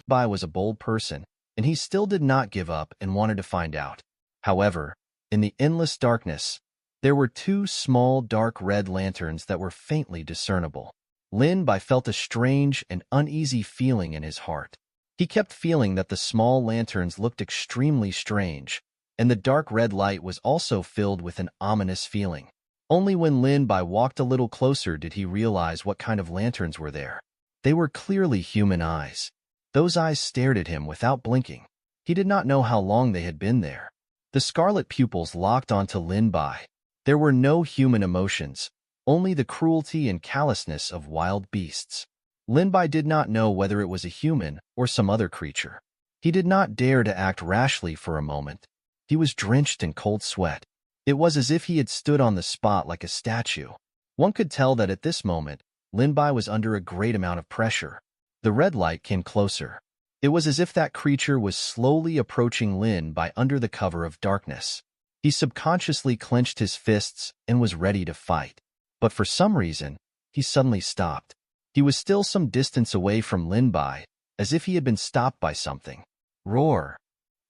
Bai was a bold person, and he still did not give up and wanted to find out. However, in the endless darkness, there were two small dark red lanterns that were faintly discernible. Lin Bai felt a strange and uneasy feeling in his heart. He kept feeling that the small lanterns looked extremely strange, and the dark red light was also filled with an ominous feeling. Only when Lin Bai walked a little closer did he realize what kind of lanterns were there. They were clearly human eyes. Those eyes stared at him without blinking. He did not know how long they had been there. The scarlet pupils locked onto Lin Bai. There were no human emotions, only the cruelty and callousness of wild beasts. Lin Bai did not know whether it was a human or some other creature. He did not dare to act rashly for a moment. He was drenched in cold sweat. It was as if he had stood on the spot like a statue. One could tell that at this moment, Lin Bai was under a great amount of pressure. The red light came closer. It was as if that creature was slowly approaching Lin Bai under the cover of darkness. He subconsciously clenched his fists and was ready to fight. But for some reason, he suddenly stopped. He was still some distance away from Lin Bai, as if he had been stopped by something. Roar.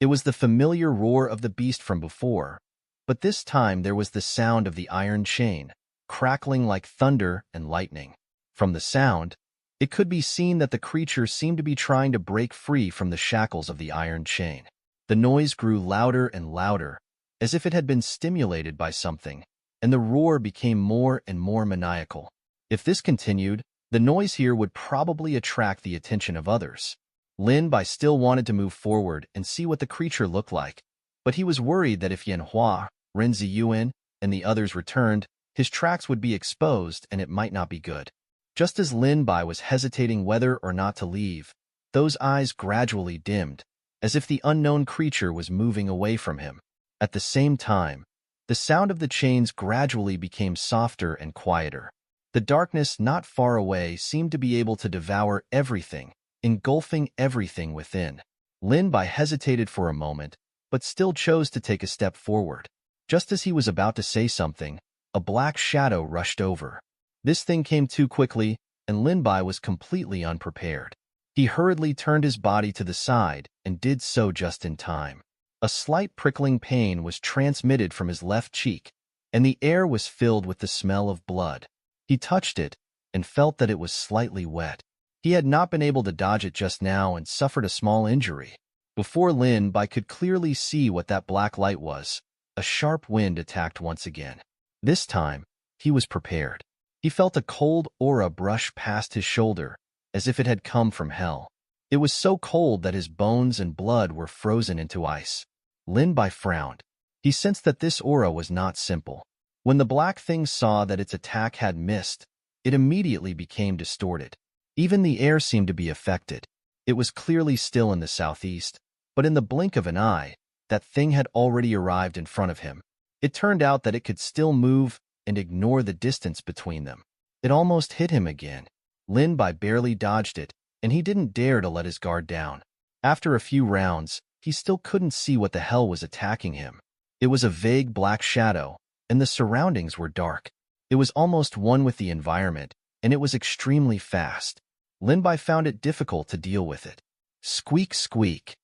It was the familiar roar of the beast from before, but this time there was the sound of the iron chain, crackling like thunder and lightning. From the sound, it could be seen that the creature seemed to be trying to break free from the shackles of the iron chain. The noise grew louder and louder, as if it had been stimulated by something, and the roar became more and more maniacal. If this continued, the noise here would probably attract the attention of others. Lin Bai still wanted to move forward and see what the creature looked like, but he was worried that if Yanhua, Ren Ziyuan, and the others returned, his tracks would be exposed and it might not be good. Just as Lin Bai was hesitating whether or not to leave, those eyes gradually dimmed, as if the unknown creature was moving away from him. At the same time, the sound of the chains gradually became softer and quieter. The darkness not far away seemed to be able to devour everything, engulfing everything within. Lin Bai hesitated for a moment, but still chose to take a step forward. Just as he was about to say something, a black shadow rushed over. This thing came too quickly, and Lin Bai was completely unprepared. He hurriedly turned his body to the side and did so just in time. A slight prickling pain was transmitted from his left cheek, and the air was filled with the smell of blood. He touched it and felt that it was slightly wet. He had not been able to dodge it just now and suffered a small injury. Before Lin Bai could clearly see what that black light was, a sharp wind attacked once again. This time, he was prepared. He felt a cold aura brush past his shoulder, as if it had come from hell. It was so cold that his bones and blood were frozen into ice. Lin Bai frowned. He sensed that this aura was not simple. When the black thing saw that its attack had missed, it immediately became distorted. Even the air seemed to be affected. It was clearly still in the southeast, but in the blink of an eye, that thing had already arrived in front of him. It turned out that it could still move and ignore the distance between them. It almost hit him again. Lin Bai barely dodged it, and he didn't dare to let his guard down. After a few rounds, he still couldn't see what the hell was attacking him. It was a vague black shadow, and the surroundings were dark. It was almost one with the environment, and it was extremely fast. Lin Bai found it difficult to deal with it. Squeak, squeak.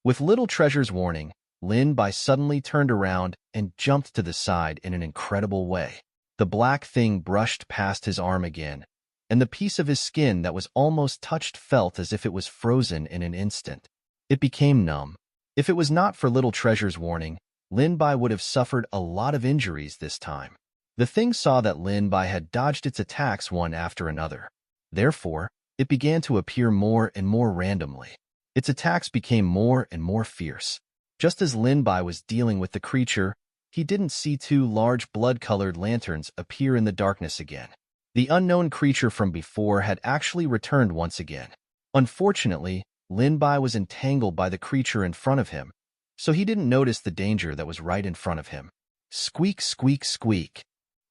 With Little Treasure's warning, Lin Bai suddenly turned around and jumped to the side in an incredible way. The black thing brushed past his arm again, and the piece of his skin that was almost touched felt as if it was frozen in an instant. It became numb. If it was not for Little Treasure's warning, Lin Bai would have suffered a lot of injuries this time. The thing saw that Lin Bai had dodged its attacks one after another. Therefore, it began to appear more and more randomly. Its attacks became more and more fierce. Just as Lin Bai was dealing with the creature, he didn't see two large blood-colored lanterns appear in the darkness again. The unknown creature from before had actually returned once again. Unfortunately, Lin Bai was entangled by the creature in front of him, so he didn't notice the danger that was right in front of him. Squeak, squeak, squeak.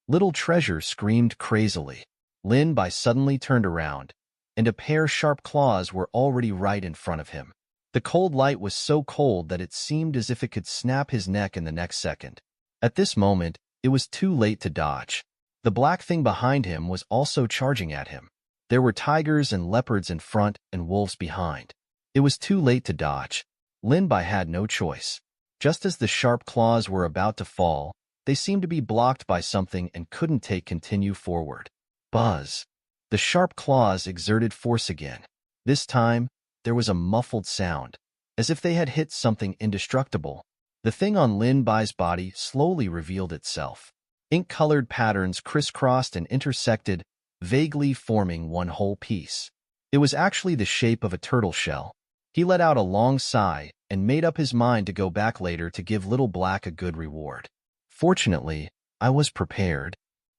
Little Treasure screamed crazily. Lin Bai suddenly turned around, and a pair of sharp claws were already right in front of him. The cold light was so cold that it seemed as if it could snap his neck in the next second. At this moment, it was too late to dodge. The black thing behind him was also charging at him. There were tigers and leopards in front and wolves behind. It was too late to dodge. Lin Bai had no choice. Just as the sharp claws were about to fall, they seemed to be blocked by something and couldn't continue forward. Buzz. The sharp claws exerted force again. This time, there was a muffled sound, as if they had hit something indestructible. The thing on Lin Bai's body slowly revealed itself. Ink-colored patterns crisscrossed and intersected, vaguely forming one whole piece. It was actually the shape of a turtle shell. He let out a long sigh and made up his mind to go back later to give Little Black a good reward. Fortunately, I was prepared.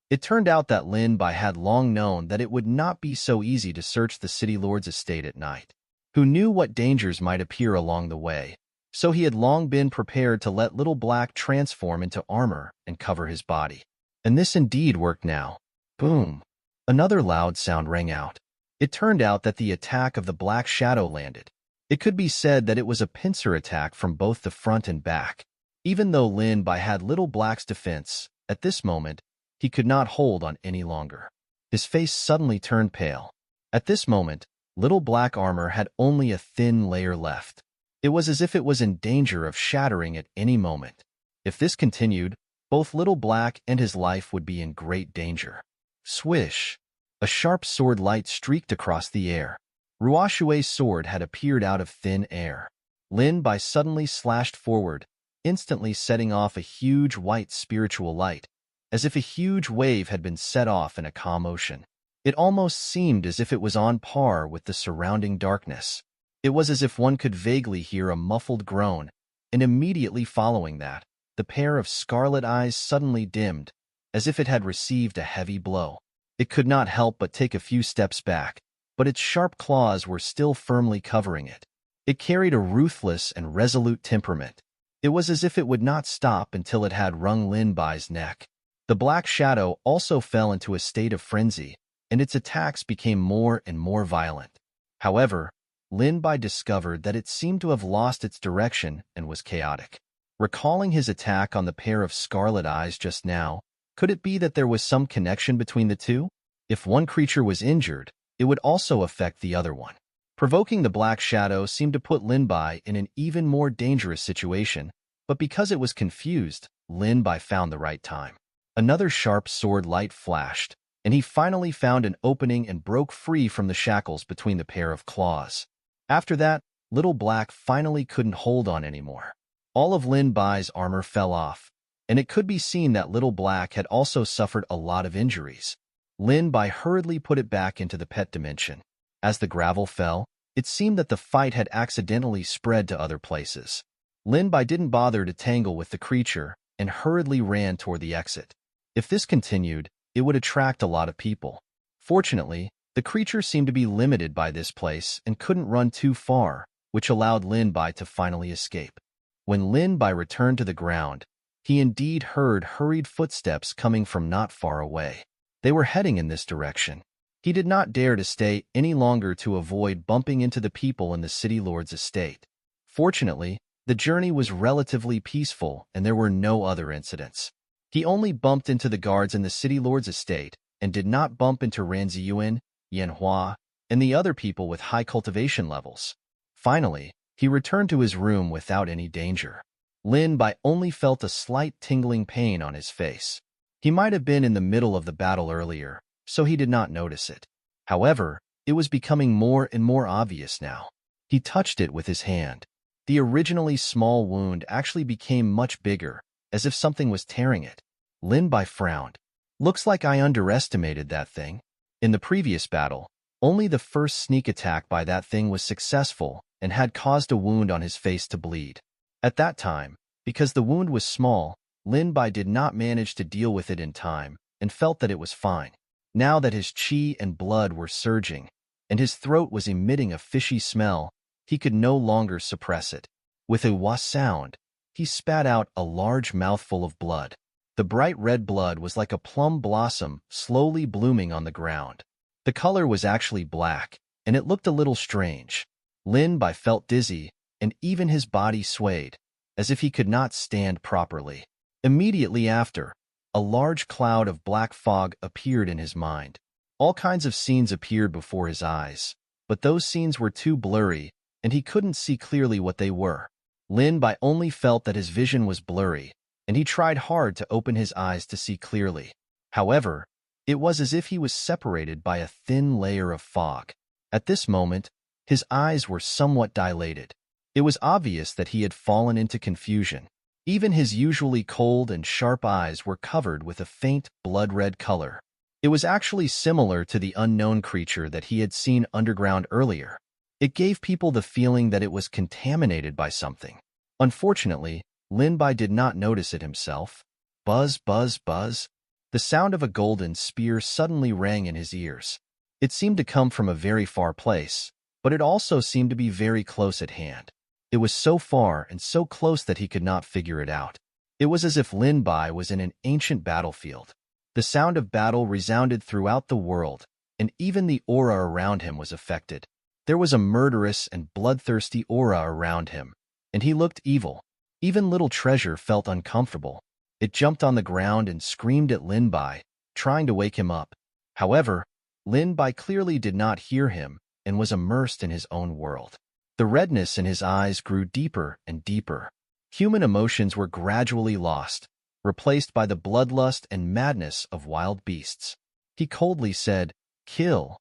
It turned out that Lin Bai had long known that it would not be so easy to search the city lord's estate at night. Who knew what dangers might appear along the way, so he had long been prepared to let Little Black transform into armor and cover his body. And this indeed worked now. Boom! Another loud sound rang out. It turned out that the attack of the Black Shadow landed. It could be said that it was a pincer attack from both the front and back. Even though Lin Bai had Little Black's defense, at this moment, he could not hold on any longer. His face suddenly turned pale. At this moment, Little Black armor had only a thin layer left. It was as if it was in danger of shattering at any moment. If this continued, both Little Black and his life would be in great danger. Swish! A sharp sword light streaked across the air. Ruoshue's sword had appeared out of thin air. Lin Bai suddenly slashed forward, instantly setting off a huge white spiritual light, as if a huge wave had been set off in a calm ocean. It almost seemed as if it was on par with the surrounding darkness. It was as if one could vaguely hear a muffled groan, and immediately following that, the pair of scarlet eyes suddenly dimmed, as if it had received a heavy blow. It could not help but take a few steps back, but its sharp claws were still firmly covering it. It carried a ruthless and resolute temperament. It was as if it would not stop until it had wrung Lin Bai's neck. The Black Shadow also fell into a state of frenzy, and its attacks became more and more violent. However, Lin Bai discovered that it seemed to have lost its direction and was chaotic. Recalling his attack on the pair of scarlet eyes just now, could it be that there was some connection between the two? If one creature was injured, it would also affect the other one. Provoking the Black Shadow seemed to put Lin Bai in an even more dangerous situation, but because it was confused, Lin Bai found the right time. Another sharp sword light flashed, and he finally found an opening and broke free from the shackles between the pair of claws. After that, Little Black finally couldn't hold on anymore. All of Lin Bai's armor fell off, and it could be seen that Little Black had also suffered a lot of injuries. Lin Bai hurriedly put it back into the pet dimension. As the gravel fell, it seemed that the fight had accidentally spread to other places. Lin Bai didn't bother to tangle with the creature and hurriedly ran toward the exit. If this continued, it would attract a lot of people. Fortunately, the creature seemed to be limited by this place and couldn't run too far, which allowed Lin Bai to finally escape. When Lin Bai returned to the ground, he indeed heard hurried footsteps coming from not far away. They were heading in this direction. He did not dare to stay any longer to avoid bumping into the people in the city lord's estate. Fortunately, the journey was relatively peaceful and there were no other incidents. He only bumped into the guards in the city lord's estate and did not bump into Ranziyuan, Yanhua, and the other people with high cultivation levels. Finally, he returned to his room without any danger. Lin Bai only felt a slight tingling pain on his face. He might have been in the middle of the battle earlier, so he did not notice it. However, it was becoming more and more obvious now. He touched it with his hand. The originally small wound actually became much bigger, as if something was tearing it. Lin Bai frowned. Looks like I underestimated that thing. In the previous battle, only the first sneak attack by that thing was successful and had caused a wound on his face to bleed. At that time, because the wound was small, Lin Bai did not manage to deal with it in time and felt that it was fine. Now that his qi and blood were surging, and his throat was emitting a fishy smell, he could no longer suppress it. With a wah sound, he spat out a large mouthful of blood. The bright red blood was like a plum blossom slowly blooming on the ground. The color was actually black, and it looked a little strange. Lin Bai felt dizzy, and even his body swayed, as if he could not stand properly. Immediately after, a large cloud of black fog appeared in his mind. All kinds of scenes appeared before his eyes, but those scenes were too blurry, and he couldn't see clearly what they were. Lin Bai only felt that his vision was blurry, and he tried hard to open his eyes to see clearly. However, it was as if he was separated by a thin layer of fog. At this moment, his eyes were somewhat dilated. It was obvious that he had fallen into confusion. Even his usually cold and sharp eyes were covered with a faint blood-red color. It was actually similar to the unknown creature that he had seen underground earlier. It gave people the feeling that it was contaminated by something. Unfortunately, Lin Bai did not notice it himself. Buzz, buzz, buzz. The sound of a golden spear suddenly rang in his ears. It seemed to come from a very far place, but it also seemed to be very close at hand. It was so far and so close that he could not figure it out. It was as if Lin Bai was in an ancient battlefield. The sound of battle resounded throughout the world, and even the aura around him was affected. There was a murderous and bloodthirsty aura around him, and he looked evil. Even Little Treasure felt uncomfortable. It jumped on the ground and screamed at Lin Bai, trying to wake him up. However, Lin Bai clearly did not hear him and was immersed in his own world. The redness in his eyes grew deeper and deeper. Human emotions were gradually lost, replaced by the bloodlust and madness of wild beasts. He coldly said, "Kill."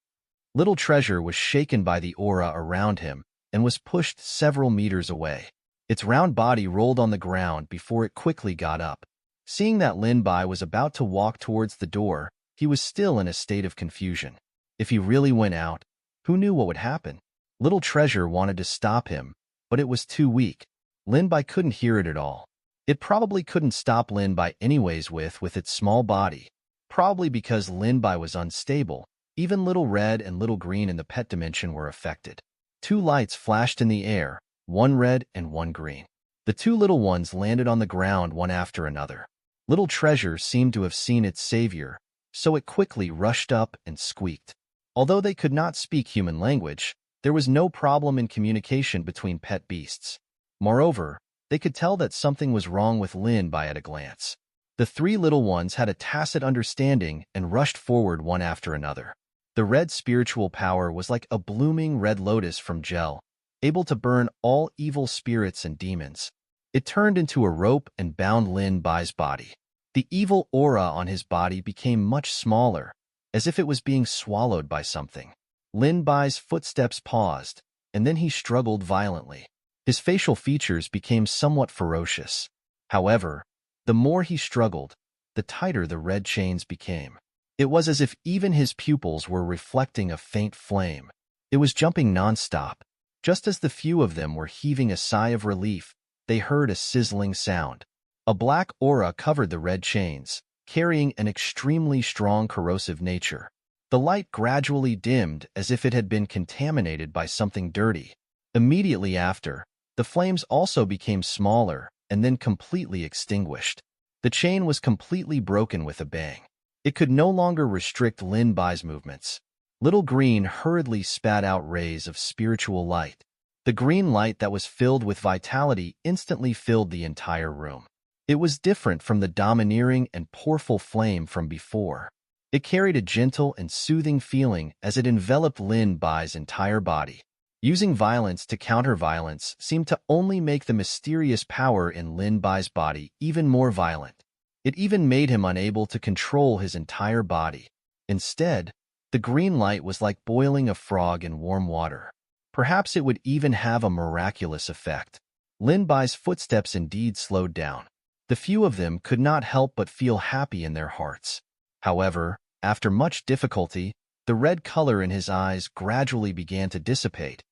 Little Treasure was shaken by the aura around him and was pushed several meters away. Its round body rolled on the ground before it quickly got up. Seeing that Lin Bai was about to walk towards the door, he was still in a state of confusion. If he really went out, who knew what would happen? Little Treasure wanted to stop him, but it was too weak. Lin Bai couldn't hear it at all. It probably couldn't stop Lin Bai anyways with its small body. Probably because Lin Bai was unstable. Even Little Red and Little Green in the pet dimension were affected. Two lights flashed in the air, one red and one green. The two little ones landed on the ground one after another. Little Treasure seemed to have seen its savior, so it quickly rushed up and squeaked. Although they could not speak human language, there was no problem in communication between pet beasts. Moreover, they could tell that something was wrong with Lin Bai at a glance. The three little ones had a tacit understanding and rushed forward one after another. The red spiritual power was like a blooming red lotus from gel, able to burn all evil spirits and demons. It turned into a rope and bound Lin Bai's body. The evil aura on his body became much smaller, as if it was being swallowed by something. Lin Bai's footsteps paused, and then he struggled violently. His facial features became somewhat ferocious. However, the more he struggled, the tighter the red chains became. It was as if even his pupils were reflecting a faint flame. It was jumping nonstop. Just as the few of them were heaving a sigh of relief, they heard a sizzling sound. A black aura covered the red chains, carrying an extremely strong corrosive nature. The light gradually dimmed as if it had been contaminated by something dirty. Immediately after, the flames also became smaller and then completely extinguished. The chain was completely broken with a bang. It could no longer restrict Lin Bai's movements. Little Green hurriedly spat out rays of spiritual light. The green light that was filled with vitality instantly filled the entire room. It was different from the domineering and powerful flame from before. It carried a gentle and soothing feeling as it enveloped Lin Bai's entire body. Using violence to counter violence seemed to only make the mysterious power in Lin Bai's body even more violent. It even made him unable to control his entire body. Instead, the green light was like boiling a frog in warm water. Perhaps it would even have a miraculous effect. Lin Bai's footsteps indeed slowed down. The few of them could not help but feel happy in their hearts. However, after much difficulty, the red color in his eyes gradually began to dissipate,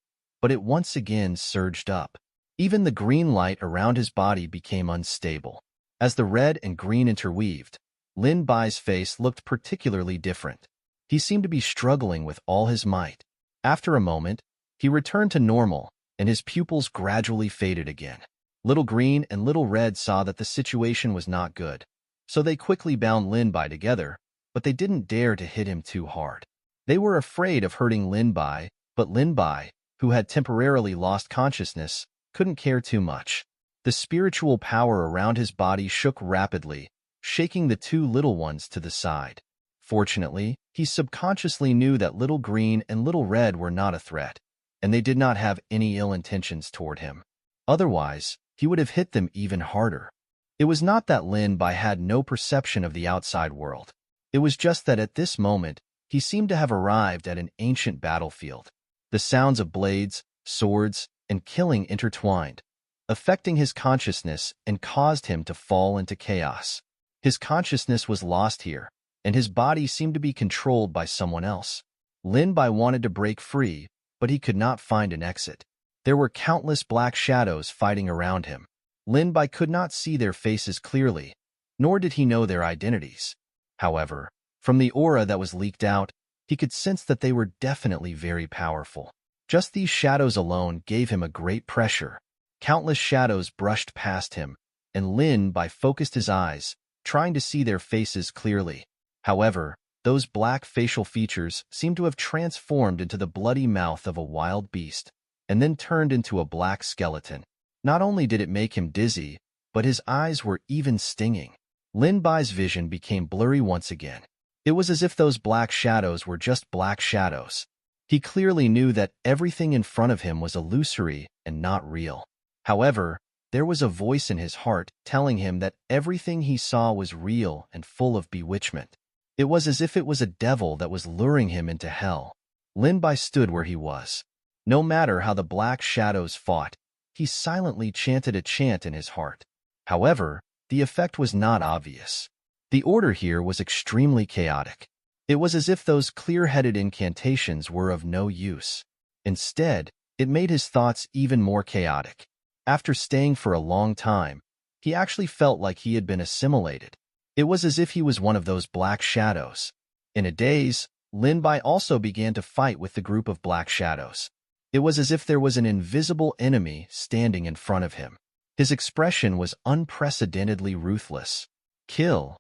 but it once again surged up. Even the green light around his body became unstable. As the red and green interweaved, Lin Bai's face looked particularly different. He seemed to be struggling with all his might. After a moment, he returned to normal, and his pupils gradually faded again. Little Green and Little Red saw that the situation was not good, so they quickly bound Lin Bai together, but they didn't dare to hit him too hard. They were afraid of hurting Lin Bai, but Lin Bai, who had temporarily lost consciousness, couldn't care too much. The spiritual power around his body shook rapidly, shaking the two little ones to the side. Fortunately, he subconsciously knew that Little Green and Little Red were not a threat. and they did not have any ill intentions toward him. Otherwise, he would have hit them even harder. It was not that Lin Bai had no perception of the outside world. It was just that at this moment, he seemed to have arrived at an ancient battlefield. The sounds of blades, swords, and killing intertwined, affecting his consciousness and caused him to fall into chaos. His consciousness was lost here, and his body seemed to be controlled by someone else. Lin Bai wanted to break free, but he could not find an exit. There were countless black shadows fighting around him. Lin Bai could not see their faces clearly, nor did he know their identities. However, from the aura that was leaked out, he could sense that they were definitely very powerful. Just these shadows alone gave him a great pressure. Countless shadows brushed past him, and Lin Bai focused his eyes, trying to see their faces clearly. However, those black facial features seemed to have transformed into the bloody mouth of a wild beast, and then turned into a black skeleton. Not only did it make him dizzy, but his eyes were even stinging. Lin Bai's vision became blurry once again. It was as if those black shadows were just black shadows. He clearly knew that everything in front of him was illusory and not real. However, there was a voice in his heart telling him that everything he saw was real and full of bewitchment. It was as if it was a devil that was luring him into hell. Lin Bai stood where he was. No matter how the black shadows fought, he silently chanted a chant in his heart. However, the effect was not obvious. The order here was extremely chaotic. It was as if those clear-headed incantations were of no use. Instead, it made his thoughts even more chaotic. After staying for a long time, he actually felt like he had been assimilated. It was as if he was one of those black shadows. In a daze, Lin Bai also began to fight with the group of black shadows. It was as if there was an invisible enemy standing in front of him. His expression was unprecedentedly ruthless. Kill.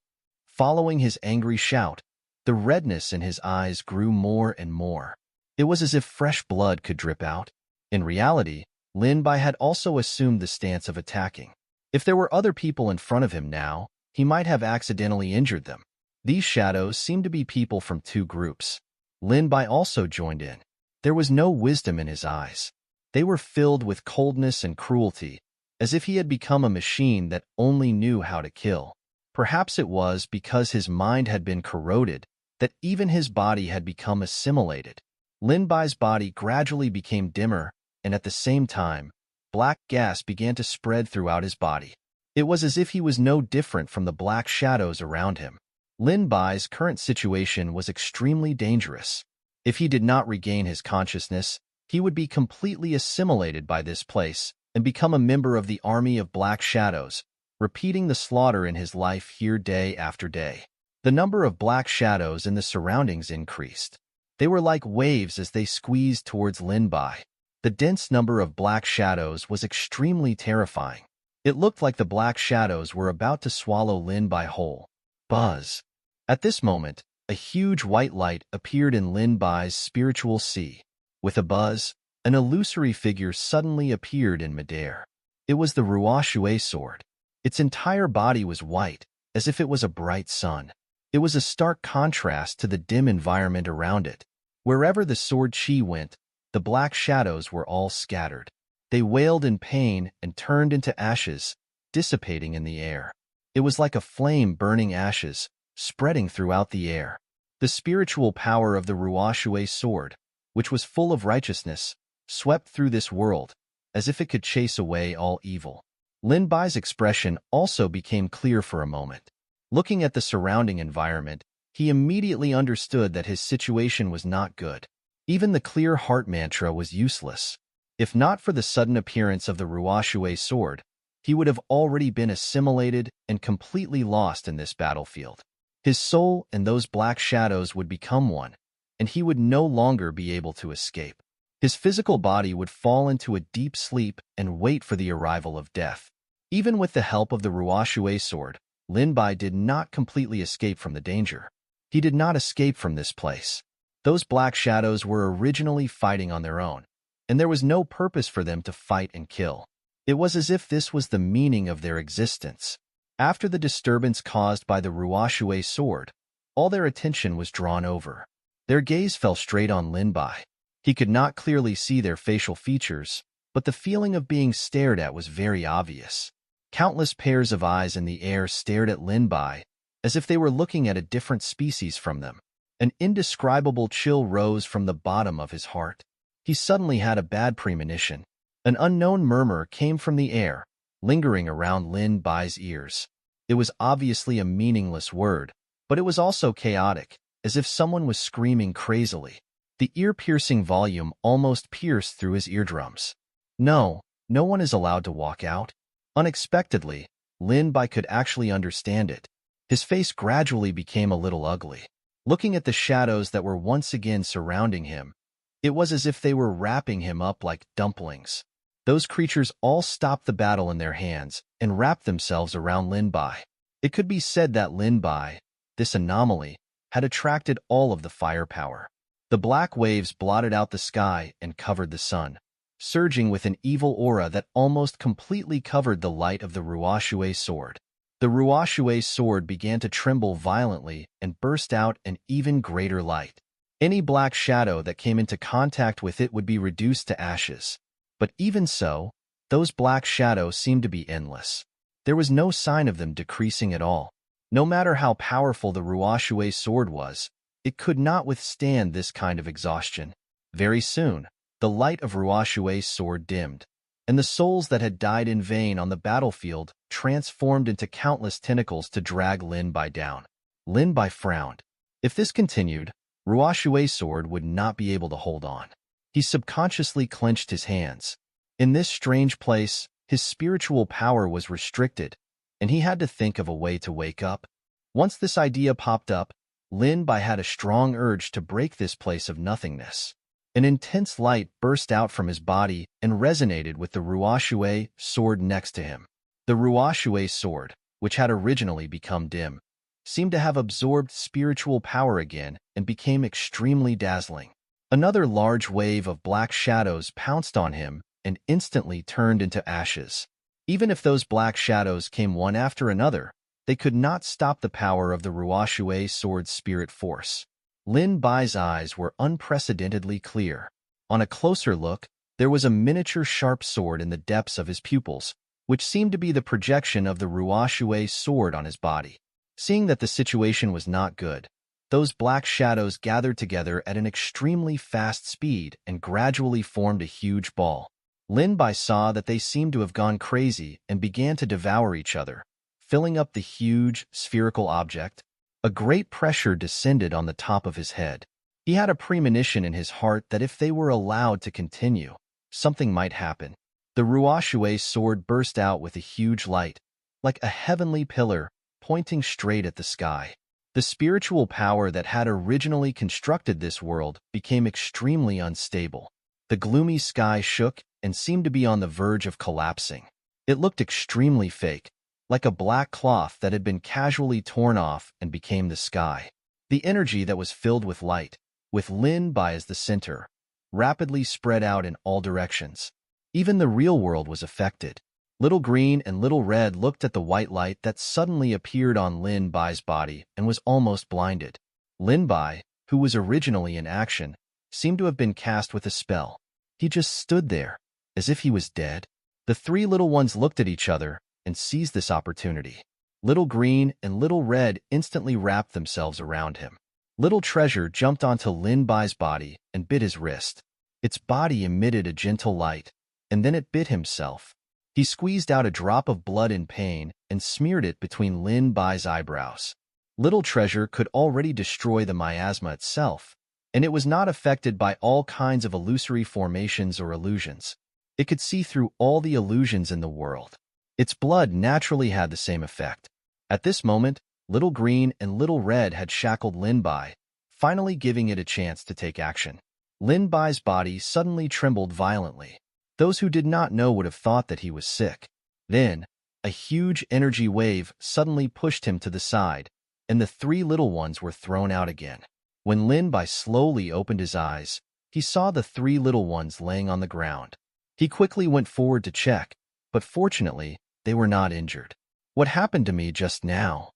Following his angry shout, the redness in his eyes grew more and more. It was as if fresh blood could drip out. In reality, Lin Bai had also assumed the stance of attacking. If there were other people in front of him now, he might have accidentally injured them. These shadows seemed to be people from two groups. Lin Bai also joined in. There was no wisdom in his eyes. They were filled with coldness and cruelty, as if he had become a machine that only knew how to kill. Perhaps it was because his mind had been corroded that even his body had become assimilated. Lin Bai's body gradually became dimmer, and at the same time, black gas began to spread throughout his body. It was as if he was no different from the black shadows around him. Lin Bai's current situation was extremely dangerous. If he did not regain his consciousness, he would be completely assimilated by this place and become a member of the army of black shadows, repeating the slaughter in his life here day after day. The number of black shadows in the surroundings increased. They were like waves as they squeezed towards Lin Bai. The dense number of black shadows was extremely terrifying. It looked like the black shadows were about to swallow Lin Bai whole. Buzz. At this moment, a huge white light appeared in Lin Bai's spiritual sea. With a buzz, an illusory figure suddenly appeared in midair. It was the Ruoshui sword. Its entire body was white, as if it was a bright sun. It was a stark contrast to the dim environment around it. Wherever the sword chi went, the black shadows were all scattered. They wailed in pain and turned into ashes, dissipating in the air. It was like a flame burning ashes, spreading throughout the air. The spiritual power of the Ruoshui sword, which was full of righteousness, swept through this world, as if it could chase away all evil. Lin Bai's expression also became clear for a moment. Looking at the surrounding environment, he immediately understood that his situation was not good. Even the clear heart mantra was useless. If not for the sudden appearance of the Ruoshui sword, he would have already been assimilated and completely lost in this battlefield. His soul and those black shadows would become one, and he would no longer be able to escape. His physical body would fall into a deep sleep and wait for the arrival of death. Even with the help of the Ruoshui sword, Lin Bai did not completely escape from the danger. He did not escape from this place. Those black shadows were originally fighting on their own, and there was no purpose for them to fight and kill. It was as if this was the meaning of their existence. After the disturbance caused by the Ruoshui sword, all their attention was drawn over. Their gaze fell straight on Lin Bai. He could not clearly see their facial features, but the feeling of being stared at was very obvious. Countless pairs of eyes in the air stared at Lin Bai, as if they were looking at a different species from them. An indescribable chill rose from the bottom of his heart. He suddenly had a bad premonition. An unknown murmur came from the air, lingering around Lin Bai's ears. It was obviously a meaningless word, but it was also chaotic, as if someone was screaming crazily. The ear-piercing volume almost pierced through his eardrums. No, no one is allowed to walk out. Unexpectedly, Lin Bai could actually understand it. His face gradually became a little ugly. Looking at the shadows that were once again surrounding him, it was as if they were wrapping him up like dumplings. Those creatures all stopped the battle in their hands and wrapped themselves around Lin Bai. It could be said that Lin Bai, this anomaly, had attracted all of the firepower. The black waves blotted out the sky and covered the sun, surging with an evil aura that almost completely covered the light of the Ruoxue sword. The Ruoxue sword began to tremble violently and burst out an even greater light. Any black shadow that came into contact with it would be reduced to ashes. But even so, those black shadows seemed to be endless. There was no sign of them decreasing at all. No matter how powerful the Ruoxue sword was, it could not withstand this kind of exhaustion. Very soon, the light of Ruoxue's sword dimmed, and the souls that had died in vain on the battlefield transformed into countless tentacles to drag Lin Bai down. Lin Bai frowned. If this continued, Ruoxue's sword would not be able to hold on. He subconsciously clenched his hands. In this strange place, his spiritual power was restricted, and he had to think of a way to wake up. Once this idea popped up, Lin Bai had a strong urge to break this place of nothingness. An intense light burst out from his body and resonated with the Ruoxue sword next to him. The Ruoxue sword, which had originally become dim, seemed to have absorbed spiritual power again and became extremely dazzling. Another large wave of black shadows pounced on him and instantly turned into ashes. Even if those black shadows came one after another, they could not stop the power of the Ruoxue sword's spirit force. Lin Bai's eyes were unprecedentedly clear. On a closer look, there was a miniature sharp sword in the depths of his pupils, which seemed to be the projection of the Ruoxue sword on his body. Seeing that the situation was not good, those black shadows gathered together at an extremely fast speed and gradually formed a huge ball. Lin Bai saw that they seemed to have gone crazy and began to devour each other, filling up the huge, spherical object. A great pressure descended on the top of his head. He had a premonition in his heart that if they were allowed to continue, something might happen. The Ruoxue sword burst out with a huge light, like a heavenly pillar, pointing straight at the sky. The spiritual power that had originally constructed this world became extremely unstable. The gloomy sky shook and seemed to be on the verge of collapsing. It looked extremely fake, like a black cloth that had been casually torn off and became the sky. The energy that was filled with light, with Lin Bai as the center, rapidly spread out in all directions. Even the real world was affected. Little Green and Little Red looked at the white light that suddenly appeared on Lin Bai's body and was almost blinded. Lin Bai, who was originally in action, seemed to have been cast with a spell. He just stood there, as if he was dead. The three little ones looked at each other and seized this opportunity. Little Green and Little Red instantly wrapped themselves around him. Little Treasure jumped onto Lin Bai's body and bit his wrist. Its body emitted a gentle light, and then it bit himself. He squeezed out a drop of blood in pain and smeared it between Lin Bai's eyebrows. Little Treasure could already destroy the miasma itself, and it was not affected by all kinds of illusory formations or illusions. It could see through all the illusions in the world. Its blood naturally had the same effect. At this moment, Little Green and Little Red had shackled Lin Bai, finally giving it a chance to take action. Lin Bai's body suddenly trembled violently. Those who did not know would have thought that he was sick. Then, a huge energy wave suddenly pushed him to the side, and the three little ones were thrown out again. When Lin Bai slowly opened his eyes, he saw the three little ones laying on the ground. He quickly went forward to check, but fortunately, they were not injured. What happened to me just now?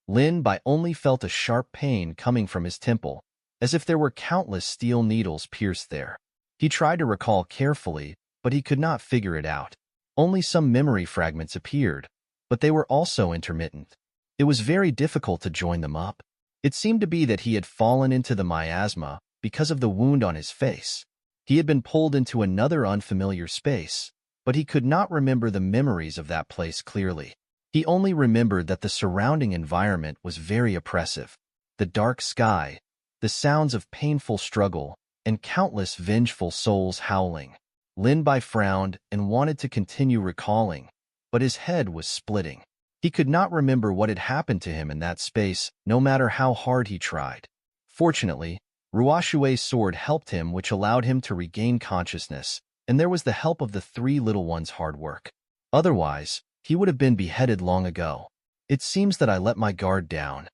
Lin Bai only felt a sharp pain coming from his temple, as if there were countless steel needles pierced there. He tried to recall carefully, but he could not figure it out. Only some memory fragments appeared, but they were also intermittent. It was very difficult to join them up. It seemed to be that he had fallen into the miasma because of the wound on his face. He had been pulled into another unfamiliar space, but he could not remember the memories of that place clearly. He only remembered that the surrounding environment was very oppressive. The dark sky, the sounds of painful struggle, and countless vengeful souls howling. Lin Bai frowned and wanted to continue recalling, but his head was splitting. He could not remember what had happened to him in that space, no matter how hard he tried. Fortunately, Ruoshue's sword helped him, which allowed him to regain consciousness, and there was the help of the three little ones' hard work. Otherwise, he would have been beheaded long ago. It seems that I let my guard down.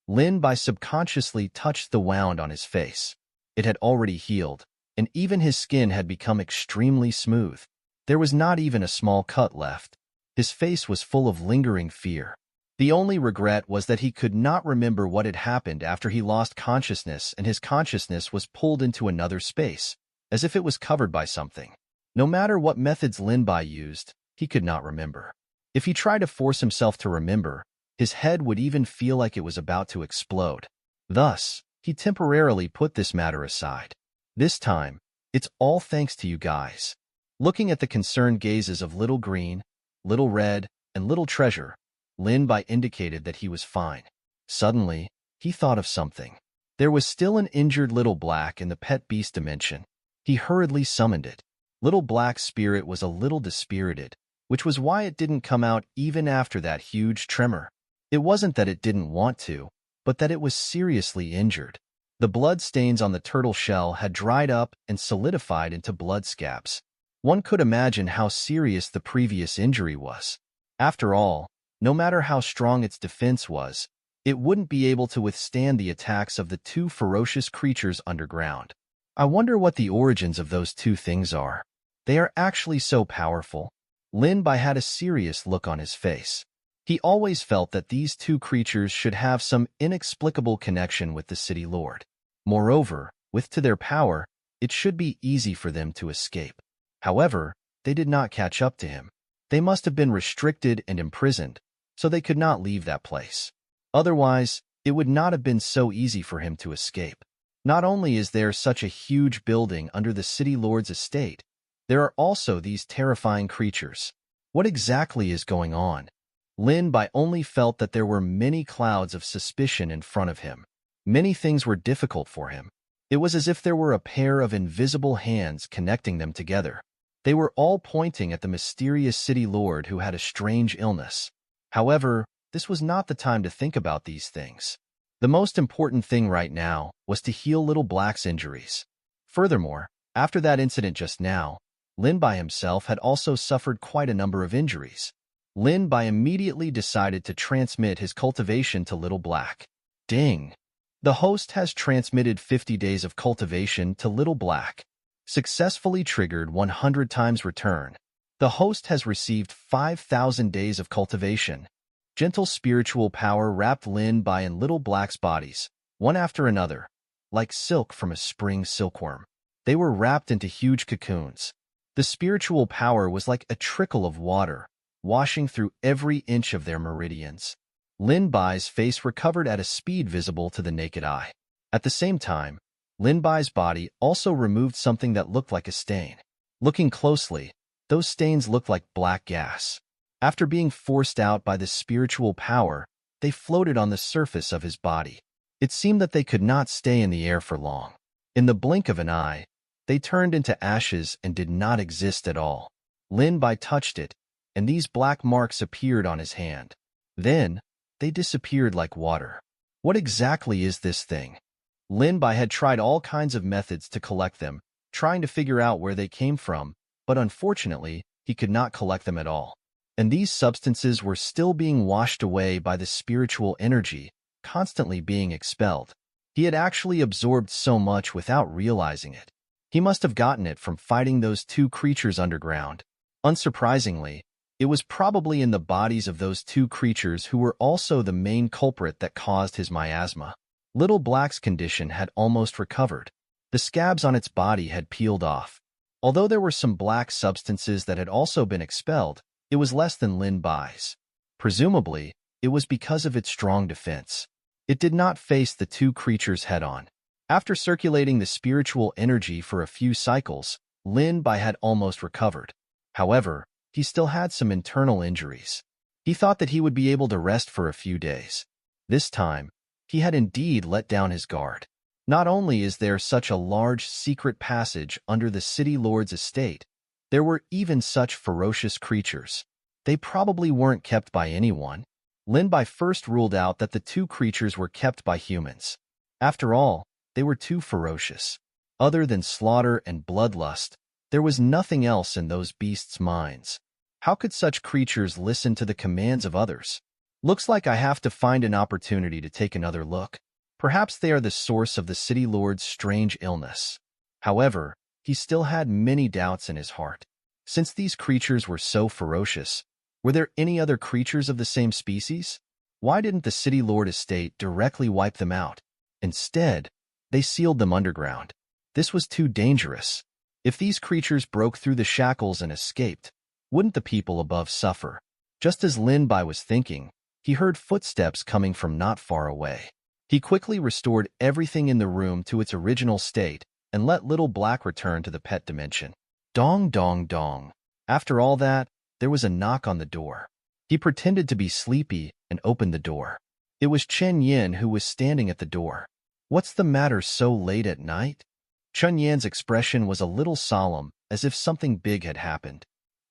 Lin Bai subconsciously touched the wound on his face. It had already healed, and even his skin had become extremely smooth. There was not even a small cut left. His face was full of lingering fear. The only regret was that he could not remember what had happened after he lost consciousness and his consciousness was pulled into another space, as if it was covered by something. No matter what methods Lin Bai used, he could not remember. If he tried to force himself to remember, his head would even feel like it was about to explode. Thus, he temporarily put this matter aside. This time, it's all thanks to you guys. Looking at the concerned gazes of Little Green, Little Red, and Little Treasure, Lin Bai indicated that he was fine. Suddenly, he thought of something. There was still an injured Little Black in the pet beast dimension. He hurriedly summoned it. Little Black's spirit was a little dispirited, which was why it didn't come out even after that huge tremor. It wasn't that it didn't want to, but that it was seriously injured. The blood stains on the turtle shell had dried up and solidified into blood scabs. One could imagine how serious the previous injury was. After all, no matter how strong its defense was, it wouldn't be able to withstand the attacks of the two ferocious creatures underground. I wonder what the origins of those two things are. They are actually so powerful. Lin Bai had a serious look on his face. He always felt that these two creatures should have some inexplicable connection with the City Lord. Moreover, with to their power, it should be easy for them to escape. However, they did not catch up to him. They must have been restricted and imprisoned, so they could not leave that place. Otherwise, it would not have been so easy for him to escape. Not only is there such a huge building under the City Lord's estate, there are also these terrifying creatures. What exactly is going on? Lin Bai only felt that there were many clouds of suspicion in front of him. Many things were difficult for him. It was as if there were a pair of invisible hands connecting them together. They were all pointing at the mysterious City Lord who had a strange illness. However, this was not the time to think about these things. The most important thing right now was to heal Little Black's injuries. Furthermore, after that incident just now, Lin Bai himself had also suffered quite a number of injuries. Lin Bai immediately decided to transmit his cultivation to Little Black. Ding! The host has transmitted 50 days of cultivation to Little Black. Successfully triggered 100 times return. The host has received 5,000 days of cultivation. Gentle spiritual power wrapped Lin Bai and Little Black's bodies, one after another, like silk from a spring silkworm. They were wrapped into huge cocoons. The spiritual power was like a trickle of water, washing through every inch of their meridians. Lin Bai's face recovered at a speed visible to the naked eye. At the same time, Lin Bai's body also removed something that looked like a stain. Looking closely, those stains looked like black gas. After being forced out by the spiritual power, they floated on the surface of his body. It seemed that they could not stay in the air for long. In the blink of an eye, they turned into ashes and did not exist at all. Lin Bai touched it, and these black marks appeared on his hand. Then, they disappeared like water. What exactly is this thing? Lin Bai had tried all kinds of methods to collect them, trying to figure out where they came from, but unfortunately, he could not collect them at all. And these substances were still being washed away by the spiritual energy, constantly being expelled. He had actually absorbed so much without realizing it. He must have gotten it from fighting those two creatures underground. Unsurprisingly, it was probably in the bodies of those two creatures who were also the main culprit that caused his miasma. Little Black's condition had almost recovered. The scabs on its body had peeled off. Although there were some black substances that had also been expelled, it was less than Lin Bai's. Presumably, it was because of its strong defense. It did not face the two creatures head-on. After circulating the spiritual energy for a few cycles, Lin Bai had almost recovered. However, he still had some internal injuries. He thought that he would be able to rest for a few days. This time, he had indeed let down his guard. Not only is there such a large secret passage under the city lord's estate, there were even such ferocious creatures. They probably weren't kept by anyone. Lin Bai first ruled out that the two creatures were kept by humans. After all, they were too ferocious. Other than slaughter and bloodlust, there was nothing else in those beasts' minds. How could such creatures listen to the commands of others? Looks like I have to find an opportunity to take another look. Perhaps they are the source of the city lord's strange illness. However, he still had many doubts in his heart. Since these creatures were so ferocious, were there any other creatures of the same species? Why didn't the city lord estate directly wipe them out? Instead, they sealed them underground. This was too dangerous. If these creatures broke through the shackles and escaped, wouldn't the people above suffer? Just as Lin Bai was thinking, he heard footsteps coming from not far away. He quickly restored everything in the room to its original state and let Little Black return to the pet dimension. Dong, dong, dong. After all that, there was a knock on the door. He pretended to be sleepy and opened the door. It was Chen Yin who was standing at the door. What's the matter so late at night? Chen Yan's expression was a little solemn, as if something big had happened.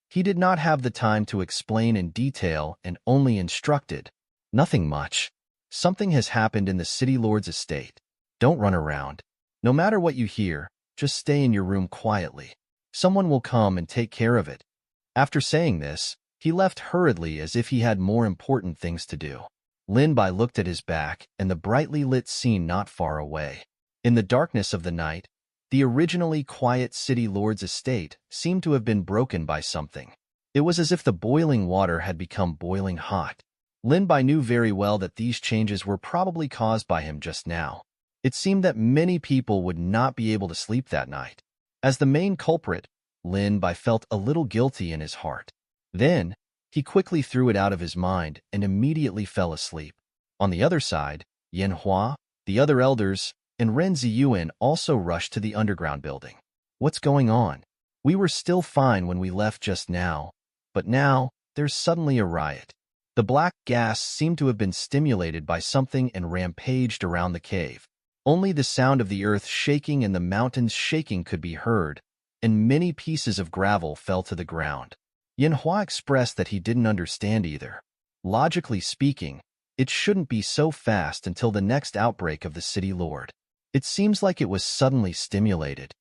He did not have the time to explain in detail and only instructed. Nothing much. Something has happened in the city lord's estate. Don't run around. No matter what you hear, just stay in your room quietly. Someone will come and take care of it. After saying this, he left hurriedly as if he had more important things to do. Lin Bai looked at his back and the brightly lit scene not far away. In the darkness of the night, the originally quiet city lord's estate seemed to have been broken by something. It was as if the boiling water had become boiling hot. Lin Bai knew very well that these changes were probably caused by him just now. It seemed that many people would not be able to sleep that night. As the main culprit, Lin Bai felt a little guilty in his heart. Then, he quickly threw it out of his mind and immediately fell asleep. On the other side, Yan Hua, the other elders, and Ren Ziyuan also rushed to the underground building. What's going on? We were still fine when we left just now, but now, there's suddenly a riot. The black gas seemed to have been stimulated by something and rampaged around the cave. Only the sound of the earth shaking and the mountains shaking could be heard, and many pieces of gravel fell to the ground. Yan Hua expressed that he didn't understand either. Logically speaking, it shouldn't be so fast until the next outbreak of the city lord. It seems like it was suddenly stimulated.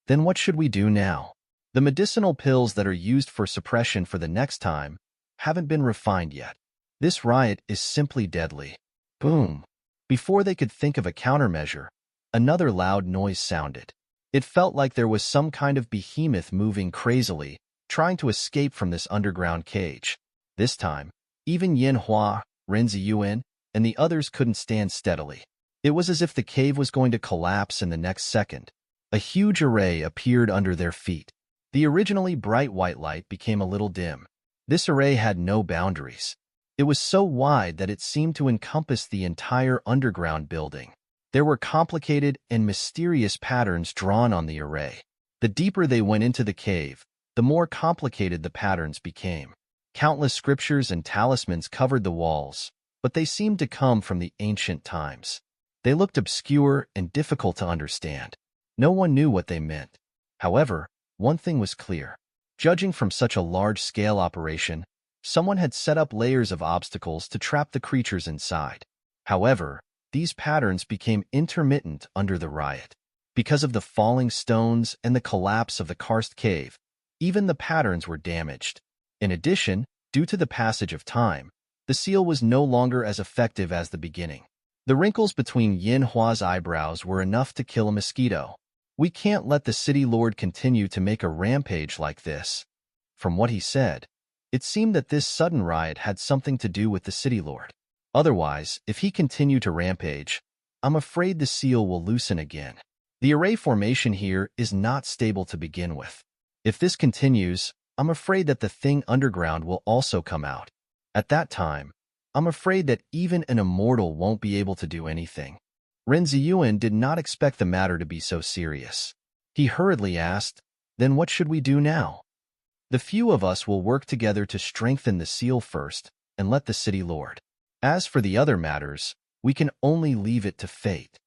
Then what should we do now? The medicinal pills that are used for suppression for the next time haven't been refined yet. This riot is simply deadly. Boom. Before they could think of a countermeasure, another loud noise sounded. It felt like there was some kind of behemoth moving crazily, trying to escape from this underground cage. This time, even Yan Hua, Ren Ziyuan, and the others couldn't stand steadily. It was as if the cave was going to collapse in the next second. A huge array appeared under their feet. The originally bright white light became a little dim. This array had no boundaries. It was so wide that it seemed to encompass the entire underground building. There were complicated and mysterious patterns drawn on the array. The deeper they went into the cave, the more complicated the patterns became. Countless scriptures and talismans covered the walls, but they seemed to come from the ancient times. They looked obscure and difficult to understand. No one knew what they meant. However, one thing was clear. Judging from such a large-scale operation, someone had set up layers of obstacles to trap the creatures inside. However, these patterns became intermittent under the riot. Because of the falling stones and the collapse of the karst cave, even the patterns were damaged. In addition, due to the passage of time, the seal was no longer as effective as the beginning. The wrinkles between Yan Hua's eyebrows were enough to kill a mosquito. We can't let the city lord continue to make a rampage like this. From what he said, it seemed that this sudden riot had something to do with the city lord. Otherwise, if he continued to rampage, I'm afraid the seal will loosen again. The array formation here is not stable to begin with. If this continues, I'm afraid that the thing underground will also come out. At that time, I'm afraid that even an immortal won't be able to do anything. Ren Ziyuan did not expect the matter to be so serious. He hurriedly asked, "Then what should we do now?" "The few of us will work together to strengthen the seal first and let the city lord. As for the other matters, we can only leave it to fate."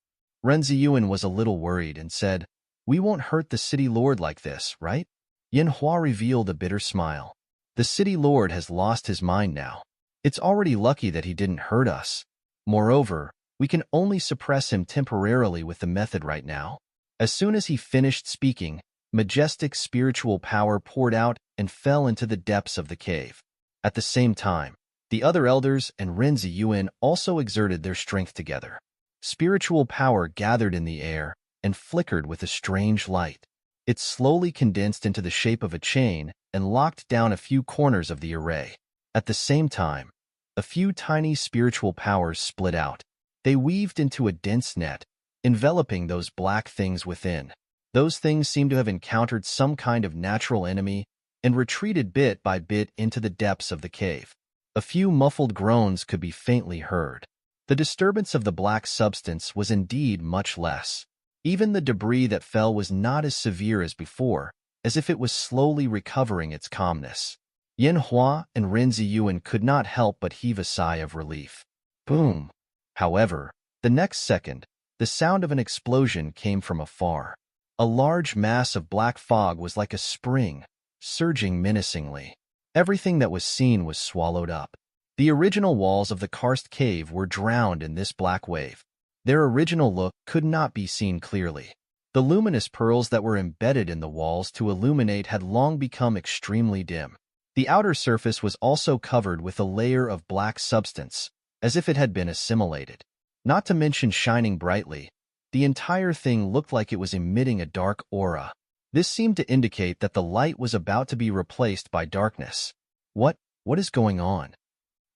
Ren Ziyuan was a little worried and said, "We won't hurt the city lord like this, right?" Yin Hua revealed a bitter smile. "The city lord has lost his mind now. It's already lucky that he didn't hurt us. Moreover, we can only suppress him temporarily with the method right now." As soon as he finished speaking, majestic spiritual power poured out and fell into the depths of the cave. At the same time, the other elders and Ren Ziyuan also exerted their strength together. Spiritual power gathered in the air and flickered with a strange light. It slowly condensed into the shape of a chain and locked down a few corners of the array. At the same time, a few tiny spiritual powers split out. They weaved into a dense net, enveloping those black things within. Those things seemed to have encountered some kind of natural enemy and retreated bit by bit into the depths of the cave. A few muffled groans could be faintly heard. The disturbance of the black substance was indeed much less. Even the debris that fell was not as severe as before, as if it was slowly recovering its calmness. Yin Hua and Ren Ziyuan could not help but heave a sigh of relief. Boom! However, the next second, the sound of an explosion came from afar. A large mass of black fog was like a spring, surging menacingly. Everything that was seen was swallowed up. The original walls of the karst cave were drowned in this black wave. Their original look could not be seen clearly. The luminous pearls that were embedded in the walls to illuminate had long become extremely dim. The outer surface was also covered with a layer of black substance, as if it had been assimilated. Not to mention shining brightly, the entire thing looked like it was emitting a dark aura. This seemed to indicate that the light was about to be replaced by darkness. What is going on?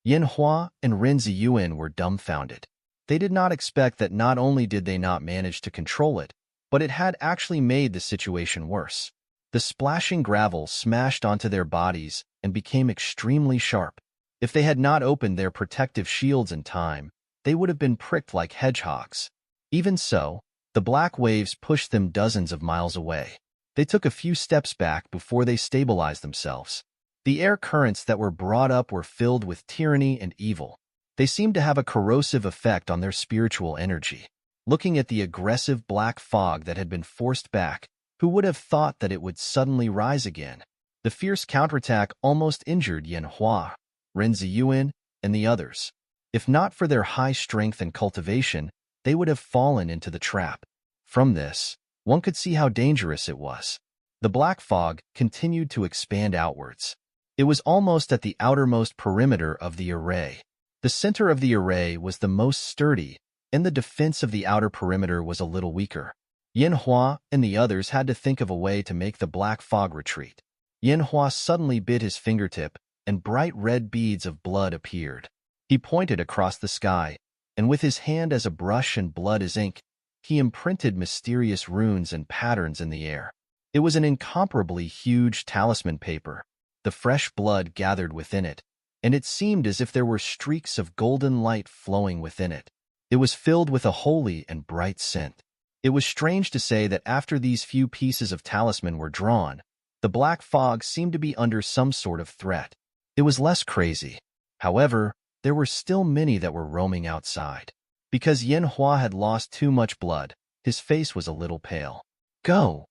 Yin Hua and Ren Ziyuan were dumbfounded. They did not expect that not only did they not manage to control it, but it had actually made the situation worse. The splashing gravel smashed onto their bodies and became extremely sharp. If they had not opened their protective shields in time, they would have been pricked like hedgehogs. Even so, the black waves pushed them dozens of miles away. They took a few steps back before they stabilized themselves. The air currents that were brought up were filled with tyranny and evil. They seemed to have a corrosive effect on their spiritual energy. Looking at the aggressive black fog that had been forced back, who would have thought that it would suddenly rise again? The fierce counterattack almost injured Yin Hua, Ren Ziyuan, and the others. If not for their high strength and cultivation, they would have fallen into the trap. From this, one could see how dangerous it was. The black fog continued to expand outwards. It was almost at the outermost perimeter of the array. The center of the array was the most sturdy, and the defense of the outer perimeter was a little weaker. Yin Hua and the others had to think of a way to make the black fog retreat. Yin Hua suddenly bit his fingertip, and bright red beads of blood appeared. He pointed across the sky, and with his hand as a brush and blood as ink, he imprinted mysterious runes and patterns in the air. It was an incomparably huge talisman paper. The fresh blood gathered within it, and it seemed as if there were streaks of golden light flowing within it. It was filled with a holy and bright scent. It was strange to say that after these few pieces of talisman were drawn, the black fog seemed to be under some sort of threat. It was less crazy. However, there were still many that were roaming outside. Because Yin Hua had lost too much blood, his face was a little pale. Go!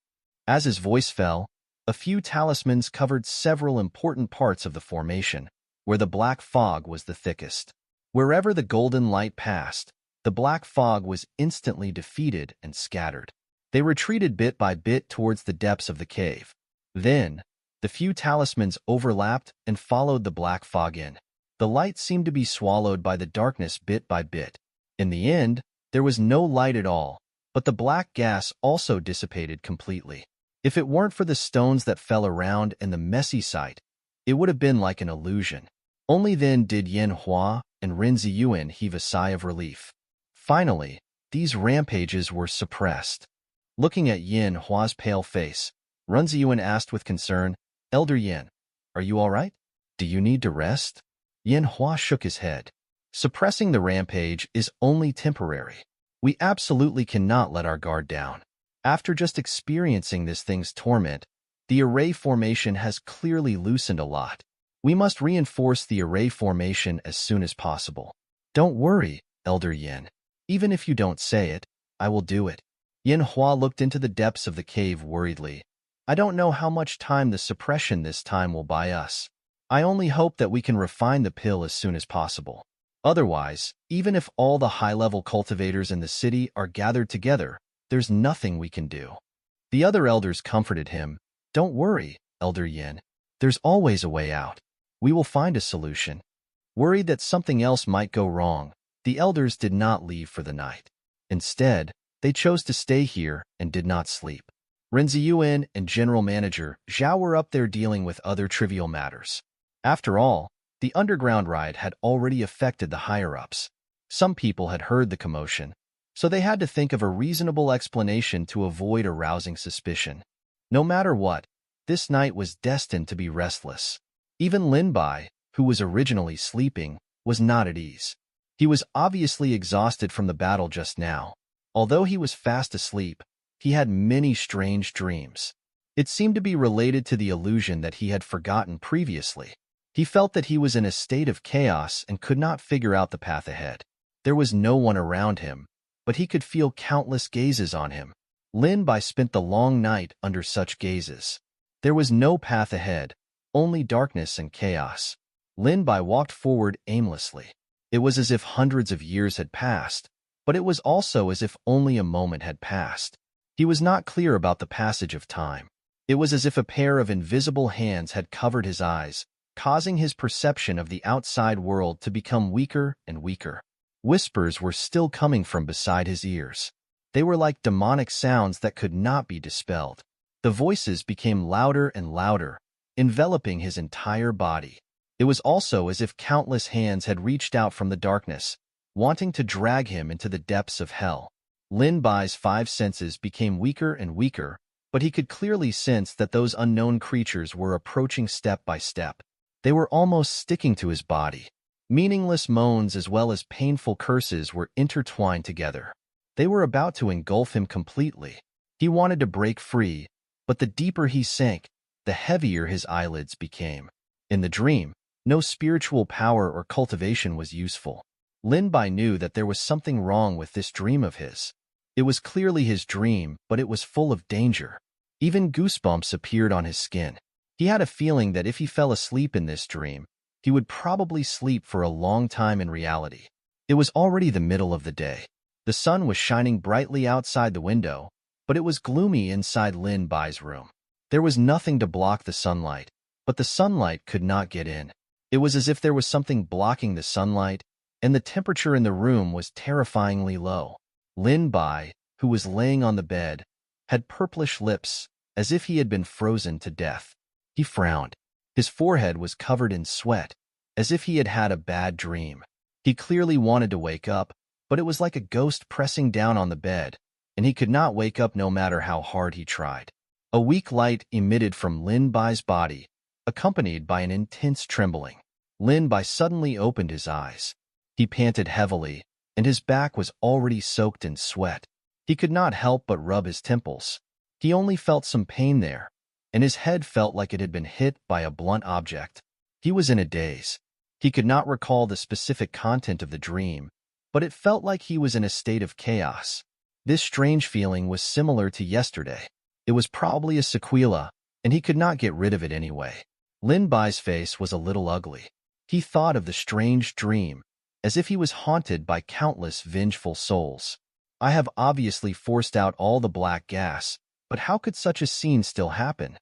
As his voice fell, a few talismans covered several important parts of the formation, where the black fog was the thickest. Wherever the golden light passed, the black fog was instantly defeated and scattered. They retreated bit by bit towards the depths of the cave. Then, the few talismans overlapped and followed the black fog in. The light seemed to be swallowed by the darkness bit by bit. In the end, there was no light at all, but the black gas also dissipated completely. If it weren't for the stones that fell around and the messy sight, it would have been like an illusion. Only then did Yin Hua and Ren Ziyuan heave a sigh of relief. Finally, these rampages were suppressed. Looking at Yin Hua's pale face, Runziyuan asked with concern, Elder Yin, are you all right? Do you need to rest? Yin Hua shook his head. Suppressing the rampage is only temporary. We absolutely cannot let our guard down. After just experiencing this thing's torment, the array formation has clearly loosened a lot. We must reinforce the array formation as soon as possible. Don't worry, Elder Yin. Even if you don't say it, I will do it. Yin Hua looked into the depths of the cave worriedly. I don't know how much time the suppression this time will buy us. I only hope that we can refine the pill as soon as possible. Otherwise, even if all the high-level cultivators in the city are gathered together, there's nothing we can do. The other elders comforted him. Don't worry, Elder Yin. There's always a way out. We will find a solution. Worried that something else might go wrong, the elders did not leave for the night. Instead, they chose to stay here and did not sleep. Renziyuan and General Manager Zhao were up there dealing with other trivial matters. After all, the underground ride had already affected the higher-ups. Some people had heard the commotion, so they had to think of a reasonable explanation to avoid arousing suspicion. No matter what, this night was destined to be restless. Even Lin Bai, who was originally sleeping, was not at ease. He was obviously exhausted from the battle just now. Although he was fast asleep, he had many strange dreams. It seemed to be related to the illusion that he had forgotten previously. He felt that he was in a state of chaos and could not figure out the path ahead. There was no one around him, but he could feel countless gazes on him. Lin Bai spent the long night under such gazes. There was no path ahead, only darkness and chaos. Lin Bai walked forward aimlessly. It was as if hundreds of years had passed, but it was also as if only a moment had passed. He was not clear about the passage of time. It was as if a pair of invisible hands had covered his eyes, causing his perception of the outside world to become weaker and weaker. Whispers were still coming from beside his ears. They were like demonic sounds that could not be dispelled. The voices became louder and louder, enveloping his entire body. It was also as if countless hands had reached out from the darkness, wanting to drag him into the depths of hell. Lin Bai's five senses became weaker and weaker, but he could clearly sense that those unknown creatures were approaching step by step. They were almost sticking to his body. Meaningless moans as well as painful curses were intertwined together. They were about to engulf him completely. He wanted to break free, but the deeper he sank, the heavier his eyelids became. In the dream, no spiritual power or cultivation was useful. Lin Bai knew that there was something wrong with this dream of his. It was clearly his dream, but it was full of danger. Even goosebumps appeared on his skin. He had a feeling that if he fell asleep in this dream, he would probably sleep for a long time in reality. It was already the middle of the day. The sun was shining brightly outside the window, but it was gloomy inside Lin Bai's room. There was nothing to block the sunlight, but the sunlight could not get in. It was as if there was something blocking the sunlight, and the temperature in the room was terrifyingly low. Lin Bai, who was laying on the bed, had purplish lips, as if he had been frozen to death. He frowned. His forehead was covered in sweat, as if he had had a bad dream. He clearly wanted to wake up, but it was like a ghost pressing down on the bed, and he could not wake up no matter how hard he tried. A weak light emitted from Lin Bai's body, accompanied by an intense trembling. Lin Bai suddenly opened his eyes. He panted heavily, and his back was already soaked in sweat. He could not help but rub his temples. He only felt some pain there, and his head felt like it had been hit by a blunt object. He was in a daze. He could not recall the specific content of the dream, but it felt like he was in a state of chaos. This strange feeling was similar to yesterday. It was probably a sequela, and he could not get rid of it anyway. Lin Bai's face was a little ugly. He thought of the strange dream, as if he was haunted by countless vengeful souls. I have obviously forced out all the black gas, but how could such a scene still happen?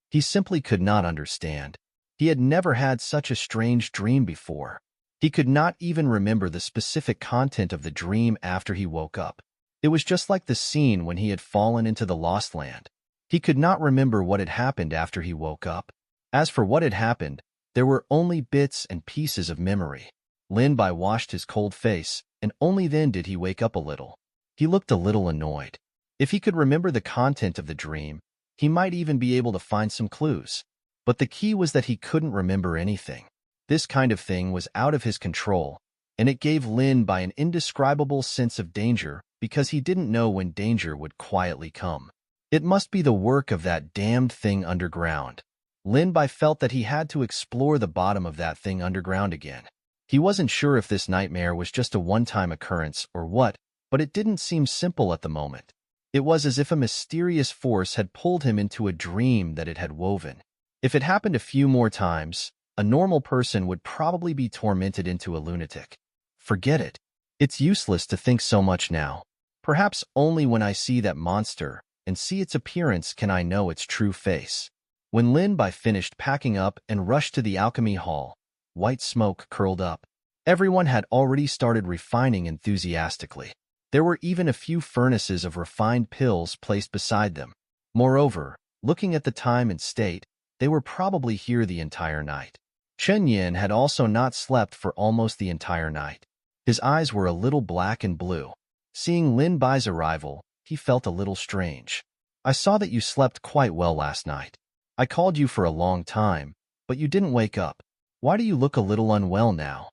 He simply could not understand. He had never had such a strange dream before. He could not even remember the specific content of the dream after he woke up. It was just like the scene when he had fallen into the Lost Land. He could not remember what had happened after he woke up. As for what had happened, there were only bits and pieces of memory. Lin Bai washed his cold face, and only then did he wake up a little. He looked a little annoyed. If he could remember the content of the dream, he might even be able to find some clues. But the key was that he couldn't remember anything. This kind of thing was out of his control, and it gave Lin Bai an indescribable sense of danger because he didn't know when danger would quietly come. It must be the work of that damned thing underground. Lin Bai felt that he had to explore the bottom of that thing underground again. He wasn't sure if this nightmare was just a one-time occurrence or what, but it didn't seem simple at the moment. It was as if a mysterious force had pulled him into a dream that it had woven. If it happened a few more times, a normal person would probably be tormented into a lunatic. Forget it. It's useless to think so much now. Perhaps only when I see that monster and see its appearance can I know its true face. When Lin Bai finished packing up and rushed to the alchemy hall, white smoke curled up. Everyone had already started refining enthusiastically. There were even a few furnaces of refined pills placed beside them. Moreover, looking at the time and state, they were probably here the entire night. Chen Yin had also not slept for almost the entire night. His eyes were a little black and blue. Seeing Lin Bai's arrival, he felt a little strange. I saw that you slept quite well last night. I called you for a long time, but you didn't wake up. Why do you look a little unwell now?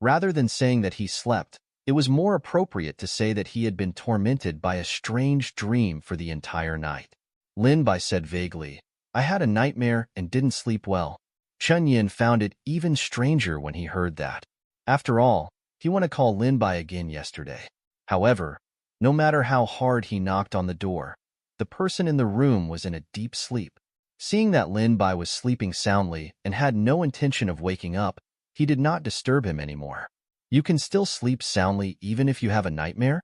Rather than saying that he slept, it was more appropriate to say that he had been tormented by a strange dream for the entire night. Lin Bai said vaguely, I had a nightmare and didn't sleep well. Chen Yin found it even stranger when he heard that. After all, he wanted to call Lin Bai again yesterday. However, no matter how hard he knocked on the door, the person in the room was in a deep sleep. Seeing that Lin Bai was sleeping soundly and had no intention of waking up, he did not disturb him anymore. You can still sleep soundly even if you have a nightmare?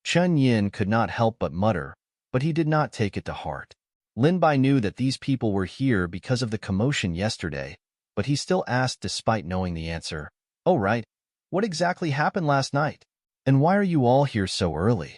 Chen Yin could not help but mutter, but he did not take it to heart. Lin Bai knew that these people were here because of the commotion yesterday, but he still asked despite knowing the answer. Oh right, what exactly happened last night? And why are you all here so early?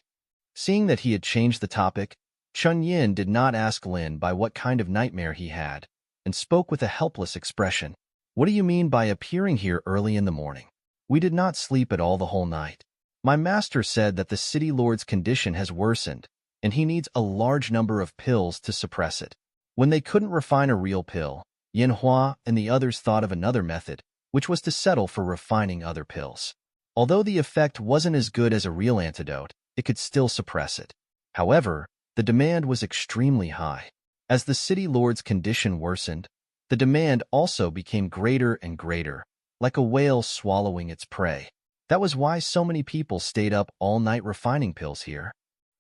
Seeing that he had changed the topic, Chen Yin did not ask Lin Bai what kind of nightmare he had, and spoke with a helpless expression. What do you mean by appearing here early in the morning? We did not sleep at all the whole night. My master said that the city lord's condition has worsened, and he needs a large number of pills to suppress it. When they couldn't refine a real pill, Yin Hua and the others thought of another method, which was to settle for refining other pills. Although the effect wasn't as good as a real antidote, it could still suppress it. However, the demand was extremely high. As the city lord's condition worsened, the demand also became greater and greater, like a whale swallowing its prey. That was why so many people stayed up all night refining pills here.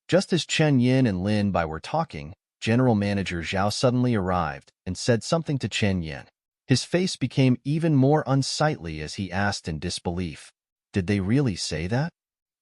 Just as Chen Yin and Lin Bai were talking, General Manager Zhao suddenly arrived and said something to Chen Yin. His face became even more unsightly as he asked in disbelief, Did they really say that?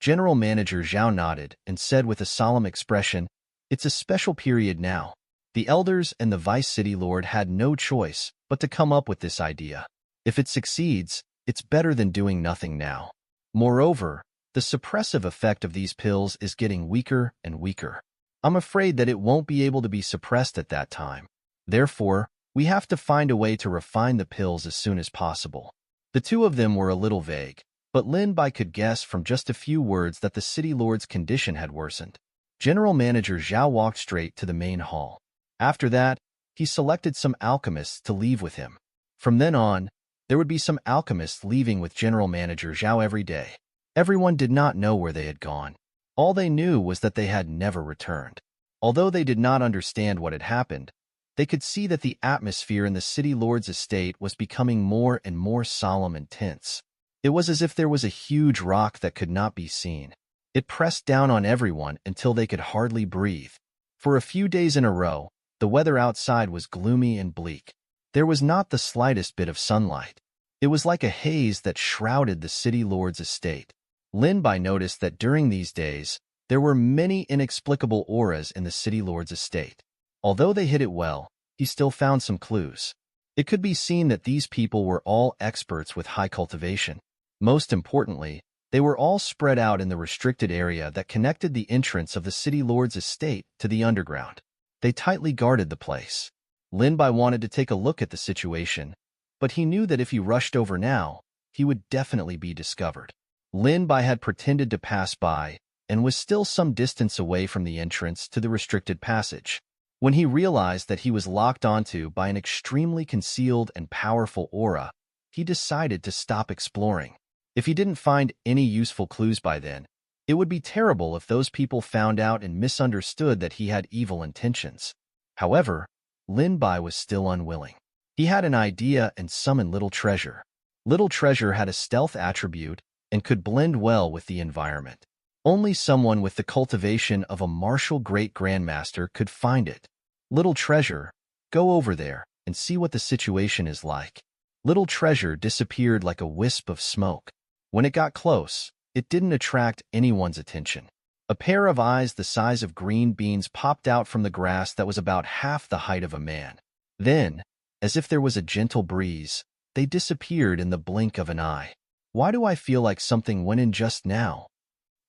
General Manager Zhao nodded and said with a solemn expression, It's a special period now. The elders and the Vice City Lord had no choice but to come up with this idea. If it succeeds, it's better than doing nothing now. Moreover, the suppressive effect of these pills is getting weaker and weaker. I'm afraid that it won't be able to be suppressed at that time. Therefore, we have to find a way to refine the pills as soon as possible. The two of them were a little vague, but Lin Bai could guess from just a few words that the city lord's condition had worsened. General Manager Zhao walked straight to the main hall. After that, he selected some alchemists to leave with him. From then on, there would be some alchemists leaving with General Manager Zhao every day. Everyone did not know where they had gone. All they knew was that they had never returned. Although they did not understand what had happened, they could see that the atmosphere in the city lord's estate was becoming more and more solemn and tense. It was as if there was a huge rock that could not be seen. It pressed down on everyone until they could hardly breathe. For a few days in a row, the weather outside was gloomy and bleak. There was not the slightest bit of sunlight. It was like a haze that shrouded the city lord's estate. Lin Bai noticed that during these days, there were many inexplicable auras in the city lord's estate. Although they hid it well, he still found some clues. It could be seen that these people were all experts with high cultivation. Most importantly, they were all spread out in the restricted area that connected the entrance of the city lord's estate to the underground. They tightly guarded the place. Lin Bai wanted to take a look at the situation, but he knew that if he rushed over now, he would definitely be discovered. Lin Bai had pretended to pass by and was still some distance away from the entrance to the restricted passage. When he realized that he was locked onto by an extremely concealed and powerful aura, he decided to stop exploring. If he didn't find any useful clues by then, it would be terrible if those people found out and misunderstood that he had evil intentions. However, Lin Bai was still unwilling. He had an idea and summoned Little Treasure. Little Treasure had a stealth attribute and could blend well with the environment. Only someone with the cultivation of a martial great grandmaster could find it. Little Treasure, go over there and see what the situation is like. Little Treasure disappeared like a wisp of smoke. When it got close, it didn't attract anyone's attention. A pair of eyes the size of green beans popped out from the grass that was about half the height of a man. Then, as if there was a gentle breeze, they disappeared in the blink of an eye. Why do I feel like something went in just now?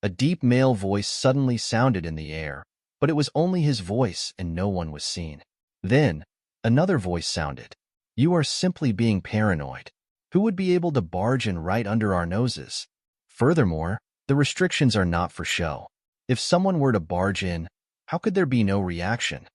A deep male voice suddenly sounded in the air, but it was only his voice and no one was seen. Then, another voice sounded. You are simply being paranoid. Who would be able to barge in right under our noses? Furthermore, the restrictions are not for show. If someone were to barge in, how could there be no reaction?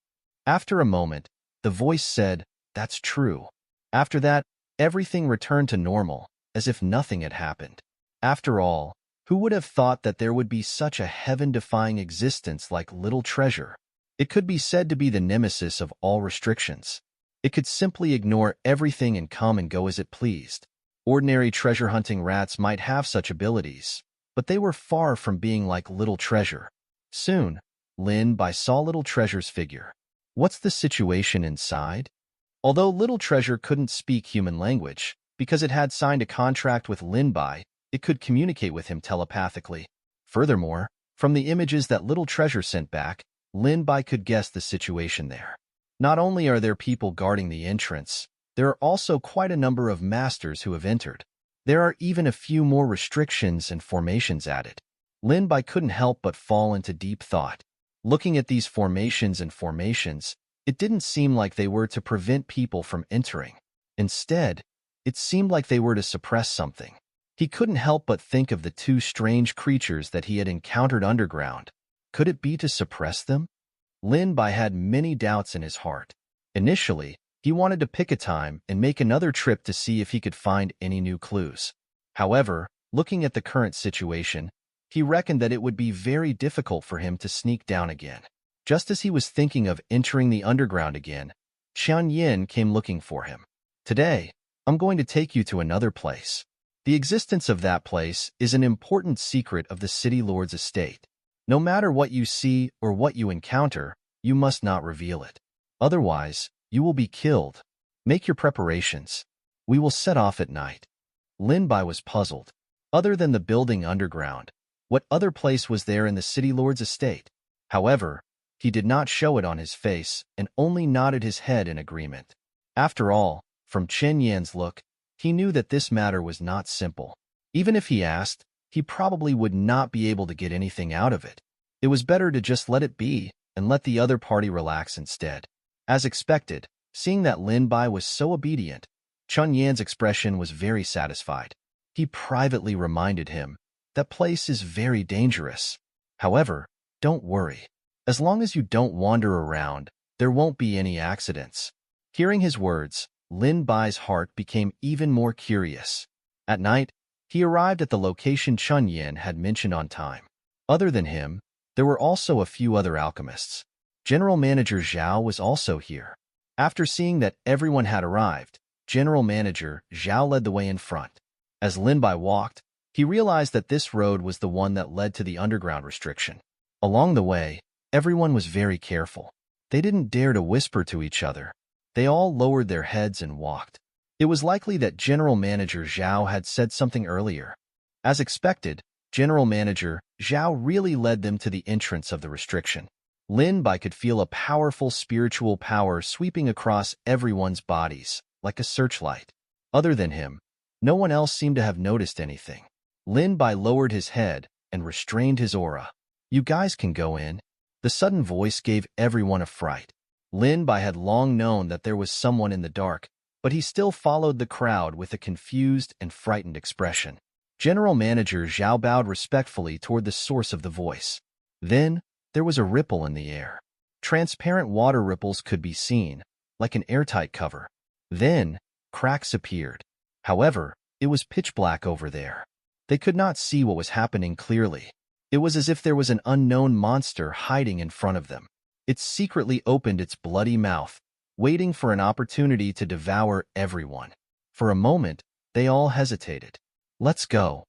After a moment, the voice said, That's true. After that, everything returned to normal, as if nothing had happened. After all, who would have thought that there would be such a heaven-defying existence like Little Treasure? It could be said to be the nemesis of all restrictions. It could simply ignore everything and come and go as it pleased. Ordinary treasure-hunting rats might have such abilities, but they were far from being like Little Treasure. Soon, Lin Bai saw Little Treasure's figure. What's the situation inside? Although Little Treasure couldn't speak human language, because it had signed a contract with Lin Bai, it could communicate with him telepathically. Furthermore, from the images that Little Treasure sent back, Lin Bai could guess the situation there. Not only are there people guarding the entrance, there are also quite a number of masters who have entered. There are even a few more restrictions and formations added. Lin Bai couldn't help but fall into deep thought. Looking at these formations, it didn't seem like they were to prevent people from entering. Instead, it seemed like they were to suppress something. He couldn't help but think of the two strange creatures that he had encountered underground. Could it be to suppress them? Lin Bai had many doubts in his heart. Initially, he wanted to pick a time and make another trip to see if he could find any new clues. However, looking at the current situation, he reckoned that it would be very difficult for him to sneak down again. Just as he was thinking of entering the underground again, Qian Yin came looking for him. Today, I'm going to take you to another place. The existence of that place is an important secret of the City Lord's estate. No matter what you see or what you encounter, you must not reveal it. Otherwise, you will be killed. Make your preparations. We will set off at night. Lin Bai was puzzled. Other than the building underground, what other place was there in the City Lord's estate? However, he did not show it on his face and only nodded his head in agreement. After all, from Chen Yan's look, he knew that this matter was not simple. Even if he asked, he probably would not be able to get anything out of it. It was better to just let it be and let the other party relax instead. As expected, seeing that Lin Bai was so obedient, Chen Yan's expression was very satisfied. He privately reminded him, that place is very dangerous. However, don't worry. As long as you don't wander around, there won't be any accidents. Hearing his words, Lin Bai's heart became even more curious. At night, he arrived at the location Chen Yan had mentioned on time. Other than him, there were also a few other alchemists. General Manager Zhao was also here. After seeing that everyone had arrived, General Manager Zhao led the way in front. As Lin Bai walked, he realized that this road was the one that led to the underground restriction. Along the way, everyone was very careful. They didn't dare to whisper to each other. They all lowered their heads and walked. It was likely that General Manager Zhao had said something earlier. As expected, General Manager Zhao really led them to the entrance of the restriction. Lin Bai could feel a powerful spiritual power sweeping across everyone's bodies, like a searchlight. Other than him, no one else seemed to have noticed anything. Lin Bai lowered his head and restrained his aura. You guys can go in. The sudden voice gave everyone a fright. Lin Bai had long known that there was someone in the dark, but he still followed the crowd with a confused and frightened expression. General Manager Zhao bowed respectfully toward the source of the voice. Then, there was a ripple in the air. Transparent water ripples could be seen, like an airtight cover. Then, cracks appeared. However, it was pitch black over there. They could not see what was happening clearly. It was as if there was an unknown monster hiding in front of them. It secretly opened its bloody mouth, waiting for an opportunity to devour everyone. For a moment, they all hesitated. Let's go.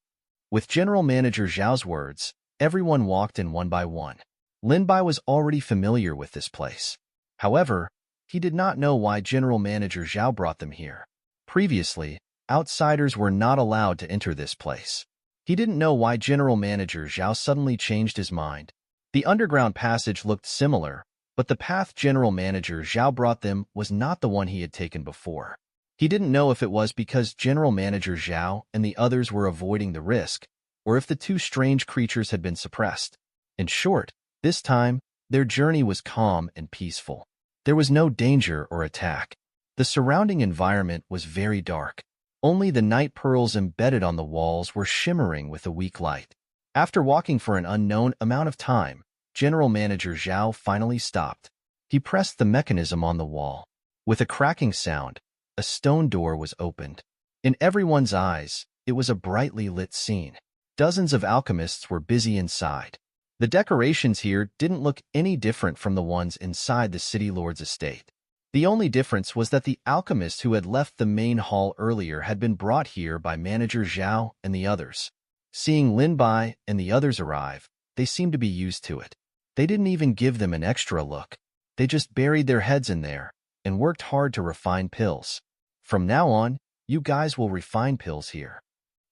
With General Manager Zhao's words, everyone walked in one by one. Lin Bai was already familiar with this place. However, he did not know why General Manager Zhao brought them here. Previously, outsiders were not allowed to enter this place. He didn't know why General Manager Zhao suddenly changed his mind. The underground passage looked similar, but the path General Manager Zhao brought them was not the one he had taken before. He didn't know if it was because General Manager Zhao and the others were avoiding the risk, or if the two strange creatures had been suppressed. In short, this time, their journey was calm and peaceful. There was no danger or attack. The surrounding environment was very dark. Only the night pearls embedded on the walls were shimmering with a weak light. After walking for an unknown amount of time, General Manager Zhao finally stopped. He pressed the mechanism on the wall. With a cracking sound, a stone door was opened. In everyone's eyes, it was a brightly lit scene. Dozens of alchemists were busy inside. The decorations here didn't look any different from the ones inside the City Lord's estate. The only difference was that the alchemist who had left the main hall earlier had been brought here by Manager Zhao and the others. Seeing Lin Bai and the others arrive, they seemed to be used to it. They didn't even give them an extra look. They just buried their heads in there and worked hard to refine pills. From now on, you guys will refine pills here.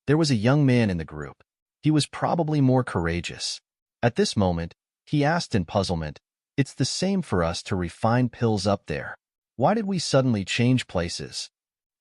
There was a young man in the group. He was probably more courageous. At this moment, he asked in puzzlement, "It's the same for us to refine pills up there. Why did we suddenly change places?"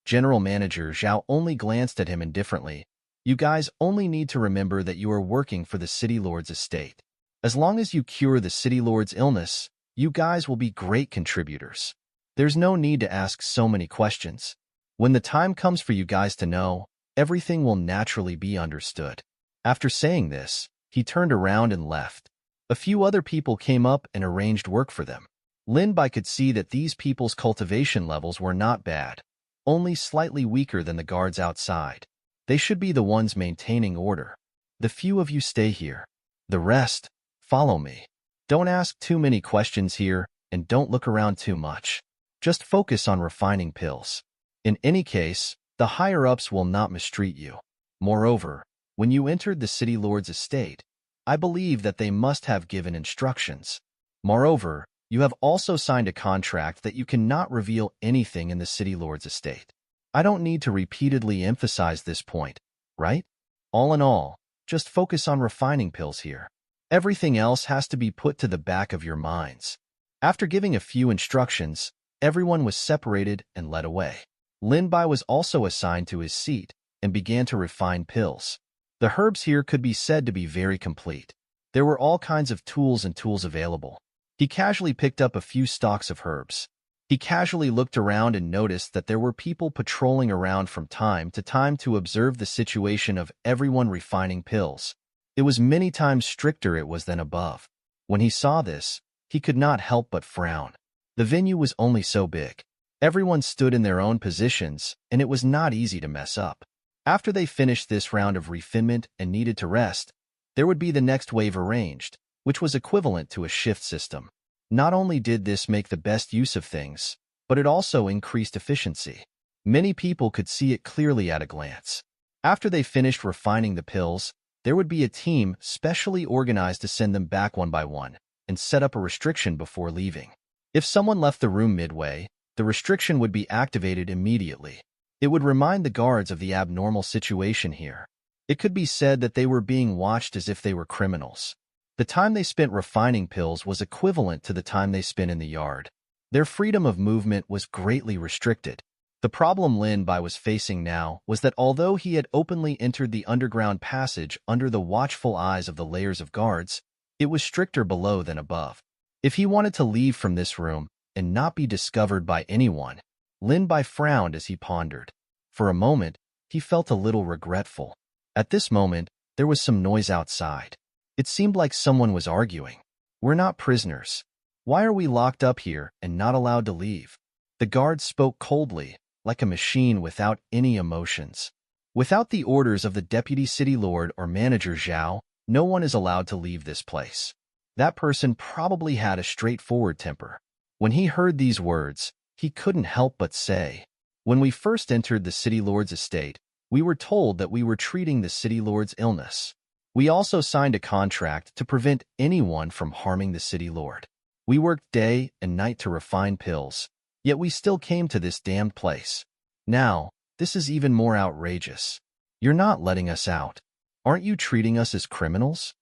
General Manager Zhao only glanced at him indifferently. "You guys only need to remember that you are working for the City Lord's estate. As long as you cure the City Lord's illness, you guys will be great contributors. There's no need to ask so many questions. When the time comes for you guys to know, everything will naturally be understood." After saying this, he turned around and left. A few other people came up and arranged work for them. Lin Bai could see that these people's cultivation levels were not bad, only slightly weaker than the guards outside. They should be the ones maintaining order. The few of you stay here. The rest, follow me. Don't ask too many questions here, and don't look around too much. Just focus on refining pills. In any case, the higher-ups will not mistreat you. Moreover, when you entered the City Lord's estate, I believe that they must have given instructions. Moreover, you have also signed a contract that you cannot reveal anything in the City Lord's estate. I don't need to repeatedly emphasize this point, right? All in all, just focus on refining pills here. Everything else has to be put to the back of your minds. After giving a few instructions, everyone was separated and led away. Lin Bai was also assigned to his seat and began to refine pills. The herbs here could be said to be very complete. There were all kinds of tools available. He casually picked up a few stalks of herbs. He casually looked around and noticed that there were people patrolling around from time to time to observe the situation of everyone refining pills. It was many times stricter it was than above. When he saw this, he could not help but frown. The venue was only so big. Everyone stood in their own positions, and it was not easy to mess up. After they finished this round of refinement and needed to rest, there would be the next wave arranged, which was equivalent to a shift system. Not only did this make the best use of things, but it also increased efficiency. Many people could see it clearly at a glance. After they finished refining the pills, there would be a team specially organized to send them back one by one and set up a restriction before leaving. If someone left the room midway, the restriction would be activated immediately. It would remind the guards of the abnormal situation here. It could be said that they were being watched as if they were criminals. The time they spent refining pills was equivalent to the time they spent in the yard. Their freedom of movement was greatly restricted. The problem Lin Bai was facing now was that although he had openly entered the underground passage under the watchful eyes of the layers of guards, it was stricter below than above. If he wanted to leave from this room and not be discovered by anyone, Lin Bai frowned as he pondered. For a moment, he felt a little regretful. At this moment, there was some noise outside. It seemed like someone was arguing. We're not prisoners. Why are we locked up here and not allowed to leave? The guard spoke coldly, like a machine without any emotions. Without the orders of the deputy city lord or manager Zhao, no one is allowed to leave this place. That person probably had a straightforward temper. When he heard these words, he couldn't help but say, "When we first entered the city lord's estate, we were told that we were treating the city lord's illness. We also signed a contract to prevent anyone from harming the city lord. We worked day and night to refine pills, yet we still came to this damned place. Now, this is even more outrageous. You're not letting us out. Aren't you treating us as criminals?"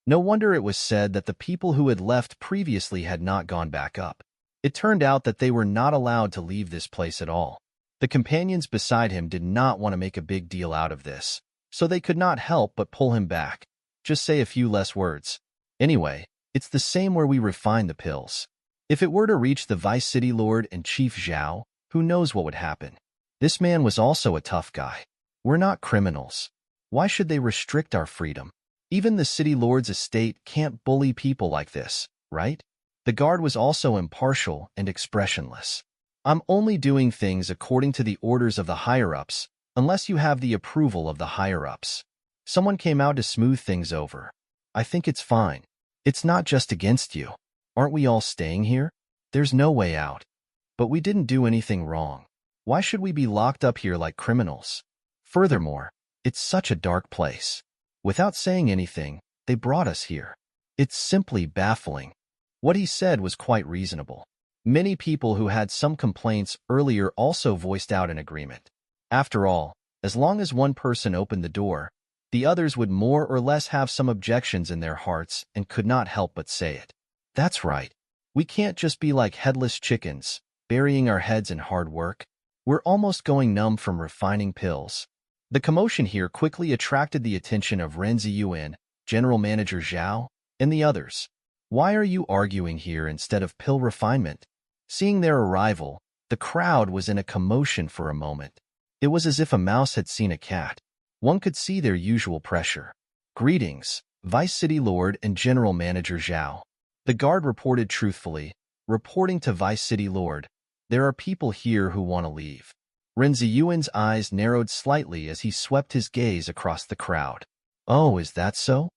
No wonder it was said that the people who had left previously had not gone back up. It turned out that they were not allowed to leave this place at all. The companions beside him did not want to make a big deal out of this, so they could not help but pull him back. Just say a few less words. Anyway, it's the same where we refine the pills. If it were to reach the Vice City Lord and Chief Zhao, who knows what would happen? This man was also a tough guy. We're not criminals. Why should they restrict our freedom? Even the City Lord's estate can't bully people like this, right? The guard was also impartial and expressionless. I'm only doing things according to the orders of the higher-ups, unless you have the approval of the higher-ups. Someone came out to smooth things over. I think it's fine. It's not just against you. Aren't we all staying here? There's no way out. But we didn't do anything wrong. Why should we be locked up here like criminals? Furthermore, it's such a dark place. Without saying anything, they brought us here. It's simply baffling. What he said was quite reasonable. Many people who had some complaints earlier also voiced out an agreement. After all, as long as one person opened the door, the others would more or less have some objections in their hearts and could not help but say it. That's right. We can't just be like headless chickens, burying our heads in hard work. We're almost going numb from refining pills. The commotion here quickly attracted the attention of Ren Ziyuan, General Manager Zhao, and the others. Why are you arguing here instead of pill refinement? Seeing their arrival, the crowd was in a commotion for a moment. It was as if a mouse had seen a cat. One could see their usual pressure. Greetings, Vice City Lord and General Manager Zhao. The guard reported truthfully, reporting to Vice City Lord, there are people here who want to leave. Ren Ziyuan's eyes narrowed slightly as he swept his gaze across the crowd. Oh, is that so?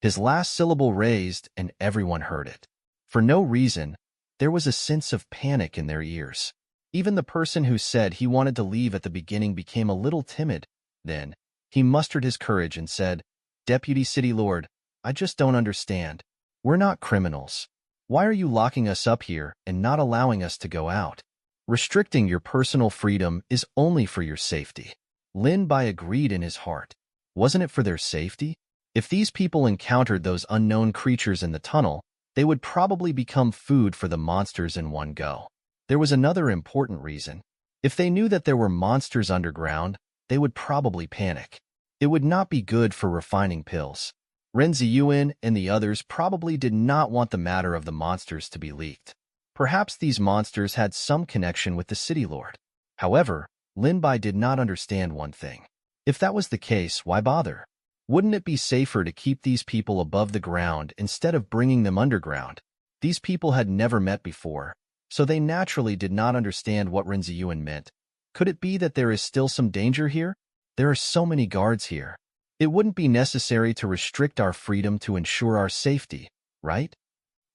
His last syllable raised and everyone heard it. For no reason, there was a sense of panic in their ears. Even the person who said he wanted to leave at the beginning became a little timid. Then, he mustered his courage and said, Deputy City Lord, I just don't understand. We're not criminals. Why are you locking us up here and not allowing us to go out? Restricting your personal freedom is only for your safety. Lin Bai agreed in his heart. Wasn't it for their safety? If these people encountered those unknown creatures in the tunnel, they would probably become food for the monsters in one go. There was another important reason. If they knew that there were monsters underground, they would probably panic. It would not be good for refining pills. Ren Ziyuan and the others probably did not want the matter of the monsters to be leaked. Perhaps these monsters had some connection with the City Lord. However, Lin Bai did not understand one thing. If that was the case, why bother? Wouldn't it be safer to keep these people above the ground instead of bringing them underground? These people had never met before, so they naturally did not understand what Ren Ziyuan meant. Could it be that there is still some danger here? There are so many guards here. It wouldn't be necessary to restrict our freedom to ensure our safety, right?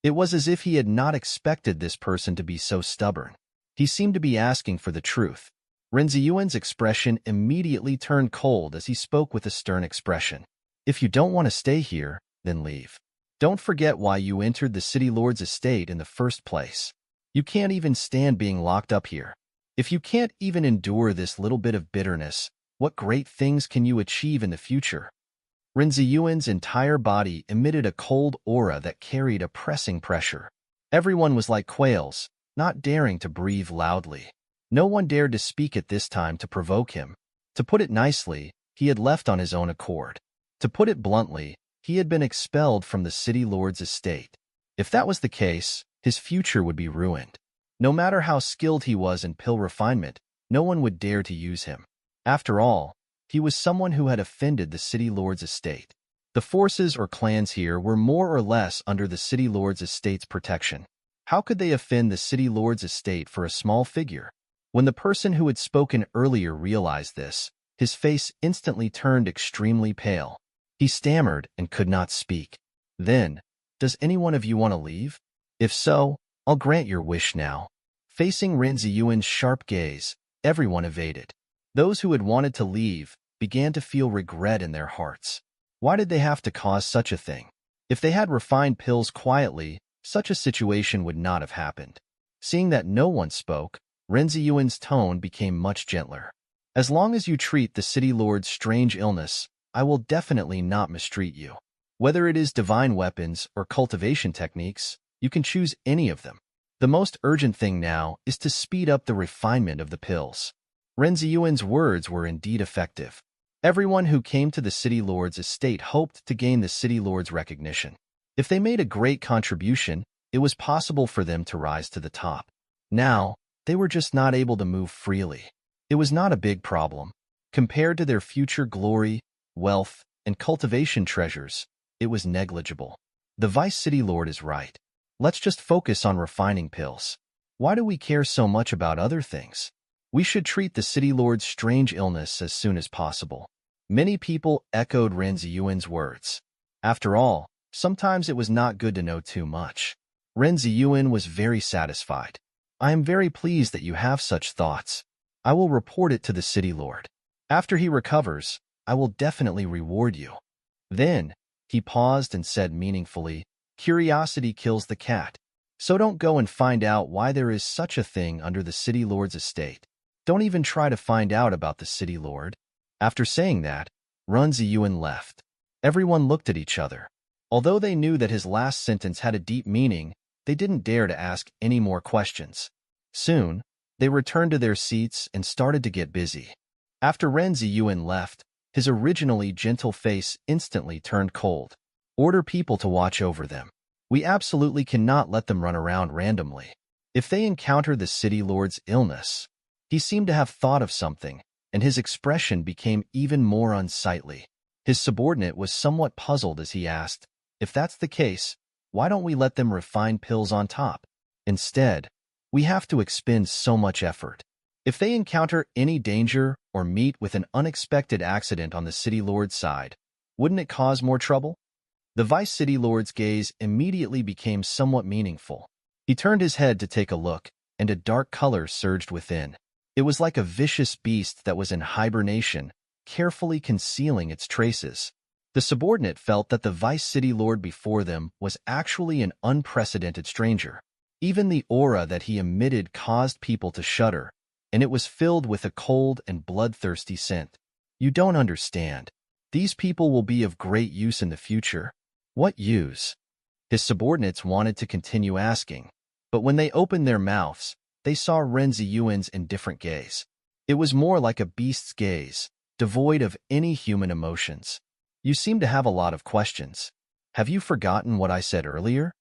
It was as if he had not expected this person to be so stubborn. He seemed to be asking for the truth. Ren Ziyuan's expression immediately turned cold as he spoke with a stern expression. If you don't want to stay here, then leave. Don't forget why you entered the City Lord's estate in the first place. You can't even stand being locked up here. If you can't even endure this little bit of bitterness, what great things can you achieve in the future? Ren Ziyuan's entire body emitted a cold aura that carried a pressing pressure. Everyone was like quails, not daring to breathe loudly. No one dared to speak at this time to provoke him. To put it nicely, he had left on his own accord. To put it bluntly, he had been expelled from the City Lord's estate. If that was the case, his future would be ruined. No matter how skilled he was in pill refinement, no one would dare to use him. After all, He was someone who had offended the city lord's estate. The forces or clans here were more or less under the city lord's estate's protection. How could they offend the city lord's estate for a small figure? When the person who had spoken earlier realized this, his face instantly turned extremely pale. He stammered and could not speak. Then, "Does any one of you want to leave? If so, I'll grant your wish now." Facing Ren Ziyuan's sharp gaze, everyone evaded. Those who had wanted to leave began to feel regret in their hearts. Why did they have to cause such a thing? If they had refined pills quietly, such a situation would not have happened. Seeing that no one spoke, Ren Ziyuan's tone became much gentler. "As long as you treat the city lord's strange illness, I will definitely not mistreat you. Whether it is divine weapons or cultivation techniques, you can choose any of them. The most urgent thing now is to speed up the refinement of the pills." Ren Ziyuan's words were indeed effective. Everyone who came to the city lord's estate hoped to gain the city lord's recognition. If they made a great contribution, it was possible for them to rise to the top. Now, they were just not able to move freely. It was not a big problem. Compared to their future glory, wealth, and cultivation treasures, it was negligible. The Vice City Lord is right. Let's just focus on refining pills. Why do we care so much about other things? We should treat the City Lord's strange illness as soon as possible. Many people echoed Ren Ziyuan's words. After all, sometimes it was not good to know too much. Ren Ziyuan was very satisfied. "I am very pleased that you have such thoughts. I will report it to the City Lord. After he recovers, I will definitely reward you." Then, he paused and said meaningfully, "Curiosity kills the cat. So don't go and find out why there is such a thing under the City Lord's estate. Don't even try to find out about the City Lord." After saying that, Ren Ziyuan left. Everyone looked at each other. Although they knew that his last sentence had a deep meaning, they didn't dare to ask any more questions. Soon, they returned to their seats and started to get busy. After Ren Ziyuan left, his originally gentle face instantly turned cold. "Order people to watch over them. We absolutely cannot let them run around randomly. If they encounter the City Lord's illness..." He seemed to have thought of something, and his expression became even more unsightly. His subordinate was somewhat puzzled as he asked, "If that's the case, why don't we let them refine pills on top? Instead, we have to expend so much effort. If they encounter any danger or meet with an unexpected accident on the City Lord's side, wouldn't it cause more trouble?" The Vice City Lord's gaze immediately became somewhat meaningful. He turned his head to take a look, and a dark color surged within. It was like a vicious beast that was in hibernation, carefully concealing its traces. The subordinate felt that the Vice City Lord before them was actually an unprecedented stranger. Even the aura that he emitted caused people to shudder, and it was filled with a cold and bloodthirsty scent. "You don't understand. These people will be of great use in the future." "What use?" His subordinates wanted to continue asking, but when they opened their mouths, they saw Ren Ziyuan's indifferent gaze. It was more like a beast's gaze, devoid of any human emotions. "You seem to have a lot of questions. Have you forgotten what I said earlier?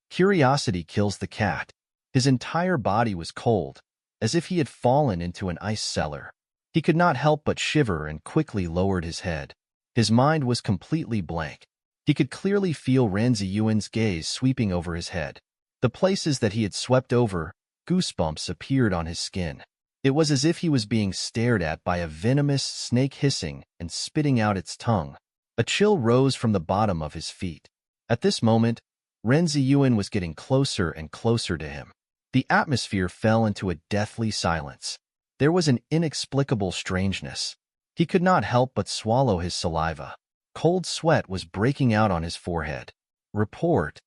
Curiosity kills the cat." His entire body was cold, as if he had fallen into an ice cellar. He could not help but shiver and quickly lowered his head. His mind was completely blank. He could clearly feel Ren Ziyuan's gaze sweeping over his head. The places that he had swept over, goosebumps appeared on his skin. It was as if he was being stared at by a venomous snake hissing and spitting out its tongue. A chill rose from the bottom of his feet. At this moment, Ren Ziyuan was getting closer and closer to him. The atmosphere fell into a deathly silence. There was an inexplicable strangeness. He could not help but swallow his saliva. Cold sweat was breaking out on his forehead. "Report."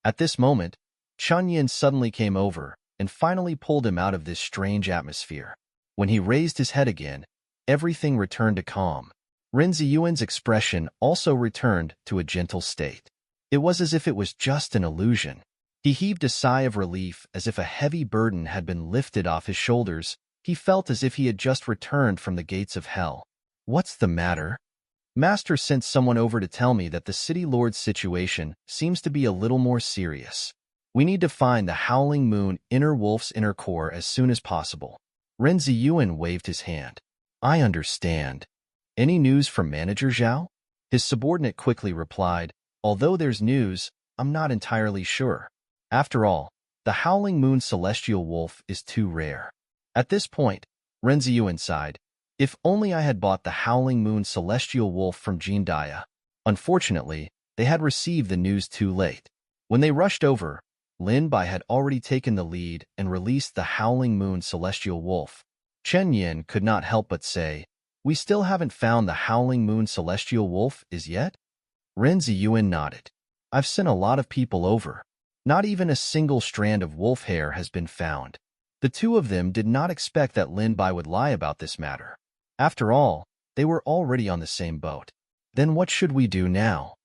At this moment, Chunyin suddenly came over and finally pulled him out of this strange atmosphere. When he raised his head again, everything returned to calm. Ren Ziyuan's expression also returned to a gentle state. It was as if it was just an illusion. He heaved a sigh of relief as if a heavy burden had been lifted off his shoulders. He felt as if he had just returned from the gates of hell. "What's the matter?" "Master sent someone over to tell me that the City Lord's situation seems to be a little more serious. We need to find the Howling Moon Inner Wolf's inner core as soon as possible." Ren Ziyuan waved his hand. "I understand." Any news from Manager Zhao? His subordinate quickly replied, although there's news, I'm not entirely sure. After all, the Howling Moon Celestial Wolf is too rare. At this point, Renziyu sighed, if only I had bought the Howling Moon Celestial Wolf from Jindaya. Unfortunately, they had received the news too late. When they rushed over, Lin Bai had already taken the lead and released the Howling Moon Celestial Wolf. Chen Yin could not help but say, we still haven't found the Howling Moon Celestial Wolf as yet? Ren Ziyuan nodded. I've sent a lot of people over. Not even a single strand of wolf hair has been found. The two of them did not expect that Lin Bai would lie about this matter. After all, they were already on the same boat. Then what should we do now?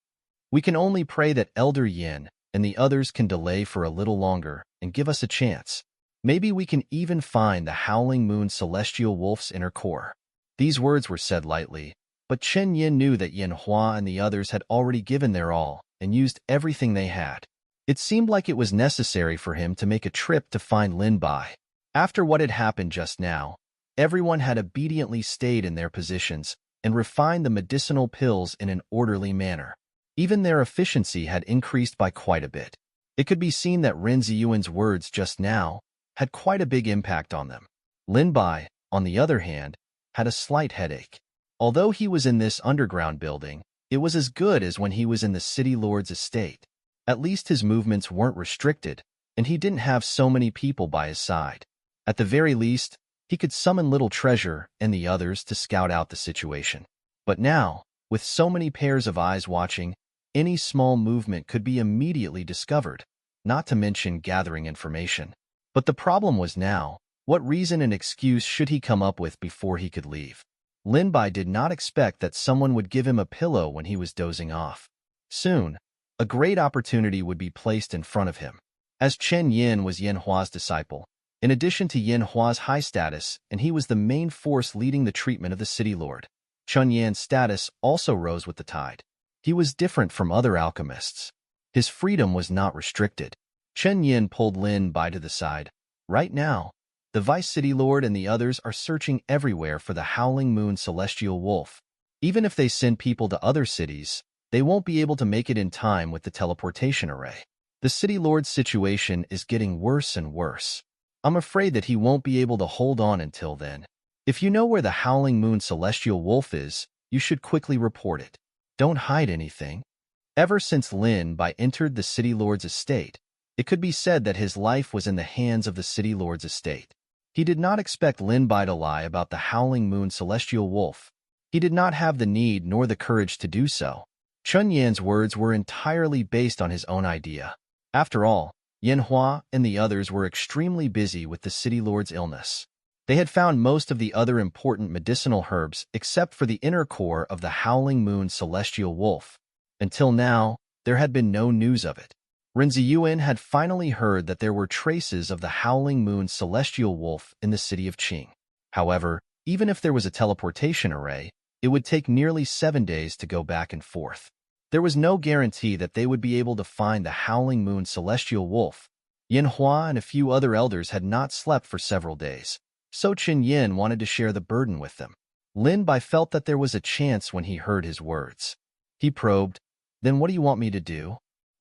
We can only pray that Elder Yin and the others can delay for a little longer and give us a chance. Maybe we can even find the Howling Moon Celestial Wolf's inner core. These words were said lightly, but Chen Yin knew that Yin Hua and the others had already given their all and used everything they had. It seemed like it was necessary for him to make a trip to find Lin Bai. After what had happened just now, everyone had obediently stayed in their positions and refined the medicinal pills in an orderly manner. Even their efficiency had increased by quite a bit. It could be seen that Ren Ziyuan's words just now had quite a big impact on them. Lin Bai, on the other hand, had a slight headache. Although he was in this underground building, it was as good as when he was in the city lord's estate. At least his movements weren't restricted, and he didn't have so many people by his side. At the very least, he could summon Little Treasure and the others to scout out the situation. But now, with so many pairs of eyes watching, any small movement could be immediately discovered, not to mention gathering information. But the problem was now, what reason and excuse should he come up with before he could leave? Lin Bai did not expect that someone would give him a pillow when he was dozing off. Soon, a great opportunity would be placed in front of him. As Chen Yin was Yin Hua's disciple, in addition to Yin Hua's high status, and he was the main force leading the treatment of the city lord, Chen Yan's status also rose with the tide. He was different from other alchemists. His freedom was not restricted. Chen Yin pulled Lin Bai to the side. Right now, the Vice City Lord and the others are searching everywhere for the Howling Moon Celestial Wolf. Even if they send people to other cities, they won't be able to make it in time with the teleportation array. The City Lord's situation is getting worse and worse. I'm afraid that he won't be able to hold on until then. If you know where the Howling Moon Celestial Wolf is, you should quickly report it. Don't hide anything. Ever since Lin Bai entered the City Lord's estate, it could be said that his life was in the hands of the City Lord's estate. He did not expect Lin Bai to lie about the Howling Moon Celestial Wolf. He did not have the need nor the courage to do so. Chen Yan's words were entirely based on his own idea. After all, Yin Hua and the others were extremely busy with the City Lord's illness. They had found most of the other important medicinal herbs except for the inner core of the Howling Moon Celestial Wolf. Until now, there had been no news of it. Ren Ziyuan had finally heard that there were traces of the Howling Moon Celestial Wolf in the city of Qing. However, even if there was a teleportation array, it would take nearly 7 days to go back and forth. There was no guarantee that they would be able to find the Howling Moon Celestial Wolf. Yin Hua and a few other elders had not slept for several days, so Chen Yin wanted to share the burden with them. Lin Bai felt that there was a chance when he heard his words. He probed, then what do you want me to do?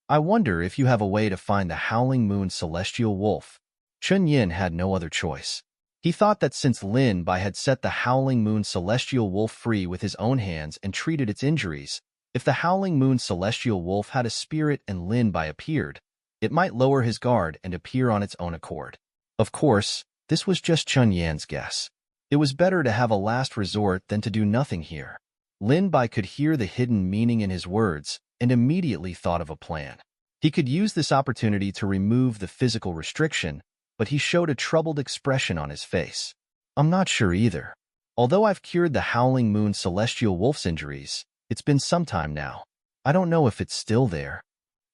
I wonder if you have a way to find the Howling Moon Celestial Wolf. Chen Yin had no other choice. He thought that since Lin Bai had set the Howling Moon Celestial Wolf free with his own hands and treated its injuries, if the Howling Moon Celestial Wolf had a spirit and Lin Bai appeared, it might lower his guard and appear on its own accord. Of course, this was just Chen Yan's guess. It was better to have a last resort than to do nothing here. Lin Bai could hear the hidden meaning in his words and immediately thought of a plan. He could use this opportunity to remove the physical restriction, but he showed a troubled expression on his face. I'm not sure either. Although I've cured the Howling Moon Celestial Wolf's injuries, it's been some time now. I don't know if it's still there.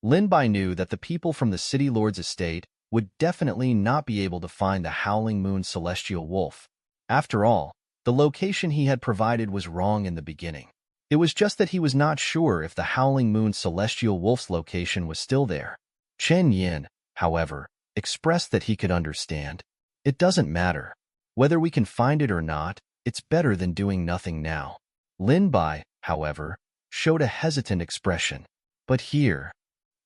Lin Bai knew that the people from the City Lord's estate would definitely not be able to find the Howling Moon Celestial Wolf. After all, the location he had provided was wrong in the beginning. It was just that he was not sure if the Howling Moon Celestial Wolf's location was still there. Chen Yin, however, expressed that he could understand. It doesn't matter. Whether we can find it or not, it's better than doing nothing now. Lin Bai, however, showed a hesitant expression. But here,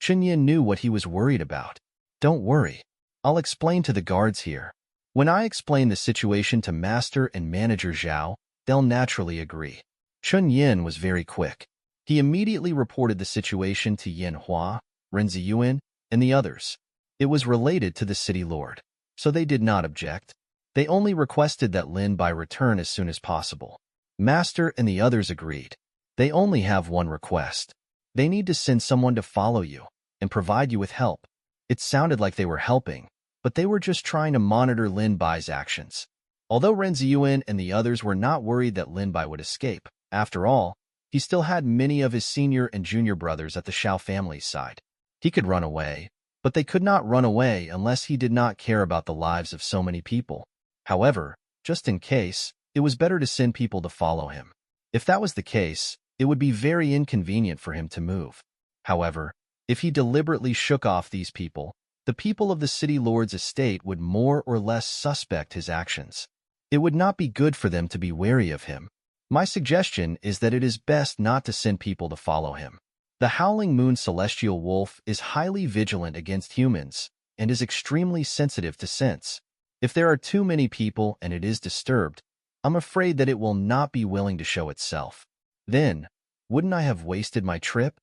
Chunyin knew what he was worried about. Don't worry. I'll explain to the guards here. When I explain the situation to Master and Manager Zhao, they'll naturally agree. Chunyin was very quick. He immediately reported the situation to Yin Hua, Ren Ziyuan, and the others. It was related to the city lord, so they did not object. They only requested that Lin Bai return as soon as possible. Master and the others agreed. They only have one request. They need to send someone to follow you and provide you with help. It sounded like they were helping, but they were just trying to monitor Lin Bai's actions. Although Ren Ziyuan and the others were not worried that Lin Bai would escape, after all, he still had many of his senior and junior brothers at the Shao family's side. He could run away, but they could not run away unless he did not care about the lives of so many people. However, just in case, it was better to send people to follow him. If that was the case, it would be very inconvenient for him to move. However, if he deliberately shook off these people, the people of the city lord's estate would more or less suspect his actions. It would not be good for them to be wary of him. My suggestion is that it is best not to send people to follow him. The Howling Moon Celestial Wolf is highly vigilant against humans and is extremely sensitive to scents. If there are too many people and it is disturbed, I'm afraid that it will not be willing to show itself. Then, wouldn't I have wasted my trip?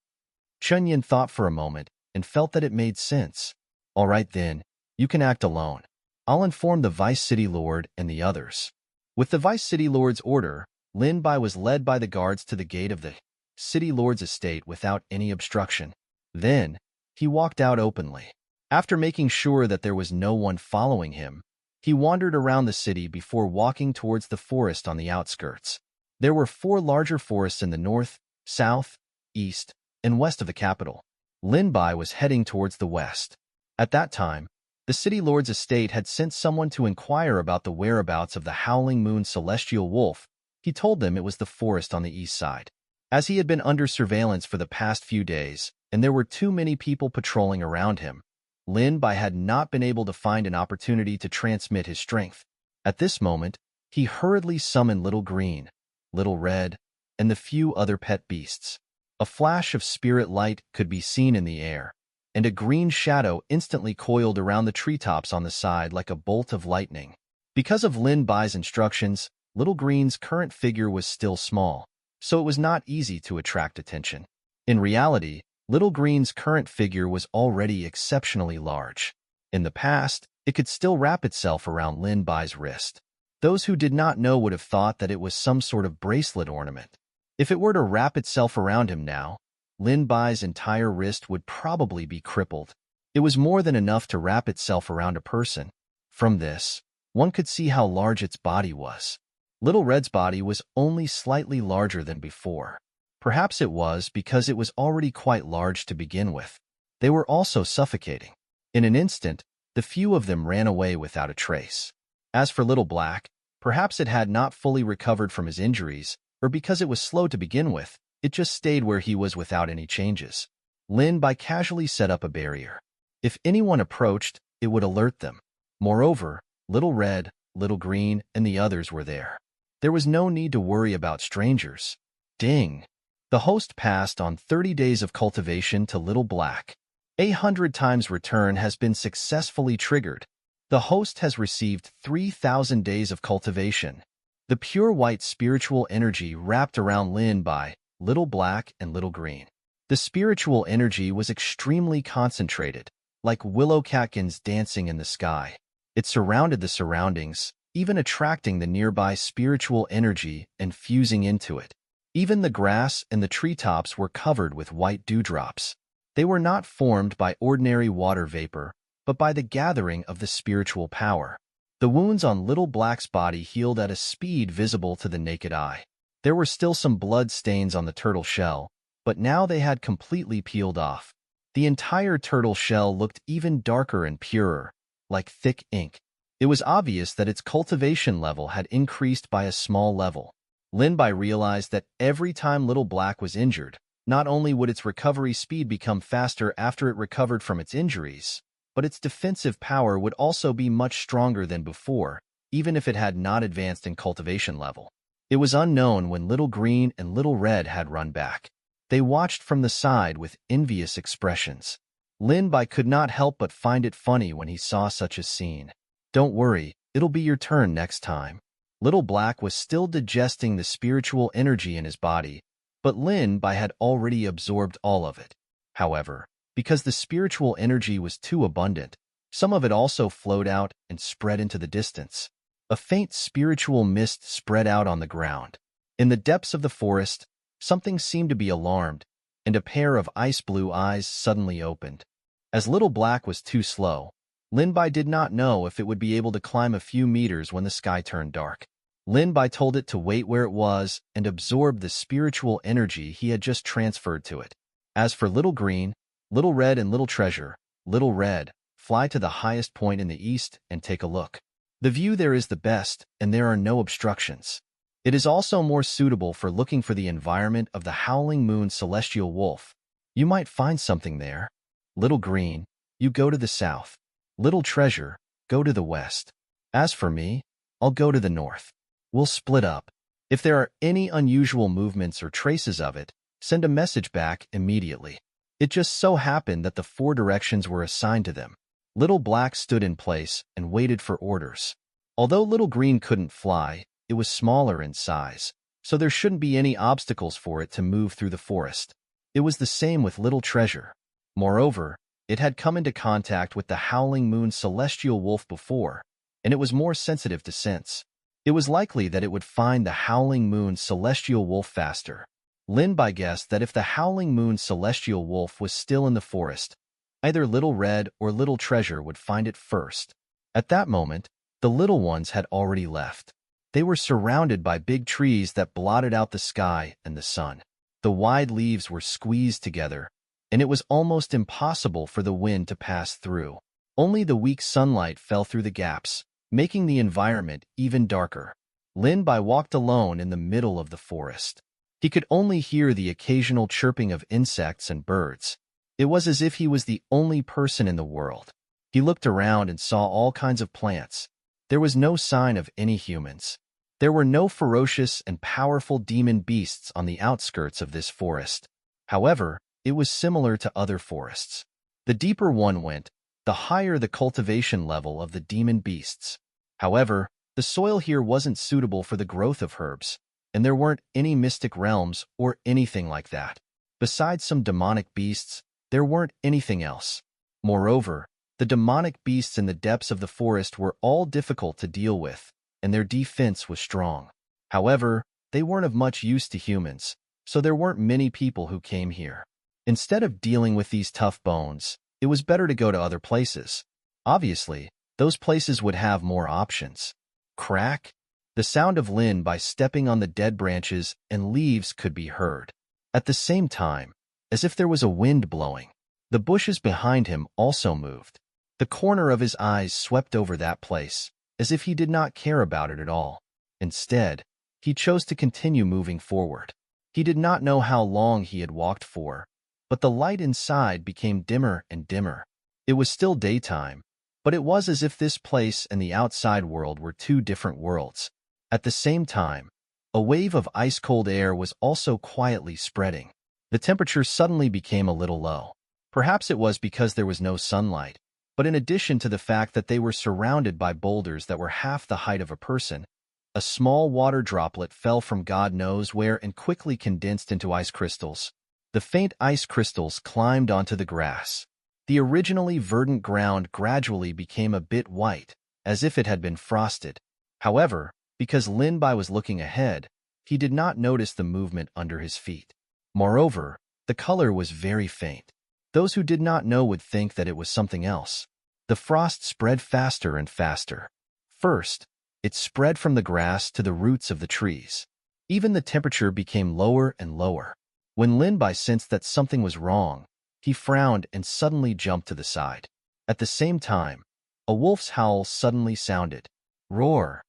Chunyin thought for a moment and felt that it made sense. All right then, you can act alone. I'll inform the Vice City Lord and the others. With the Vice City Lord's order, Lin Bai was led by the guards to the gate of the City Lord's estate without any obstruction. Then, he walked out openly. After making sure that there was no one following him, he wandered around the city before walking towards the forest on the outskirts. There were 4 larger forests in the north, south, east, and west of the capital. Lin Bai was heading towards the west. At that time, the city lord's estate had sent someone to inquire about the whereabouts of the Howling Moon Celestial Wolf. He told them it was the forest on the east side. As he had been under surveillance for the past few days, and there were too many people patrolling around him, Lin Bai had not been able to find an opportunity to transmit his strength. At this moment, he hurriedly summoned Little Green, Little Red, and the few other pet beasts. A flash of spirit light could be seen in the air, and a green shadow instantly coiled around the treetops on the side like a bolt of lightning. Because of Lin Bai's instructions, Little Green's current figure was still small, so it was not easy to attract attention. In reality, Little Green's current figure was already exceptionally large. In the past, it could still wrap itself around Lin Bai's wrist. Those who did not know would have thought that it was some sort of bracelet ornament. If it were to wrap itself around him now, Lin Bai's entire wrist would probably be crippled. It was more than enough to wrap itself around a person. From this, one could see how large its body was. Little Red's body was only slightly larger than before. Perhaps it was because it was already quite large to begin with. They were also suffocating. In an instant, the few of them ran away without a trace. As for Little Black, perhaps it had not fully recovered from his injuries, or because it was slow to begin with, it just stayed where he was without any changes. Lin Bai casually set up a barrier. If anyone approached, it would alert them. Moreover, Little Red, Little Green, and the others were there. There was no need to worry about strangers. Ding! The host passed on 30 days of cultivation to Little Black. 100 times return has been successfully triggered. The host has received 3,000 days of cultivation. The pure white spiritual energy wrapped around Lin Bai, Little Black, and Little Green. The spiritual energy was extremely concentrated, like willow catkins dancing in the sky. It surrounded the surroundings, even attracting the nearby spiritual energy and fusing into it. Even the grass and the treetops were covered with white dewdrops. They were not formed by ordinary water vapor, but by the gathering of the spiritual power. The wounds on Little Black's body healed at a speed visible to the naked eye. There were still some blood stains on the turtle shell, but now they had completely peeled off. The entire turtle shell looked even darker and purer, like thick ink. It was obvious that its cultivation level had increased by a small level. Lin Bai realized that every time Little Black was injured, not only would its recovery speed become faster after it recovered from its injuries, but its defensive power would also be much stronger than before, even if it had not advanced in cultivation level. It was unknown when Little Green and Little Red had run back. They watched from the side with envious expressions. Lin Bai could not help but find it funny when he saw such a scene. "Don't worry, it'll be your turn next time." Little Black was still digesting the spiritual energy in his body, but Lin Bai had already absorbed all of it. However, because the spiritual energy was too abundant, some of it also flowed out and spread into the distance. A faint spiritual mist spread out on the ground. In the depths of the forest, something seemed to be alarmed, and a pair of ice-blue eyes suddenly opened. As Little Black was too slow, Lin Bai did not know if it would be able to climb a few meters when the sky turned dark. Lin Bai told it to wait where it was and absorb the spiritual energy he had just transferred to it. As for Little Green, Little Red and Little Treasure, Little Red, fly to the highest point in the east and take a look. The view there is the best, and there are no obstructions. It is also more suitable for looking for the environment of the Howling Moon Celestial Wolf. You might find something there. Little Green, you go to the south. Little Treasure, go to the west. As for me, I'll go to the north. We'll split up. If there are any unusual movements or traces of it, send a message back immediately. It just so happened that the 4 directions were assigned to them. Little Black stood in place and waited for orders. Although Little Green couldn't fly, it was smaller in size, so there shouldn't be any obstacles for it to move through the forest. It was the same with Little Treasure. Moreover, it had come into contact with the Howling Moon Celestial Wolf before, and it was more sensitive to scents. It was likely that it would find the Howling Moon Celestial Wolf faster. Lin Bai guessed that if the Howling Moon Celestial Wolf was still in the forest, either Little Red or Little Treasure would find it first. At that moment, the little ones had already left. They were surrounded by big trees that blotted out the sky and the sun. The wide leaves were squeezed together, and it was almost impossible for the wind to pass through. Only the weak sunlight fell through the gaps, making the environment even darker. Lin Bai walked alone in the middle of the forest. He could only hear the occasional chirping of insects and birds. It was as if he was the only person in the world. He looked around and saw all kinds of plants. There was no sign of any humans. There were no ferocious and powerful demon beasts on the outskirts of this forest. However, it was similar to other forests. The deeper one went, the higher the cultivation level of the demon beasts. However, the soil here wasn't suitable for the growth of herbs, and there weren't any mystic realms or anything like that. Besides some demonic beasts, there weren't anything else. Moreover, the demonic beasts in the depths of the forest were all difficult to deal with, and their defense was strong. However, they weren't of much use to humans, so there weren't many people who came here. Instead of dealing with these tough bones, it was better to go to other places. Obviously, those places would have more options. Crack! The sound of Lin Bai stepping on the dead branches and leaves could be heard. At the same time, as if there was a wind blowing, the bushes behind him also moved. The corner of his eyes swept over that place, as if he did not care about it at all. Instead, he chose to continue moving forward. He did not know how long he had walked for, but the light inside became dimmer and dimmer. It was still daytime, but it was as if this place and the outside world were 2 different worlds. At the same time, a wave of ice-cold air was also quietly spreading. The temperature suddenly became a little low. Perhaps it was because there was no sunlight, but in addition to the fact that they were surrounded by boulders that were half the height of a person, a small water droplet fell from God knows where and quickly condensed into ice crystals. The faint ice crystals climbed onto the grass. The originally verdant ground gradually became a bit white, as if it had been frosted. However, because Lin Bai was looking ahead, he did not notice the movement under his feet. Moreover, the color was very faint. Those who did not know would think that it was something else. The frost spread faster and faster. First, it spread from the grass to the roots of the trees. Even the temperature became lower and lower. When Lin Bai sensed that something was wrong, he frowned and suddenly jumped to the side. At the same time, a wolf's howl suddenly sounded. Roar!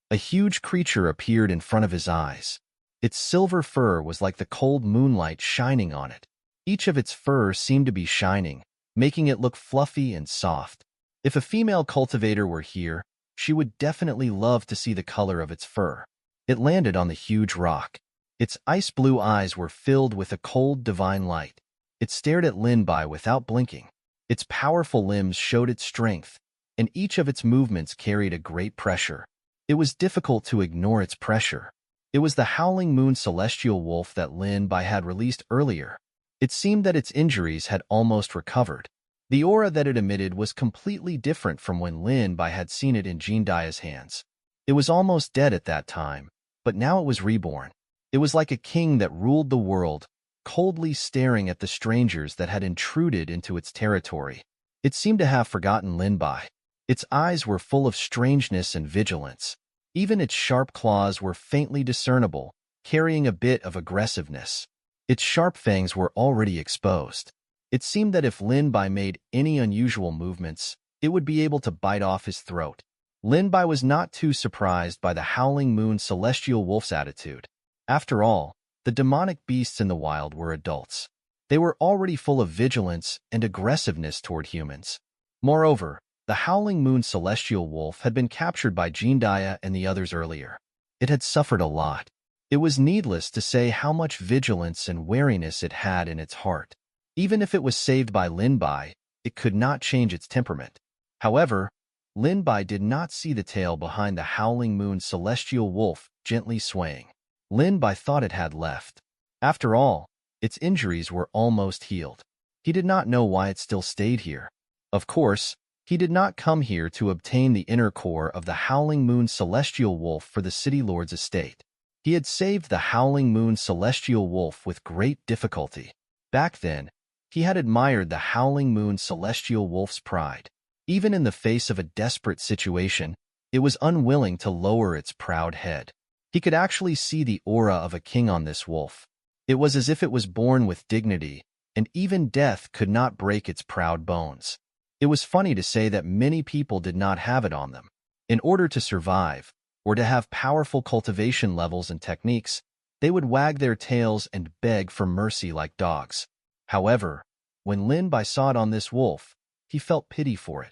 A huge creature appeared in front of his eyes. Its silver fur was like the cold moonlight shining on it. Each of its fur seemed to be shining, making it look fluffy and soft. If a female cultivator were here, she would definitely love to see the color of its fur. It landed on the huge rock. Its ice-blue eyes were filled with a cold, divine light. It stared at Lin Bai without blinking. Its powerful limbs showed its strength, and each of its movements carried a great pressure. It was difficult to ignore its pressure. It was the Howling Moon celestial wolf that Lin Bai had released earlier. It seemed that its injuries had almost recovered. The aura that it emitted was completely different from when Lin Bai had seen it in Jean Dia's hands. It was almost dead at that time, but now it was reborn. It was like a king that ruled the world, coldly staring at the strangers that had intruded into its territory. It seemed to have forgotten Lin Bai. Its eyes were full of strangeness and vigilance. Even its sharp claws were faintly discernible, carrying a bit of aggressiveness. Its sharp fangs were already exposed. It seemed that if Lin Bai made any unusual movements, it would be able to bite off his throat. Lin Bai was not too surprised by the Howling Moon celestial wolf's attitude. After all, the demonic beasts in the wild were adults. They were already full of vigilance and aggressiveness toward humans. Moreover, the Howling Moon celestial wolf had been captured by Jean Dia and the others earlier. It had suffered a lot. It was needless to say how much vigilance and wariness it had in its heart. Even if it was saved by Lin Bai, it could not change its temperament. However, Lin Bai did not see the tail behind the Howling Moon celestial wolf gently swaying. Lin Bai thought it had left. After all, its injuries were almost healed. He did not know why it still stayed here. Of course, he did not come here to obtain the inner core of the Howling Moon celestial wolf for the City Lord's estate. He had saved the Howling Moon celestial wolf with great difficulty. Back then, he had admired the Howling Moon celestial wolf's pride. Even in the face of a desperate situation, it was unwilling to lower its proud head. He could actually see the aura of a king on this wolf. It was as if it was born with dignity, and even death could not break its proud bones. It was funny to say that many people did not have it on them. In order to survive, or to have powerful cultivation levels and techniques, they would wag their tails and beg for mercy like dogs. However, when Lin Bai saw it on this wolf, he felt pity for it.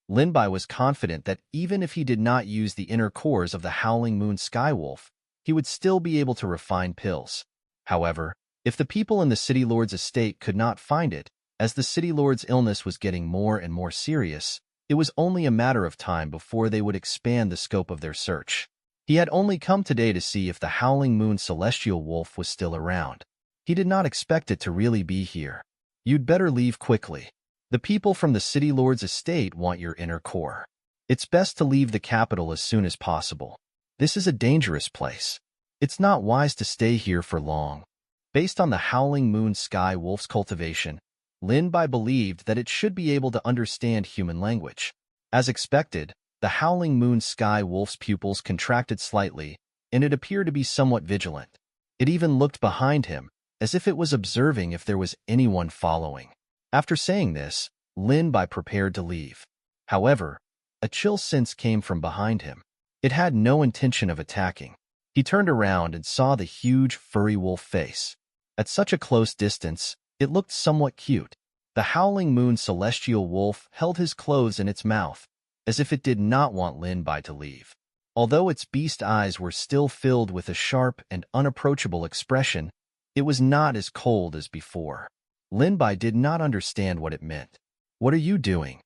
Lin Bai was confident that even if he did not use the inner cores of the Howling Moon Skywolf, he would still be able to refine pills. However, if the people in the City Lord's estate could not find it, as the City Lord's illness was getting more and more serious, it was only a matter of time before they would expand the scope of their search. He had only come today to see if the Howling Moon celestial wolf was still around. He did not expect it to really be here. You'd better leave quickly. The people from the City Lord's estate want your inner core. It's best to leave the capital as soon as possible. This is a dangerous place. It's not wise to stay here for long. Based on the Howling Moon Sky Wolf's cultivation, Lin Bai believed that it should be able to understand human language. As expected, the Howling Moon Sky Wolf's pupils contracted slightly, and it appeared to be somewhat vigilant. It even looked behind him, as if it was observing if there was anyone following. After saying this, Lin Bai prepared to leave. However, a chill sense came from behind him. It had no intention of attacking. He turned around and saw the huge, furry wolf face. At such a close distance, it looked somewhat cute. The Howling Moon celestial wolf held his clothes in its mouth, as if it did not want Lin Bai to leave. Although its beast eyes were still filled with a sharp and unapproachable expression, it was not as cold as before. Lin Bai did not understand what it meant. "What are you doing?"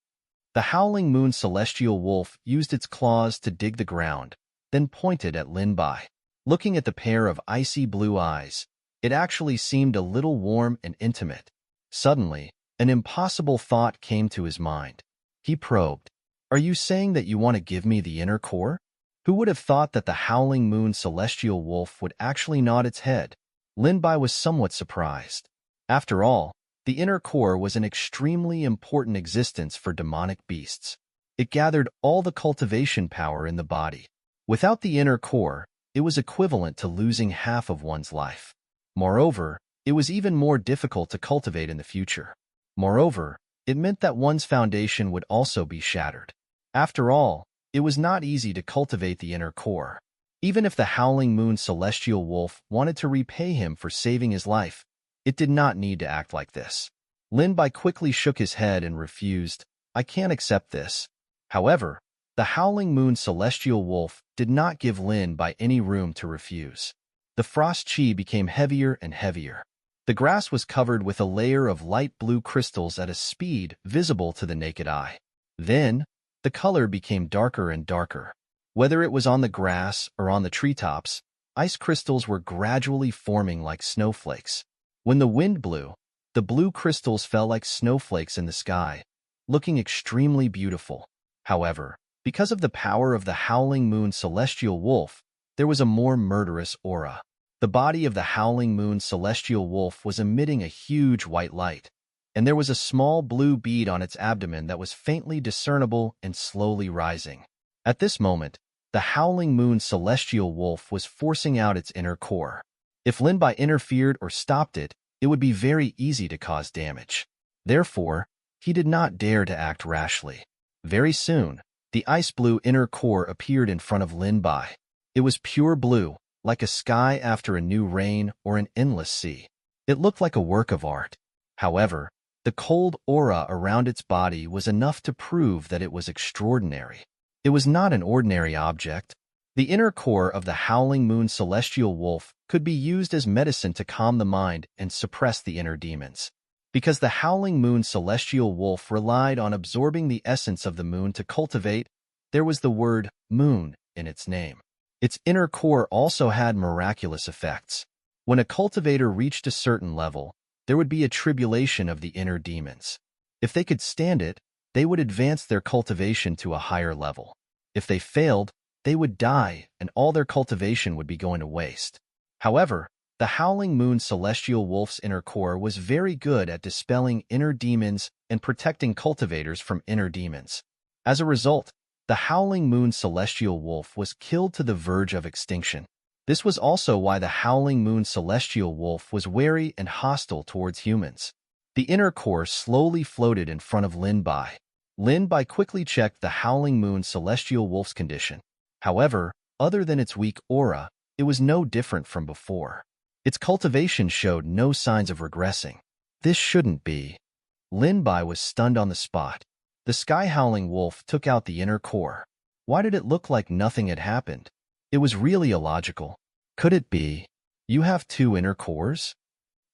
The Howling Moon celestial wolf used its claws to dig the ground, then pointed at Lin Bai. Looking at the pair of icy blue eyes, it actually seemed a little warm and intimate. Suddenly, an impossible thought came to his mind. He probed, "Are you saying that you want to give me the inner core?" Who would have thought that the Howling Moon celestial wolf would actually nod its head? Lin Bai was somewhat surprised. After all, the inner core was an extremely important existence for demonic beasts. It gathered all the cultivation power in the body. Without the inner core, it was equivalent to losing half of one's life. Moreover, it was even more difficult to cultivate in the future. Moreover, it meant that one's foundation would also be shattered. After all, it was not easy to cultivate the inner core. Even if the Howling Moon celestial wolf wanted to repay him for saving his life, it did not need to act like this. Lin Bai quickly shook his head and refused, "I can't accept this." However, The Howling Moon Celestial Wolf did not give Lin Bai any room to refuse. The frost chi became heavier and heavier. The grass was covered with a layer of light blue crystals at a speed visible to the naked eye. Then, the color became darker and darker. Whether it was on the grass or on the treetops, ice crystals were gradually forming like snowflakes. When the wind blew, the blue crystals fell like snowflakes in the sky, looking extremely beautiful. However, because of the power of the Howling Moon Celestial Wolf, there was a more murderous aura. The body of the Howling Moon Celestial Wolf was emitting a huge white light, and there was a small blue bead on its abdomen that was faintly discernible and slowly rising. At this moment, the Howling Moon Celestial Wolf was forcing out its inner core. If Lin Bai interfered or stopped it, it would be very easy to cause damage. Therefore, he did not dare to act rashly. Very soon, the ice blue inner core appeared in front of Lin Bai. It was pure blue, like a sky after a new rain or an endless sea. It looked like a work of art. However, the cold aura around its body was enough to prove that it was extraordinary. It was not an ordinary object. The inner core of the Howling Moon Celestial Wolf could be used as medicine to calm the mind and suppress the inner demons. Because the Howling Moon Celestial Wolf relied on absorbing the essence of the moon to cultivate, there was the word moon in its name. Its inner core also had miraculous effects. When a cultivator reached a certain level, there would be a tribulation of the inner demons. If they could stand it, they would advance their cultivation to a higher level. If they failed, they would die and all their cultivation would be going to waste. However, the Howling Moon Celestial Wolf's inner core was very good at dispelling inner demons and protecting cultivators from inner demons. As a result, the Howling Moon Celestial Wolf was killed to the verge of extinction. This was also why the Howling Moon Celestial Wolf was wary and hostile towards humans. The inner core slowly floated in front of Lin Bai. Lin Bai quickly checked the Howling Moon Celestial Wolf's condition. However, other than its weak aura, it was no different from before. Its cultivation showed no signs of regressing. This shouldn't be. Lin Bai was stunned on the spot. The Sky-Howling Wolf took out the inner core. Why did it look like nothing had happened? It was really illogical. Could it be? You have two inner cores?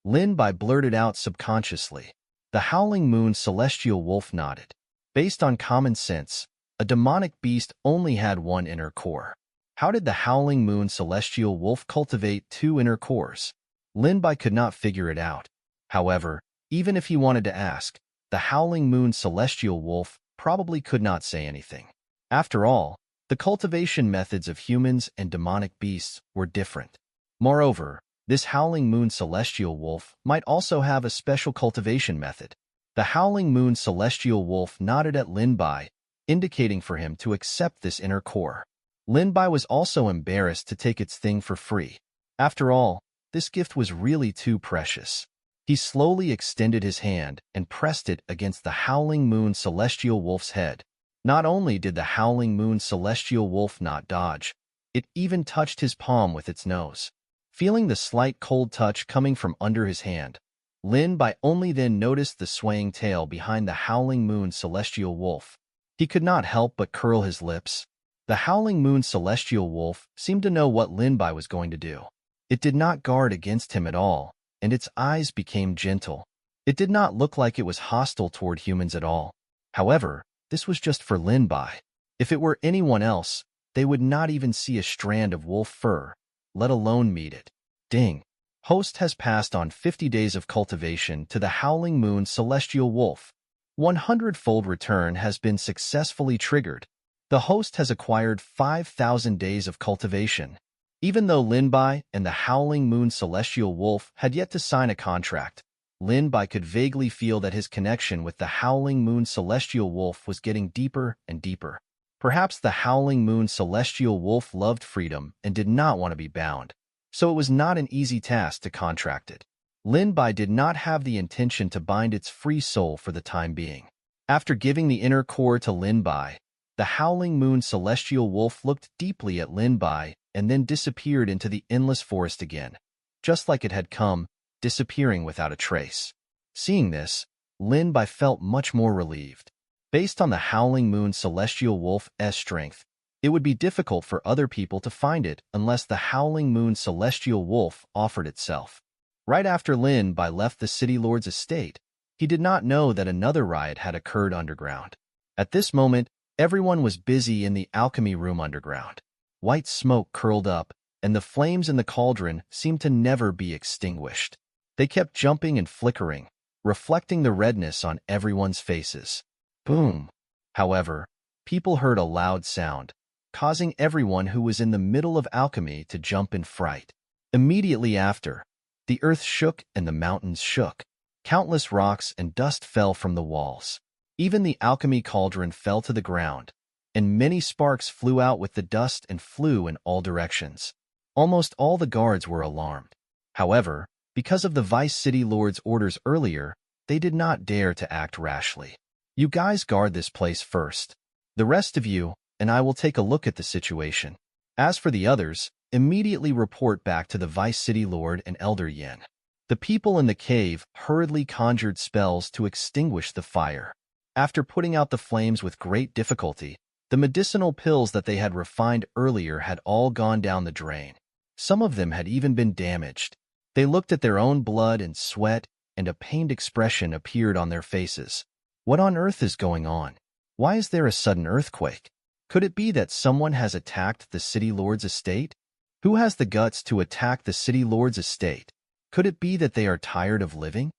Lin Bai blurted out subconsciously. The Howling Moon Celestial Wolf nodded. Based on common sense, a demonic beast only had one inner core. How did the Howling Moon Celestial Wolf cultivate two inner cores? Lin Bai could not figure it out. However, even if he wanted to ask, the Howling Moon Celestial Wolf probably could not say anything. After all, the cultivation methods of humans and demonic beasts were different. Moreover, this Howling Moon Celestial Wolf might also have a special cultivation method. The Howling Moon Celestial Wolf nodded at Lin Bai, indicating for him to accept this inner core. Lin Bai was also embarrassed to take its thing for free. After all, this gift was really too precious. He slowly extended his hand and pressed it against the Howling Moon Celestial Wolf's head. Not only did the Howling Moon Celestial Wolf not dodge, it even touched his palm with its nose. Feeling the slight cold touch coming from under his hand, Lin Bai only then noticed the swaying tail behind the Howling Moon Celestial Wolf. He could not help but curl his lips. The Howling Moon Celestial Wolf seemed to know what Lin Bai was going to do. It did not guard against him at all, and its eyes became gentle. It did not look like it was hostile toward humans at all. However, this was just for Lin Bai. If it were anyone else, they would not even see a strand of wolf fur, let alone meet it. Ding! Host has passed on 50 days of cultivation to the Howling Moon Celestial Wolf. 100-fold return has been successfully triggered. The host has acquired 5,000 days of cultivation. Even though Lin Bai and the Howling Moon Celestial Wolf had yet to sign a contract, Lin Bai could vaguely feel that his connection with the Howling Moon Celestial Wolf was getting deeper and deeper. Perhaps the Howling Moon Celestial Wolf loved freedom and did not want to be bound, so it was not an easy task to contract it. Lin Bai did not have the intention to bind its free soul for the time being. After giving the inner core to Lin Bai, the Howling Moon Celestial Wolf looked deeply at Lin Bai and then disappeared into the endless forest again, just like it had come, disappearing without a trace. Seeing this, Lin Bai felt much more relieved. Based on the Howling Moon Celestial Wolf's strength, it would be difficult for other people to find it unless the Howling Moon Celestial Wolf offered itself. Right after Lin Bai left the City Lord's estate, he did not know that another riot had occurred underground. At this moment, everyone was busy in the alchemy room underground. White smoke curled up, and the flames in the cauldron seemed to never be extinguished. They kept jumping and flickering, reflecting the redness on everyone's faces. Boom! However, people heard a loud sound, causing everyone who was in the middle of alchemy to jump in fright. Immediately after, the earth shook and the mountains shook. Countless rocks and dust fell from the walls. Even the alchemy cauldron fell to the ground, and many sparks flew out with the dust and flew in all directions. Almost all the guards were alarmed. However, because of the Vice City Lord's orders earlier, they did not dare to act rashly. You guys guard this place first. The rest of you and I will take a look at the situation. As for the others, immediately report back to the Vice City Lord and Elder Yin. The people in the cave hurriedly conjured spells to extinguish the fire. After putting out the flames with great difficulty, the medicinal pills that they had refined earlier had all gone down the drain. Some of them had even been damaged. They looked at their own blood and sweat, and a pained expression appeared on their faces. What on earth is going on? Why is there a sudden earthquake? Could it be that someone has attacked the City Lord's estate? Who has the guts to attack the City Lord's estate? Could it be that they are tired of living?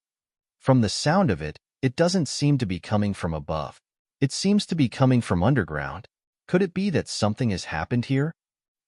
From the sound of it, it doesn't seem to be coming from above. It seems to be coming from underground. Could it be that something has happened here?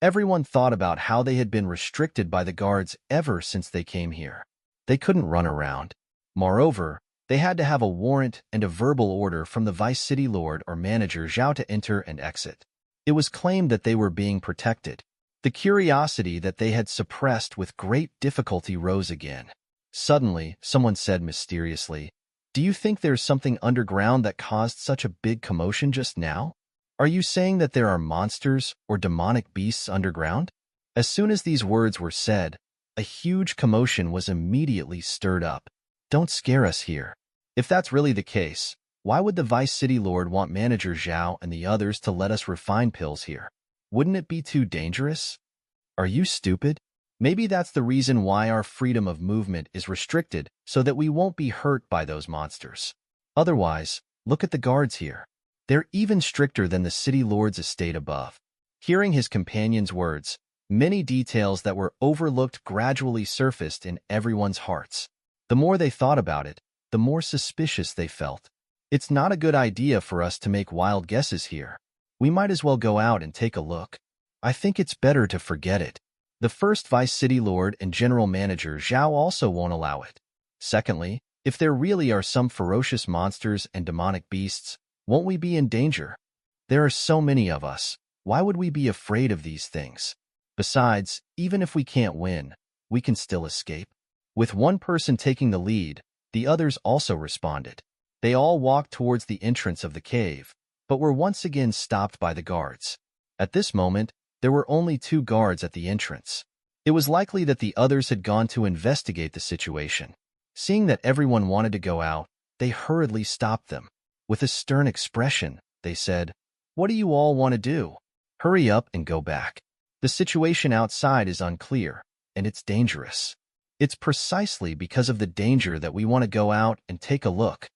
Everyone thought about how they had been restricted by the guards ever since they came here. They couldn't run around. Moreover, they had to have a warrant and a verbal order from the Vice City Lord or Manager Zhao to enter and exit. It was claimed that they were being protected. The curiosity that they had suppressed with great difficulty rose again. Suddenly, someone said mysteriously, "Do you think there's something underground that caused such a big commotion just now? Are you saying that there are monsters or demonic beasts underground?" As soon as these words were said, a huge commotion was immediately stirred up. Don't scare us here. If that's really the case, why would the Vice City Lord want Manager Zhao and the others to let us refine pills here? Wouldn't it be too dangerous? Are you stupid? Maybe that's the reason why our freedom of movement is restricted, so that we won't be hurt by those monsters. Otherwise, look at the guards here. They're even stricter than the City Lord's estate above. Hearing his companion's words, many details that were overlooked gradually surfaced in everyone's hearts. The more they thought about it, the more suspicious they felt. It's not a good idea for us to make wild guesses here. We might as well go out and take a look. I think it's better to forget it. The first Vice City Lord and General Manager Zhao also won't allow it. Secondly, if there really are some ferocious monsters and demonic beasts, won't we be in danger? There are so many of us. Why would we be afraid of these things? Besides, even if we can't win, we can still escape. With one person taking the lead, the others also responded. They all walked towards the entrance of the cave, but were once again stopped by the guards. At this moment, there were only 2 guards at the entrance. It was likely that the others had gone to investigate the situation. Seeing that everyone wanted to go out, they hurriedly stopped them. With a stern expression, they said, "What do you all want to do? Hurry up and go back. The situation outside is unclear, and it's dangerous. It's precisely because of the danger that we want to go out and take a look."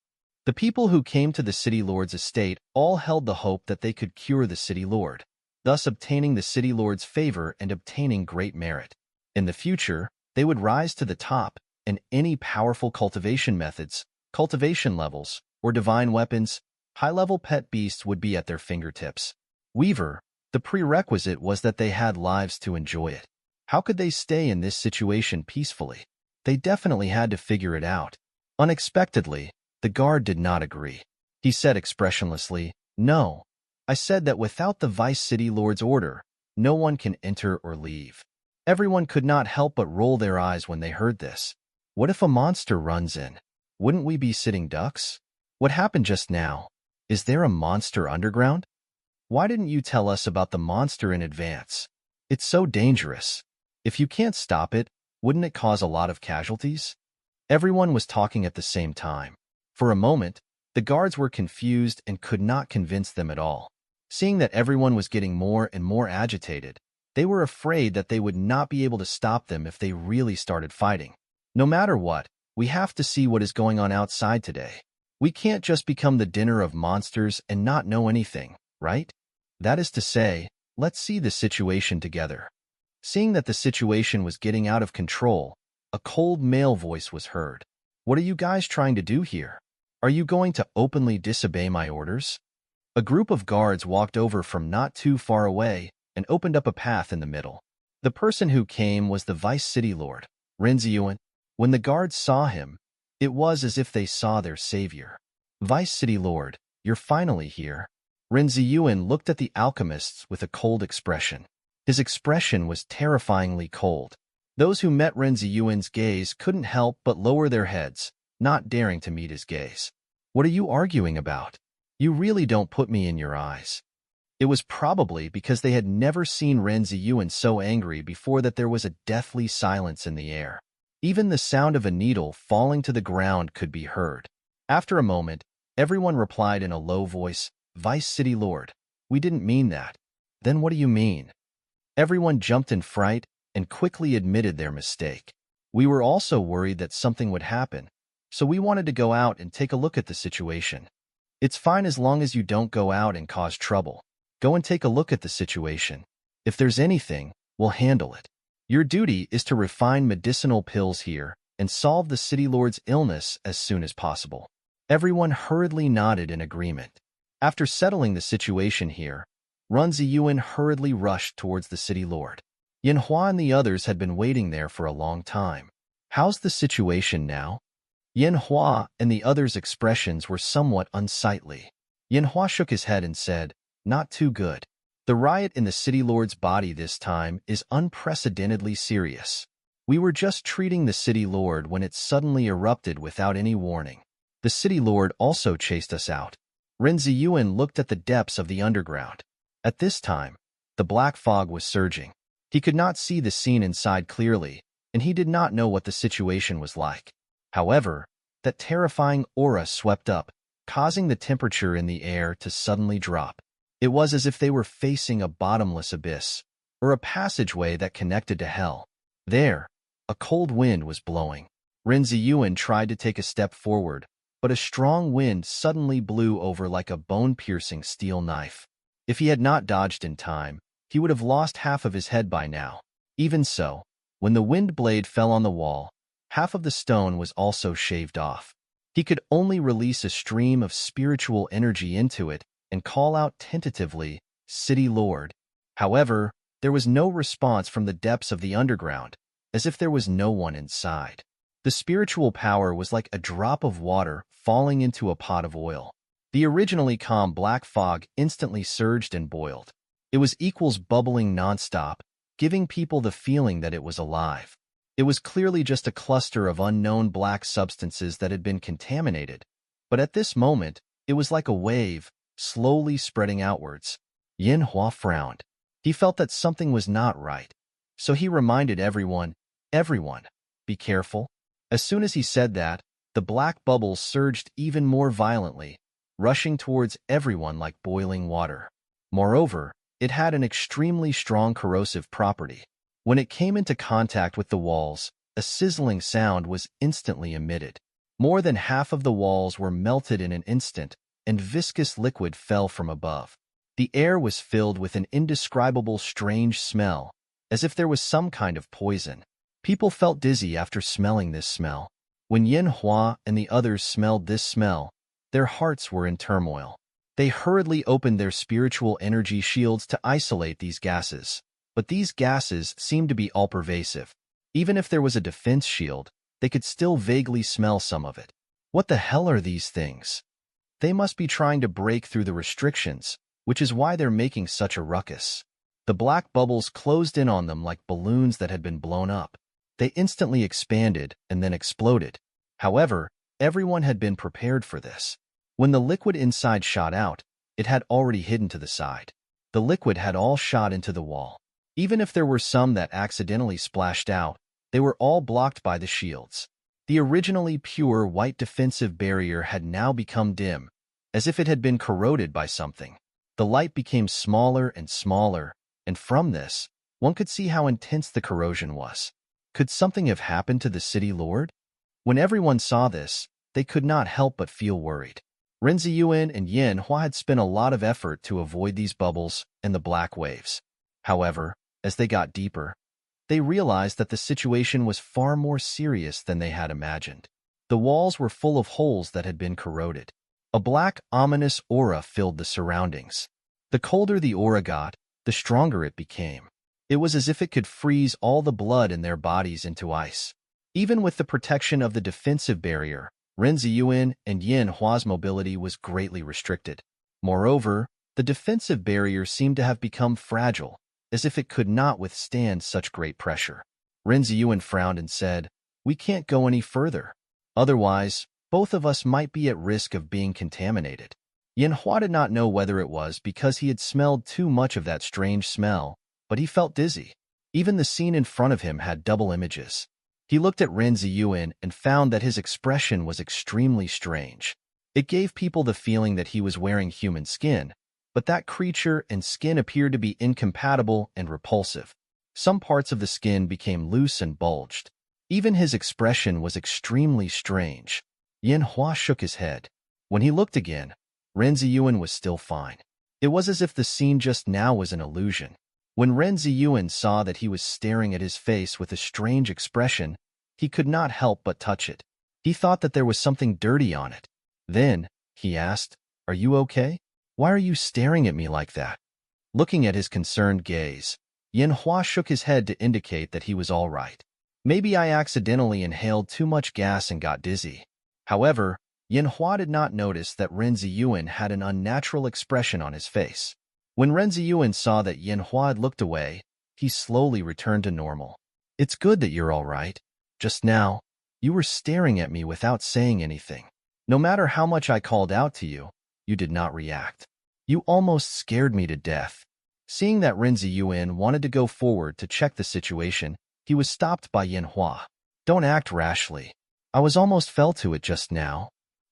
The people who came to the City Lord's estate all held the hope that they could cure the City Lord, thus obtaining the City Lord's favor and obtaining great merit. In the future, they would rise to the top, and any powerful cultivation methods, cultivation levels, or divine weapons, high-level pet beasts would be at their fingertips. Weaver, the prerequisite was that they had lives to enjoy it. How could they stay in this situation peacefully? They definitely had to figure it out. Unexpectedly, the guard did not agree. He said expressionlessly, "No. I said that without the Vice City Lord's order, no one can enter or leave." Everyone could not help but roll their eyes when they heard this. What if a monster runs in? Wouldn't we be sitting ducks? What happened just now? Is there a monster underground? Why didn't you tell us about the monster in advance? It's so dangerous. If you can't stop it, wouldn't it cause a lot of casualties? Everyone was talking at the same time. For a moment, The guards were confused and could not convince them at all. Seeing that everyone was getting more and more agitated, they were afraid that they would not be able to stop them if they really started fighting. No matter what, we have to see what is going on outside today. We can't just become the dinner of monsters and not know anything, right? That is to say, let's see the situation together. Seeing that the situation was getting out of control, a cold male voice was heard. What are you guys trying to do here? Are you going to openly disobey my orders? A group of guards walked over from not too far away and opened up a path in the middle. The person who came was the Vice City Lord, Ren Ziyuan. When the guards saw him, it was as if they saw their savior. Vice City Lord, you're finally here. Ren Ziyuan looked at the alchemists with a cold expression. His expression was terrifyingly cold. Those who met Ren Ziyuan's gaze couldn't help but lower their heads, not daring to meet his gaze. What are you arguing about? You really don't put me in your eyes. It was probably because they had never seen Ren Ziyuan so angry before that there was a deathly silence in the air. Even the sound of a needle falling to the ground could be heard. After a moment, everyone replied in a low voice, Vice City Lord, we didn't mean that. Then what do you mean? Everyone jumped in fright and quickly admitted their mistake. We were also worried that something would happen, so we wanted to go out and take a look at the situation. It's fine as long as you don't go out and cause trouble. Go and take a look at the situation. If there's anything, we'll handle it. Your duty is to refine medicinal pills here and solve the City Lord's illness as soon as possible. Everyone hurriedly nodded in agreement. After settling the situation here, Ren Ziyuan hurriedly rushed towards the City Lord. Yanhua and the others had been waiting there for a long time. How's the situation now? Yanhua and the others' expressions were somewhat unsightly. Yanhua shook his head and said, not too good. The riot in the City Lord's body this time is unprecedentedly serious. We were just treating the City Lord when it suddenly erupted without any warning. The City Lord also chased us out. Ren Ziyuan looked at the depths of the underground. At this time, the black fog was surging. He could not see the scene inside clearly, and he did not know what the situation was like. However, that terrifying aura swept up, causing the temperature in the air to suddenly drop. It was as if they were facing a bottomless abyss, or a passageway that connected to hell. There, a cold wind was blowing. Ren Ziyuan tried to take a step forward, but a strong wind suddenly blew over like a bone-piercing steel knife. If he had not dodged in time, he would have lost half of his head by now. Even so, when the wind blade fell on the wall, half of the stone was also shaved off. He could only release a stream of spiritual energy into it and call out tentatively, City Lord. However, there was no response from the depths of the underground, as if there was no one inside. The spiritual power was like a drop of water falling into a pot of oil. The originally calm black fog instantly surged and boiled. It was equals bubbling nonstop, giving people the feeling that it was alive. It was clearly just a cluster of unknown black substances that had been contaminated, but at this moment, it was like a wave, slowly spreading outwards. Yanhua frowned. He felt that something was not right, so he reminded everyone, be careful. As soon as he said that, the black bubbles surged even more violently, rushing towards everyone like boiling water. Moreover, it had an extremely strong corrosive property. When it came into contact with the walls, a sizzling sound was instantly emitted. More than half of the walls were melted in an instant, and viscous liquid fell from above. The air was filled with an indescribable strange smell, as if there was some kind of poison. People felt dizzy after smelling this smell. When Yanhua and the others smelled this smell, their hearts were in turmoil. They hurriedly opened their spiritual energy shields to isolate these gases. But these gases seemed to be all-pervasive. Even if there was a defense shield, they could still vaguely smell some of it. What the hell are these things? They must be trying to break through the restrictions, which is why they're making such a ruckus. The black bubbles closed in on them like balloons that had been blown up. They instantly expanded and then exploded. However, everyone had been prepared for this. When the liquid inside shot out, it had already hidden to the side. The liquid had all shot into the wall. Even if there were some that accidentally splashed out, they were all blocked by the shields. The originally pure white defensive barrier had now become dim, as if it had been corroded by something. The light became smaller and smaller, and from this, one could see how intense the corrosion was. Could something have happened to the city lord? When everyone saw this, they could not help but feel worried. Ren Ziyuan and Yin Hua had spent a lot of effort to avoid these bubbles and the black waves. However, as they got deeper, they realized that the situation was far more serious than they had imagined. The walls were full of holes that had been corroded. A black, ominous aura filled the surroundings. The colder the aura got, the stronger it became. It was as if it could freeze all the blood in their bodies into ice. Even with the protection of the defensive barrier, Ren Ziyuan and Yin Hua's mobility was greatly restricted. Moreover, the defensive barrier seemed to have become fragile, as if it could not withstand such great pressure. Ren Ziyuan frowned and said, "We can't go any further. Otherwise, both of us might be at risk of being contaminated." Yin Hua did not know whether it was because he had smelled too much of that strange smell, but he felt dizzy. Even the scene in front of him had double images. He looked at Ren Ziyuan and found that his expression was extremely strange. It gave people the feeling that he was wearing human skin, but that creature and skin appeared to be incompatible and repulsive. Some parts of the skin became loose and bulged. Even his expression was extremely strange. Yin Hua shook his head. When he looked again, Ren Ziyuan was still fine. It was as if the scene just now was an illusion. When Ren Ziyuan saw that he was staring at his face with a strange expression, he could not help but touch it. He thought that there was something dirty on it. Then, he asked, "Are you okay? Why are you staring at me like that?" Looking at his concerned gaze, Yin Hua shook his head to indicate that he was all right. "Maybe I accidentally inhaled too much gas and got dizzy." However, Yin Hua did not notice that Ren Ziyuan had an unnatural expression on his face. When Ren Ziyuan saw that Yin Hua had looked away, he slowly returned to normal. "It's good that you're all right. Just now, you were staring at me without saying anything. No matter how much I called out to you, you did not react. You almost scared me to death." Seeing that Ren Ziyuan wanted to go forward to check the situation, he was stopped by Yin Hua. "Don't act rashly. I was almost fell to it just now."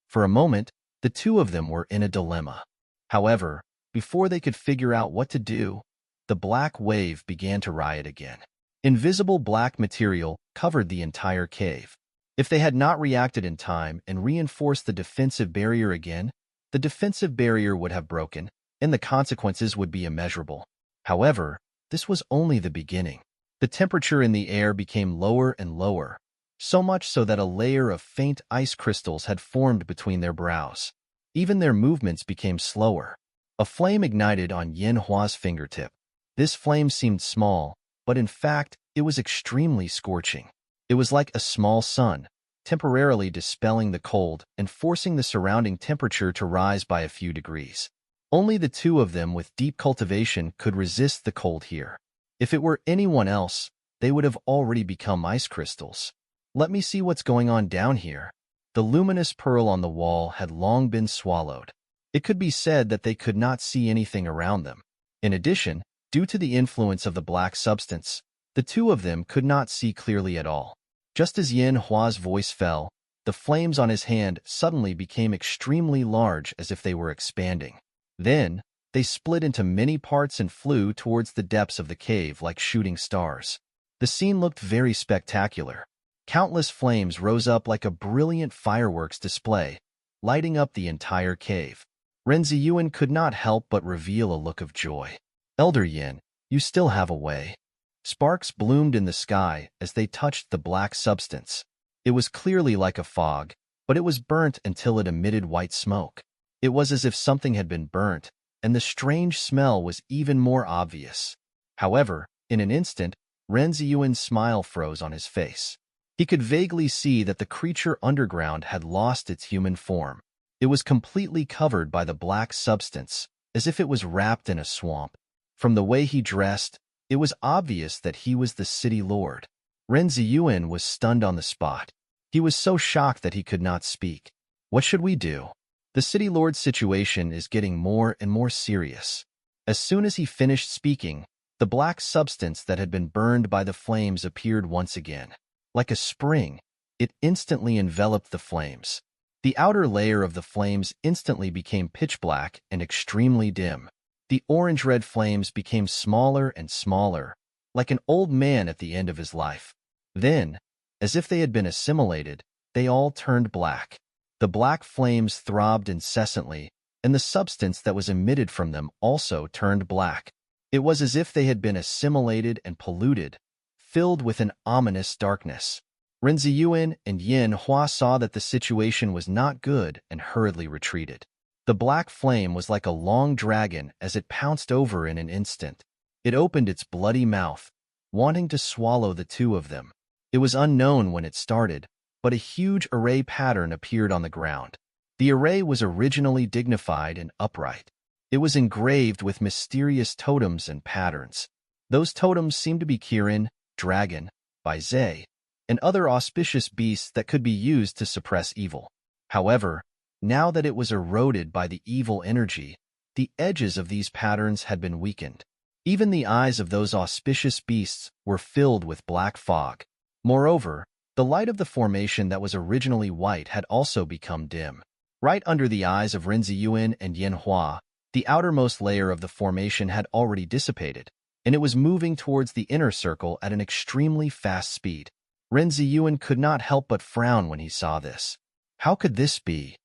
For a moment, the two of them were in a dilemma. However, before they could figure out what to do, the black wave began to riot again. Invisible black material covered the entire cave. If they had not reacted in time and reinforced the defensive barrier again, the defensive barrier would have broken, and the consequences would be immeasurable. However, this was only the beginning. The temperature in the air became lower and lower, so much so that a layer of faint ice crystals had formed between their brows. Even their movements became slower. A flame ignited on Yin Hua's fingertip. This flame seemed small, but in fact, it was extremely scorching. It was like a small sun, temporarily dispelling the cold and forcing the surrounding temperature to rise by a few degrees. Only the two of them with deep cultivation could resist the cold here. If it were anyone else, they would have already become ice crystals. "Let me see what's going on down here." The luminous pearl on the wall had long been swallowed. It could be said that they could not see anything around them. In addition, due to the influence of the black substance, the two of them could not see clearly at all. Just as Yin Hua's voice fell, the flames on his hand suddenly became extremely large as if they were expanding. Then, they split into many parts and flew towards the depths of the cave like shooting stars. The scene looked very spectacular. Countless flames rose up like a brilliant fireworks display, lighting up the entire cave. Ren Ziyuan could not help but reveal a look of joy. "Elder Yin, you still have a way." Sparks bloomed in the sky as they touched the black substance. It was clearly like a fog, but it was burnt until it emitted white smoke. It was as if something had been burnt, and the strange smell was even more obvious. However, in an instant, Ren Ziyuan's smile froze on his face. He could vaguely see that the creature underground had lost its human form. It was completely covered by the black substance, as if it was wrapped in a swamp. From the way he dressed, it was obvious that he was the city lord. Ren Ziyuan was stunned on the spot. He was so shocked that he could not speak. "What should we do? The city lord's situation is getting more and more serious." As soon as he finished speaking, the black substance that had been burned by the flames appeared once again. Like a spring, it instantly enveloped the flames. The outer layer of the flames instantly became pitch black and extremely dim. The orange-red flames became smaller and smaller, like an old man at the end of his life. Then, as if they had been assimilated, they all turned black. The black flames throbbed incessantly, and the substance that was emitted from them also turned black. It was as if they had been assimilated and polluted, filled with an ominous darkness. Ren Ziyuan and Yin Hua saw that the situation was not good and hurriedly retreated. The black flame was like a long dragon as it pounced over in an instant. It opened its bloody mouth, wanting to swallow the two of them. It was unknown when it started, but a huge array pattern appeared on the ground. The array was originally dignified and upright. It was engraved with mysterious totems and patterns. Those totems seemed to be Kirin, dragon, Bai, and other auspicious beasts that could be used to suppress evil. However, now that it was eroded by the evil energy, the edges of these patterns had been weakened. Even the eyes of those auspicious beasts were filled with black fog. Moreover, the light of the formation that was originally white had also become dim. Right under the eyes of Ren Ziyuan and Yin Hua, the outermost layer of the formation had already dissipated, and it was moving towards the inner circle at an extremely fast speed. Ren Ziyuan could not help but frown when he saw this. How could this be?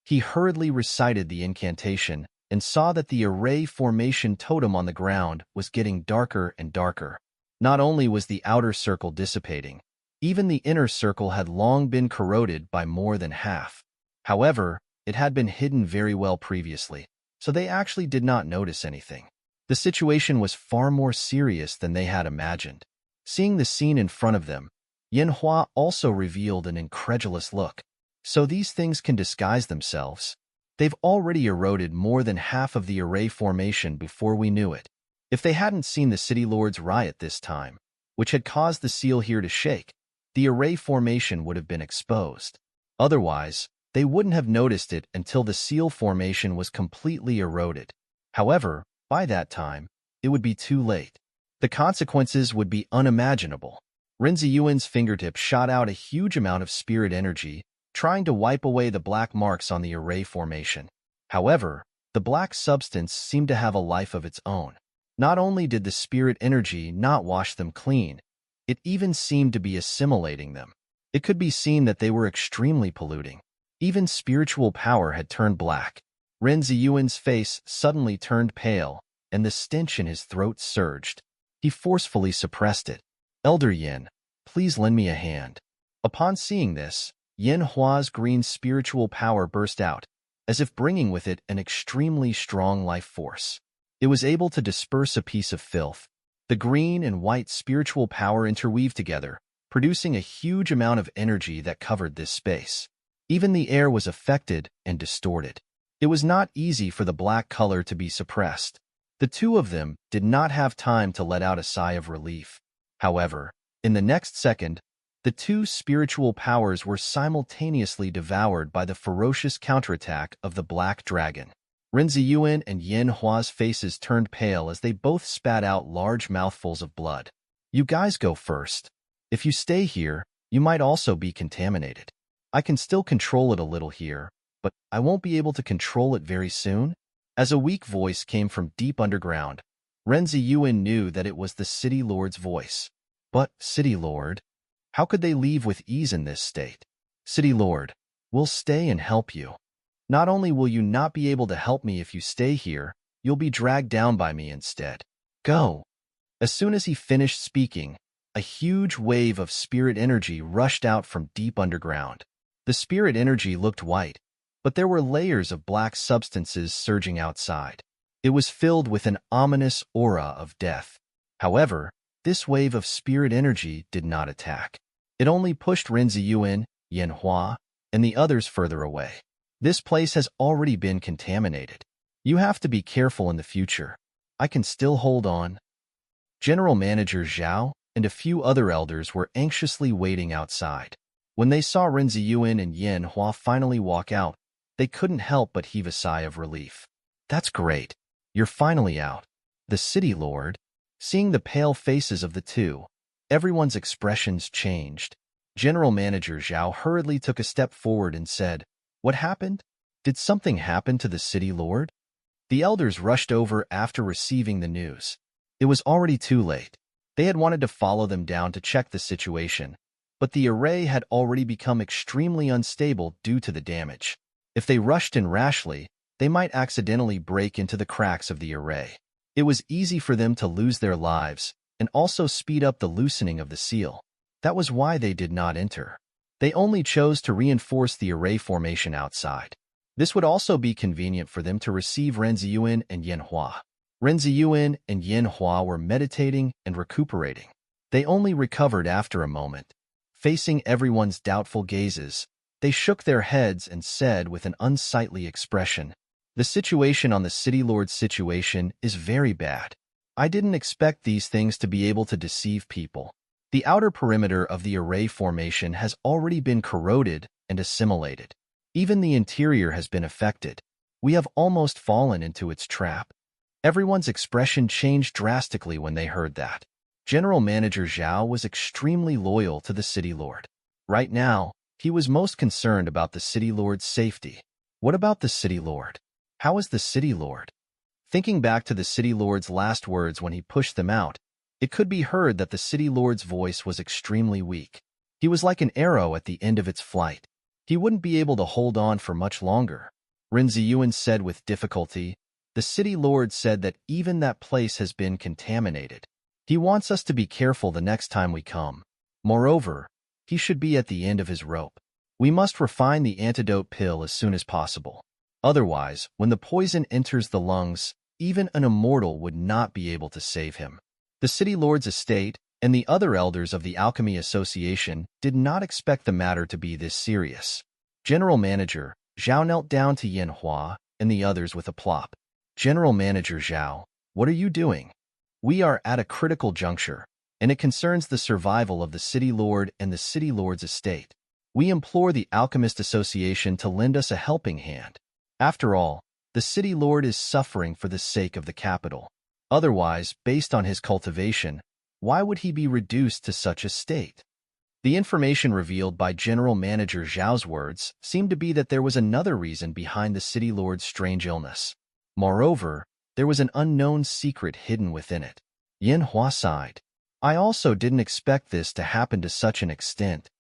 He hurriedly recited the incantation and saw that the array formation totem on the ground was getting darker and darker. Not only was the outer circle dissipating, even the inner circle had long been corroded by more than half. However, it had been hidden very well previously, so they actually did not notice anything. The situation was far more serious than they had imagined. Seeing the scene in front of them, Yin Hua also revealed an incredulous look. So these things can disguise themselves. They've already eroded more than half of the array formation before we knew it. If they hadn't seen the City Lord's riot this time, which had caused the seal here to shake, the array formation would have been exposed. Otherwise, they wouldn't have noticed it until the seal formation was completely eroded. However, by that time, it would be too late. The consequences would be unimaginable. Ren Ziyuan's fingertip shot out a huge amount of spirit energy, trying to wipe away the black marks on the array formation. However, the black substance seemed to have a life of its own. Not only did the spirit energy not wash them clean, it even seemed to be assimilating them. It could be seen that they were extremely polluting. Even spiritual power had turned black. Ren Ziyuan's face suddenly turned pale, and the stench in his throat surged. He forcefully suppressed it. "Elder Yin, please lend me a hand." Upon seeing this, Yin Hua's green spiritual power burst out, as if bringing with it an extremely strong life force. It was able to disperse a piece of filth. The green and white spiritual power interweaved together, producing a huge amount of energy that covered this space. Even the air was affected and distorted. It was not easy for the black color to be suppressed. The two of them did not have time to let out a sigh of relief. However, in the next second, the two spiritual powers were simultaneously devoured by the ferocious counterattack of the black dragon. Ren Ziyuan and Yin Hua's faces turned pale as they both spat out large mouthfuls of blood. "You guys go first. If you stay here, you might also be contaminated. I can still control it a little here, but I won't be able to control it very soon." As a weak voice came from deep underground, Ren Ziyuan knew that it was the City Lord's voice. "But, City Lord, how could they leave with ease in this state?" "City Lord, we'll stay and help you. Not only will you not be able to help me if you stay here, you'll be dragged down by me instead. Go." As soon as he finished speaking, a huge wave of spirit energy rushed out from deep underground. The spirit energy looked white, but there were layers of black substances surging outside. It was filled with an ominous aura of death. However, this wave of spirit energy did not attack. It only pushed Ren Ziyuan, Yin Hua, and the others further away. "This place has already been contaminated. You have to be careful in the future. I can still hold on." General Manager Zhao and a few other elders were anxiously waiting outside. When they saw Ren Ziyuan and Yin Hua finally walk out, they couldn't help but heave a sigh of relief. "That's great. You're finally out." The City Lord, seeing the pale faces of the two, everyone's expressions changed. General Manager Zhao hurriedly took a step forward and said, "What happened? Did something happen to the city lord?" The elders rushed over after receiving the news. It was already too late. They had wanted to follow them down to check the situation, but the array had already become extremely unstable due to the damage. If they rushed in rashly, they might accidentally break into the cracks of the array. It was easy for them to lose their lives and also speed up the loosening of the seal. That was why they did not enter. They only chose to reinforce the array formation outside. This would also be convenient for them to receive Ren Ziyuan and Yin Hua. Ren Ziyuan and Yin Hua were meditating and recuperating. They only recovered after a moment. Facing everyone's doubtful gazes, they shook their heads and said with an unsightly expression, "The situation on the City Lord's situation is very bad. I didn't expect these things to be able to deceive people. The outer perimeter of the array formation has already been corroded and assimilated. Even the interior has been affected. We have almost fallen into its trap." Everyone's expression changed drastically when they heard that. General Manager Zhao was extremely loyal to the City Lord. Right now, he was most concerned about the City Lord's safety. What about the City Lord? How is the City Lord? Thinking back to the City Lord's last words when he pushed them out, it could be heard that the City Lord's voice was extremely weak. He was like an arrow at the end of its flight. He wouldn't be able to hold on for much longer. Ren Ziyuan said with difficulty, "The City Lord said that even that place has been contaminated. He wants us to be careful the next time we come. Moreover, he should be at the end of his rope. We must refine the antidote pill as soon as possible. Otherwise, when the poison enters the lungs, even an immortal would not be able to save him." The City Lord's estate and the other elders of the Alchemy Association did not expect the matter to be this serious. General Manager Zhao knelt down to Yin Hua and the others with a plop. "General Manager Zhao, what are you doing? We are at a critical juncture, and it concerns the survival of the City Lord and the City Lord's estate. We implore the Alchemist Association to lend us a helping hand. After all, the City Lord is suffering for the sake of the capital. Otherwise, based on his cultivation, why would he be reduced to such a state?" The information revealed by General Manager Zhao's words seemed to be that there was another reason behind the City Lord's strange illness. Moreover, there was an unknown secret hidden within it. Yin Hua sighed. "I also didn't expect this to happen to such an extent.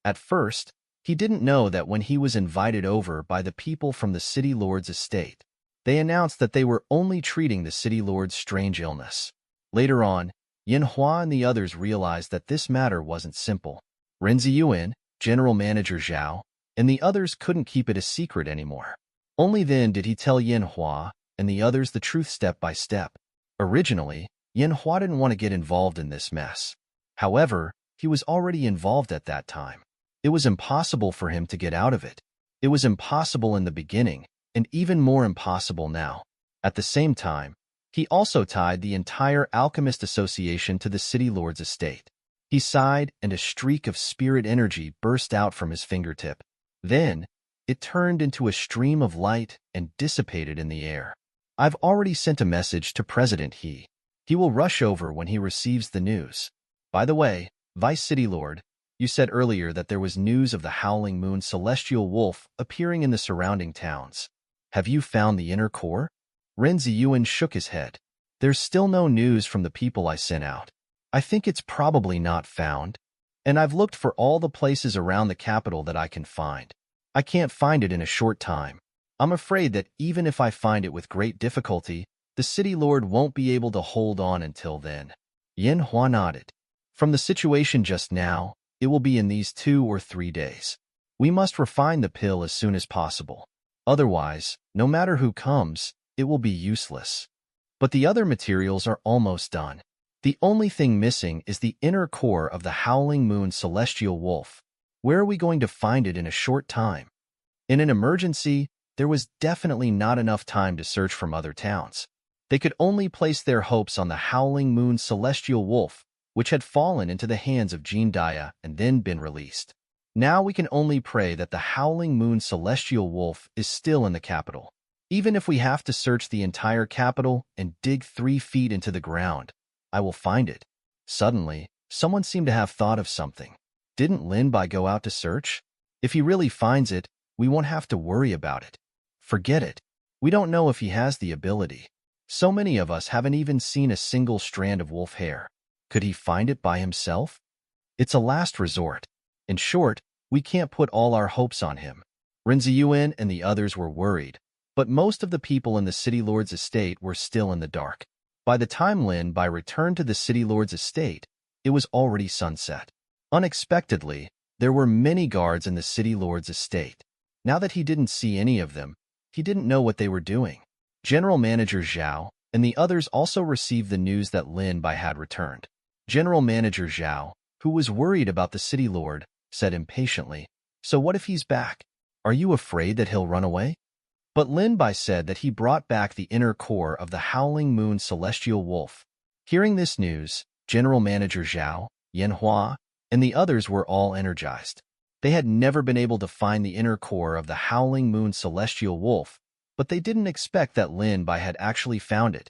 At first, he didn't know that when he was invited over by the people from the City Lord's estate, they announced that they were only treating the City Lord's strange illness. Later on, Yin Hua and the others realized that this matter wasn't simple. Ren Ziyuan, General Manager Zhao, and the others couldn't keep it a secret anymore. Only then did he tell Yin Hua and the others the truth step by step. Originally, Yin Hua didn't want to get involved in this mess. However, he was already involved at that time. It was impossible for him to get out of it. It was impossible in the beginning, and even more impossible now. At the same time, he also tied the entire Alchemist Association to the City Lord's estate. He sighed, and a streak of spirit energy burst out from his fingertip. Then, it turned into a stream of light and dissipated in the air. "I've already sent a message to President He. He will rush over when he receives the news. By the way, Vice City Lord, you said earlier that there was news of the Howling Moon Celestial Wolf appearing in the surrounding towns. Have you found the inner core?" Ren Ziyuan shook his head. "There's still no news from the people I sent out. I think it's probably not found, and I've looked for all the places around the capital that I can find. I can't find it in a short time. I'm afraid that even if I find it with great difficulty, the City Lord won't be able to hold on until then." Yin Hua nodded. "From the situation just now, it will be in these 2 or 3 days. We must refine the pill as soon as possible. Otherwise, no matter who comes, it will be useless. But the other materials are almost done. The only thing missing is the inner core of the Howling Moon Celestial Wolf. Where are we going to find it in a short time?" In an emergency, there was definitely not enough time to search from other towns. They could only place their hopes on the Howling Moon Celestial Wolf, which had fallen into the hands of Jean Daya and then been released. Now we can only pray that the Howling Moon Celestial Wolf is still in the capital. Even if we have to search the entire capital and dig 3 feet into the ground, I will find it. Suddenly, someone seemed to have thought of something. Didn't Lin Bai go out to search? If he really finds it, we won't have to worry about it. Forget it. We don't know if he has the ability. So many of us haven't even seen a single strand of wolf hair. Could he find it by himself? It's a last resort. In short, we can't put all our hopes on him. Rin Ziyuan and the others were worried, but most of the people in the City Lord's estate were still in the dark. By the time Lin Bai returned to the City Lord's estate, it was already sunset. Unexpectedly, there were many guards in the City Lord's estate. Now that he didn't see any of them, he didn't know what they were doing. General Manager Zhao and the others also received the news that Lin Bai had returned. General Manager Zhao, who was worried about the City Lord, said impatiently, "So what if he's back? Are you afraid that he'll run away?" But Lin Bai said that he brought back the inner core of the Howling Moon Celestial Wolf. Hearing this news, General Manager Zhao, Yanhua, and the others were all energized. They had never been able to find the inner core of the Howling Moon Celestial Wolf, but they didn't expect that Lin Bai had actually found it.